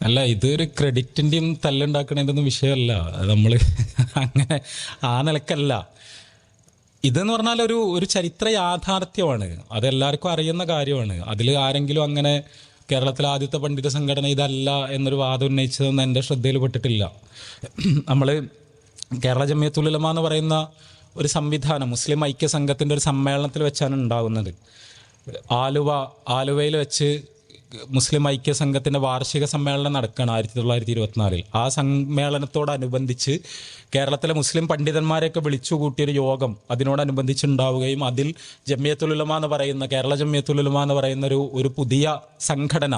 അല്ല, ഇതൊരു ക്രെഡിറ്റിൻ്റെയും തല്ലുണ്ടാക്കണതിൻ്റെ ഒന്നും വിഷയമല്ല. നമ്മൾ അങ്ങനെ ആ നിലക്കല്ല. ഇതെന്ന് പറഞ്ഞാൽ ഒരു ചരിത്ര യാഥാർത്ഥ്യമാണ്, അതെല്ലാവർക്കും അറിയുന്ന കാര്യമാണ്. അതിൽ ആരെങ്കിലും അങ്ങനെ കേരളത്തിലെ ആദ്യത്തെ പണ്ഡിത സംഘടന ഇതല്ല എന്നൊരു വാദം ഉന്നയിച്ചതൊന്നും എൻ്റെ ശ്രദ്ധയിൽ പെട്ടിട്ടില്ല. നമ്മൾ കേരള ജംഇയ്യത്തുൽ ഉലമ എന്ന് പറയുന്ന ഒരു സംവിധാനം മുസ്ലിം ഐക്യ സംഘത്തിൻ്റെ ഒരു സമ്മേളനത്തിൽ വെച്ചാണ് ഉണ്ടാകുന്നത്. ആലുവയിൽ വെച്ച് മുസ്ലിം ഐക്യ സംഘത്തിൻ്റെ വാർഷിക സമ്മേളനം നടക്കുകയാണ് 1924. ആ സമ്മേളനത്തോടനുബന്ധിച്ച് കേരളത്തിലെ മുസ്ലിം പണ്ഡിതന്മാരെയൊക്കെ വിളിച്ചുകൂട്ടിയൊരു യോഗം അതിനോടനുബന്ധിച്ചുണ്ടാവുകയും അതിൽ ജംഇയ്യത്തുൽ ഉലമ എന്ന് പറയുന്ന, കേരള ജംഇയ്യത്തുൽ ഉലമ എന്ന് പറയുന്ന ഒരു പുതിയ സംഘടന,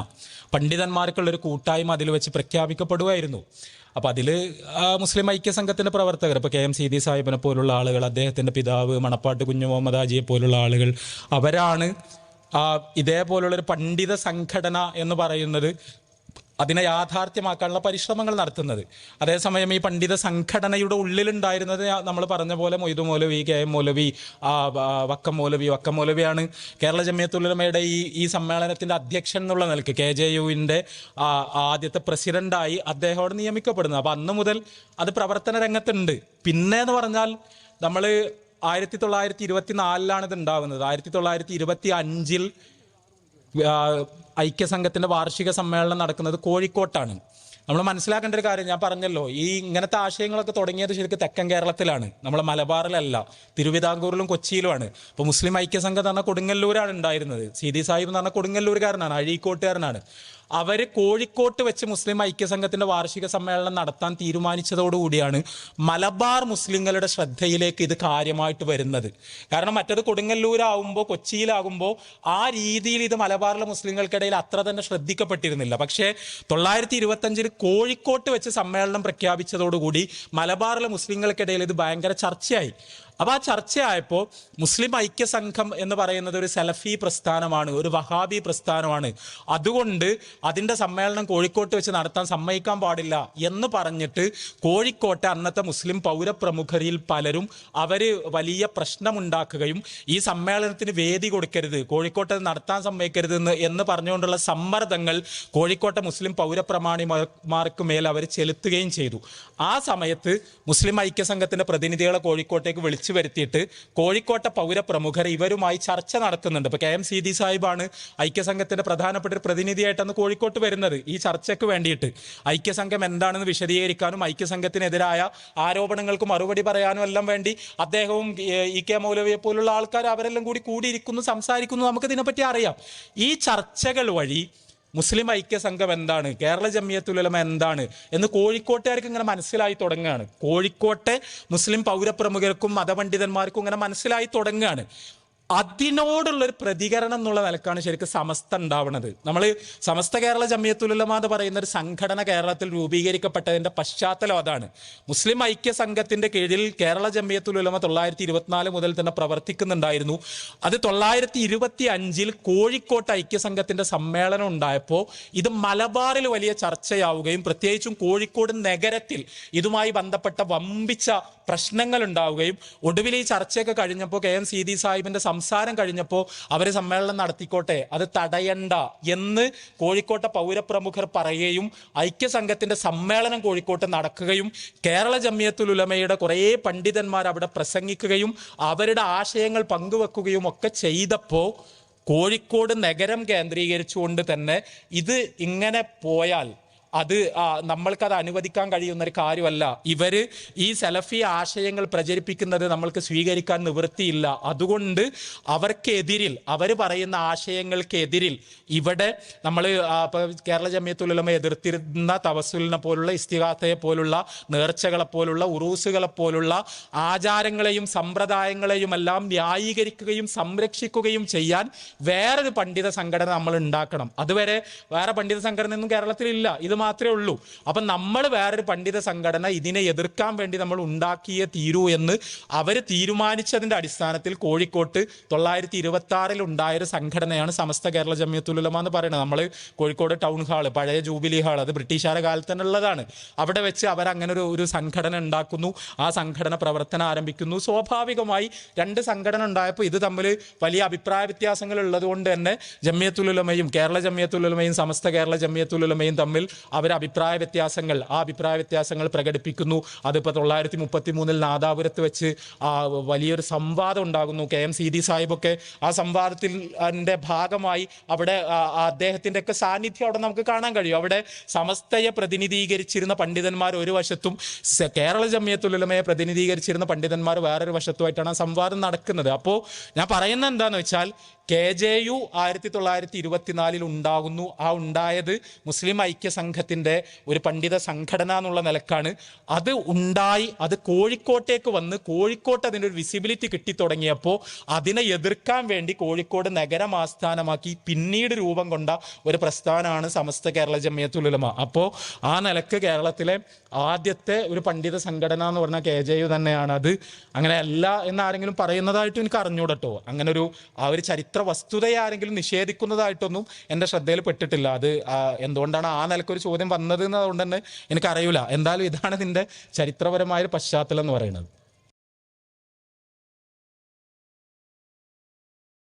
പണ്ഡിതന്മാർക്കുള്ളൊരു കൂട്ടായ്മ അതിൽ വെച്ച് പ്രഖ്യാപിക്കപ്പെടുകയായിരുന്നു. അപ്പം അതിൽ മുസ്ലിം ഐക്യ സംഘത്തിൻ്റെ പ്രവർത്തകർ, ഇപ്പോൾ KM സീതി സാഹിബിനെ പോലുള്ള ആളുകൾ, അദ്ദേഹത്തിൻ്റെ പിതാവ് മണപ്പാട്ട് കുഞ്ഞു മുഹമ്മദ് ഹാജിയെ പോലുള്ള ആളുകൾ, അവരാണ് ഇതേപോലുള്ളൊരു പണ്ഡിത സംഘടന എന്ന് പറയുന്നത് അതിനെ യാഥാർത്ഥ്യമാക്കാനുള്ള പരിശ്രമങ്ങൾ നടത്തുന്നത്. അതേസമയം ഈ പണ്ഡിത സംഘടനയുടെ ഉള്ളിലുണ്ടായിരുന്നത് നമ്മൾ പറഞ്ഞ പോലെ മൊയ്തു മൗലവി, KM മൗലവി, വക്കം മൗലവിയാണ് കേരള ജംഇയ്യത്തുൽ ഉലമയുടെ ഈ സമ്മേളനത്തിൻ്റെ അധ്യക്ഷൻ എന്നുള്ള നിലയ്ക്ക് KJUവിൻ്റെ ആദ്യത്തെ പ്രസിഡന്റായി അദ്ദേഹത്തോട് നിയമിക്കപ്പെടുന്നത്. അപ്പം അന്ന് മുതൽ അത് പ്രവർത്തന രംഗത്തുണ്ട്. പിന്നെ എന്ന് പറഞ്ഞാൽ നമ്മൾ 1924 ഇത് ഉണ്ടാവുന്നത്. 1925 ഐക്യസംഘത്തിൻ്റെ വാർഷിക സമ്മേളനം നടക്കുന്നത് കോഴിക്കോട്ടാണ്. നമ്മൾ മനസ്സിലാക്കേണ്ട ഒരു കാര്യം, ഞാൻ പറഞ്ഞല്ലോ, ഇങ്ങനത്തെ ആശയങ്ങളൊക്കെ തുടങ്ങിയത് ശരിക്കും തെക്കൻ കേരളത്തിലാണ്, നമ്മളെ മലബാറിലല്ല, തിരുവിതാംകൂറിലും കൊച്ചിയിലുമാണ്. ഇപ്പോൾ മുസ്ലിം ഐക്യസംഘം എന്ന് പറഞ്ഞാൽ കൊടുങ്ങല്ലൂരാണ് ഉണ്ടായിരുന്നത്. സീതി സാഹിബ് എന്ന് പറഞ്ഞാൽ കൊടുങ്ങല്ലൂരുകാരനാണ്, അഴീക്കോട്ടുകാരനാണ്. അവർ കോഴിക്കോട്ട് വെച്ച് മുസ്ലിം ഐക്യസംഘത്തിൻ്റെ വാർഷിക സമ്മേളനം നടത്താൻ തീരുമാനിച്ചതോടുകൂടിയാണ് മലബാർ മുസ്ലിങ്ങളുടെ ശ്രദ്ധയിലേക്ക് ഇത് കാര്യമായിട്ട് വരുന്നത്. കാരണം മറ്റത് കൊടുങ്ങല്ലൂരാകുമ്പോൾ, കൊച്ചിയിലാകുമ്പോൾ ആ രീതിയിൽ ഇത് മലബാറിലെ മുസ്ലിങ്ങൾക്കിടയിൽ അത്ര തന്നെ ശ്രദ്ധിക്കപ്പെട്ടിരുന്നില്ല. പക്ഷേ 1925 കോഴിക്കോട്ട് വെച്ച് സമ്മേളനം പ്രഖ്യാപിച്ചതോടുകൂടി മലബാറിലെ മുസ്ലിങ്ങൾക്കിടയിൽ ഇത് ഭയങ്കര ചർച്ചയായി. അപ്പോൾ ആ ചർച്ചയായപ്പോൾ മുസ്ലിം ഐക്യസംഘം എന്ന് പറയുന്നത് ഒരു സലഫി പ്രസ്ഥാനമാണ്, ഒരു വഹാബി പ്രസ്ഥാനമാണ്, അതുകൊണ്ട് അതിൻ്റെ സമ്മേളനം കോഴിക്കോട്ട് വെച്ച് നടത്താൻ സമ്മതിക്കാൻ പാടില്ല എന്ന് പറഞ്ഞിട്ട് കോഴിക്കോട്ടെ അന്നത്തെ മുസ്ലിം പൗരപ്രമുഖരിൽ പലരും അവർ വലിയ പ്രശ്നമുണ്ടാക്കുകയും ഈ സമ്മേളനത്തിന് വേദി കൊടുക്കരുത്, കോഴിക്കോട്ട് നടത്താൻ സമ്മതിക്കരുത് എന്ന് പറഞ്ഞുകൊണ്ടുള്ള സമ്മർദ്ദങ്ങൾ കോഴിക്കോട്ടെ മുസ്ലിം പൗരപ്രമാണിമാർക്ക് മേൽ അവർ ചെലുത്തുകയും ചെയ്തു. ആ സമയത്ത് മുസ്ലിം ഐക്യസംഘത്തിൻ്റെ പ്രതിനിധികളെ കോഴിക്കോട്ടേക്ക് വിളിച്ചു വരുത്തിയിട്ട് കോഴിക്കോട്ടെ പൗരപ്രമുഖർ ഇവരുമായി ചർച്ച നടത്തുന്നുണ്ട്. ഇപ്പോൾ KM സീതി സാഹിബാണ് ഐക്യസംഘത്തിന്റെ പ്രധാനപ്പെട്ട ഒരു പ്രതിനിധിയായിട്ടാണ് കോഴിക്കോട്ട് വരുന്നത് ഈ ചർച്ചയ്ക്ക് വേണ്ടിയിട്ട്. ഐക്യസംഘം എന്താണെന്ന് വിശദീകരിക്കാനും ഐക്യസംഘത്തിനെതിരായ ആരോപണങ്ങൾക്ക് മറുപടി പറയാനും എല്ലാം വേണ്ടി അദ്ദേഹവും EK മൗലവിയെ പോലുള്ള ആൾക്കാർ അവരെല്ലാം കൂടിയിരിക്കുന്നു, സംസാരിക്കുന്നു. നമുക്കിതിനെപ്പറ്റി അറിയാം. ഈ ചർച്ചകൾ വഴി മുസ്ലിം ഐക്യസംഘം എന്താണ്, കേരള ജംഇയ്യത്തുൽ ഉലമ എന്താണ് എന്ന് കോഴിക്കോട്ടുകാർക്ക് ഇങ്ങനെ മനസ്സിലായി തുടങ്ങുകയാണ്. കോഴിക്കോട്ടെ മുസ്ലിം പൗരപ്രമുഖർക്കും മതപണ്ഡിതന്മാർക്കും ഇങ്ങനെ മനസ്സിലായി തുടങ്ങുകയാണ്. അതിനോടുള്ളൊരു പ്രതികരണം എന്നുള്ള നിലക്കാണ് ശരിക്കും സമസ്ത ഉണ്ടാവുന്നത്. നമ്മൾ സമസ്ത കേരള ജമിയത്തുൽ ഉലമ എന്ന് പറയുന്ന ഒരു സംഘടന കേരളത്തിൽ രൂപീകരിക്കപ്പെട്ടതിന്റെ പശ്ചാത്തലം അതാണ്. മുസ്ലിം ഐക്യ സംഘത്തിന്റെ കീഴിൽ കേരള ജമിയത്തുൽ ഉലമ 924 മുതൽ തന്നെ പ്രവർത്തിക്കുന്നുണ്ടായിരുന്നു. അത് 925 കോഴിക്കോട്ട് ഐക്യസംഘത്തിന്റെ സമ്മേളനം ഉണ്ടായപ്പോൾ ഇത് മലബാറിൽ വലിയ ചർച്ചയാവുകയും പ്രത്യേകിച്ചും കോഴിക്കോട് നഗരത്തിൽ ഇതുമായി ബന്ധപ്പെട്ട വമ്പിച്ച പ്രശ്നങ്ങൾ ഉണ്ടാവുകയും ഒടുവിൽ ഈ ചർച്ചയൊക്കെ കഴിഞ്ഞപ്പോൾ KM സീതി സാഹിബിന്റെ സംസാരം കഴിഞ്ഞപ്പോൾ അവർ സമ്മേളനം നടത്തിക്കോട്ടെ, അത് തടയണ്ട എന്ന് കോഴിക്കോട്ടെ പൗരപ്രമുഖർ പറയുകയും ഐക്യസംഘത്തിന്റെ സമ്മേളനം കോഴിക്കോട്ട് നടക്കുകയും കേരള ജമിയത്തുൽ ഉലമയുടെ കുറേ പണ്ഡിതന്മാർ അവിടെ പ്രസംഗിക്കുകയും അവരുടെ ആശയങ്ങൾ പങ്കുവെക്കുകയും ഒക്കെ ചെയ്തപ്പോൾ കോഴിക്കോട് നഗരം കേന്ദ്രീകരിച്ചുകൊണ്ട് തന്നെ ഇത് ഇങ്ങനെ പോയാൽ അത് നമ്മൾക്കത് അനുവദിക്കാൻ കഴിയുന്ന ഒരു കാര്യമല്ല. ഇവര് ഈ സലഫി ആശയങ്ങൾ പ്രചരിപ്പിക്കുന്നത് നമ്മൾക്ക് സ്വീകരിക്കാൻ നിവൃത്തിയില്ല. അതുകൊണ്ട് അവർക്കെതിരിൽ, അവർ പറയുന്ന ആശയങ്ങൾക്കെതിരിൽ ഇവിടെ നമ്മൾ കേരള ജമിയത്തുൽ ഉലമ എതിർത്തിരുന്ന തവസ്സുലിനെ പോലുള്ള, ഇസ്തിഗാസയെ പോലുള്ള, നേർച്ചകളെ പോലുള്ള, ഉറൂസുകളെ പോലുള്ള ആചാരങ്ങളെയും സമ്പ്രദായങ്ങളെയും എല്ലാം ന്യായീകരിക്കുകയും സംരക്ഷിക്കുകയും ചെയ്യാൻ വേറൊരു പണ്ഡിത സംഘടന നമ്മൾ ഉണ്ടാക്കണം. അതുവരെ വേറെ പണ്ഡിത സംഘടനയൊന്നും കേരളത്തിലില്ല, ഇത് മാത്രമേ ഉള്ളൂ. അപ്പം നമ്മൾ വേറൊരു പണ്ഡിത സംഘടന ഇതിനെ എതിർക്കാൻ വേണ്ടി നമ്മൾ ഉണ്ടാക്കിയേ തീരൂ എന്ന് അവർ തീരുമാനിച്ചതിന്റെ അടിസ്ഥാനത്തിൽ കോഴിക്കോട്ട് 926 ഉണ്ടായൊരു സംഘടനയാണ് സമസ്ത കേരള ജമിയത്തുൽ ഉലമ എന്ന് പറയുന്നത്. നമ്മൾ കോഴിക്കോട് ടൗൺ ഹാള്, പഴയ ജൂബിലി ഹാൾ, അത് ബ്രിട്ടീഷുകാരുടെ കാലത്ത് തന്നെ ഉള്ളതാണ്. അവിടെ വെച്ച് അവരങ്ങനെ ഒരു സംഘടന ഉണ്ടാക്കുന്നു. ആ സംഘടന പ്രവർത്തനം ആരംഭിക്കുന്നു. സ്വാഭാവികമായി രണ്ട് സംഘടന ഉണ്ടായപ്പോൾ ഇത് തമ്മിൽ വലിയ അഭിപ്രായ വ്യത്യാസങ്ങൾ ഉള്ളത് കൊണ്ട് തന്നെ ജമിയത്തുൽ ഉലമയും കേരള ജമിയത്തുൽ ഉലമയും സമസ്ത കേരള ജമിയത്തുൽ ഉലമയും തമ്മിൽ അവർ അഭിപ്രായ വ്യത്യാസങ്ങൾ പ്രകടിപ്പിക്കുന്നു. അതിപ്പോൾ 933 നാദാപുരത്ത് വെച്ച് വലിയൊരു സംവാദം ഉണ്ടാകുന്നു. KM സീതി സാഹിബൊക്കെ ആ സംവാദത്തിന്റെ ഭാഗമായി അവിടെ അദ്ദേഹത്തിന്റെ ഒക്കെ സാന്നിധ്യം അവിടെ നമുക്ക് കാണാൻ കഴിയും. അവിടെ സമസ്തയെ പ്രതിനിധീകരിച്ചിരുന്ന പണ്ഡിതന്മാർ ഒരു വശത്തും കേരള ജമിയത്തുൽ ഉലമയെ പ്രതിനിധീകരിച്ചിരുന്ന പണ്ഡിതന്മാർ വേറൊരു വശത്തുമായിട്ടാണ് ആ സംവാദം നടക്കുന്നത്. അപ്പോൾ ഞാൻ പറയുന്നത് എന്താന്ന് വെച്ചാൽ KJU 1924 ഉണ്ടാകുന്നു. ആ ഉണ്ടായത് മുസ്ലിം ഐക്യസംഘത്തിന്റെ ഒരു പണ്ഡിത സംഘടന എന്നുള്ള നിലക്കാണ്. അത് ഉണ്ടായി, അത് കോഴിക്കോട്ടേക്ക് വന്ന് കോഴിക്കോട്ട് അതിൻ്റെ ഒരു വിസിബിലിറ്റി കിട്ടിത്തുടങ്ങിയപ്പോൾ അതിനെ എതിർക്കാൻ വേണ്ടി കോഴിക്കോട് നഗരം ആസ്ഥാനമാക്കി പിന്നീട് രൂപം കൊണ്ട ഒരു പ്രസ്ഥാനമാണ് സമസ്ത കേരള ജമിയത്തുൽ ഉലമ. അപ്പോൾ ആ നിലക്ക് കേരളത്തിലെ ആദ്യത്തെ ഒരു പണ്ഡിത സംഘടന എന്ന് പറഞ്ഞാൽ KJU തന്നെയാണ്. അത് അങ്ങനെയല്ല എന്നാരെങ്കിലും പറയുന്നതായിട്ട് എനിക്ക് അറിഞ്ഞൂടട്ടോ. അങ്ങനെ ഒരു ഒരു ചരിത്ര വസ്തുതയെ ആരെങ്കിലും നിഷേധിക്കുന്നതായിട്ടൊന്നും എൻ്റെ ശ്രദ്ധയിൽ പെട്ടിട്ടില്ല. അത് എന്തുകൊണ്ടാണ് ആ നിലക്കൊരു ചോദ്യം വന്നത് എന്നതുകൊണ്ട് തന്നെ എനിക്കറിയില്ല. എന്തായാലും ഇതാണ് ഇതിൻ്റെ ചരിത്രപരമായ പശ്ചാത്തലം എന്ന് പറയുന്നത്.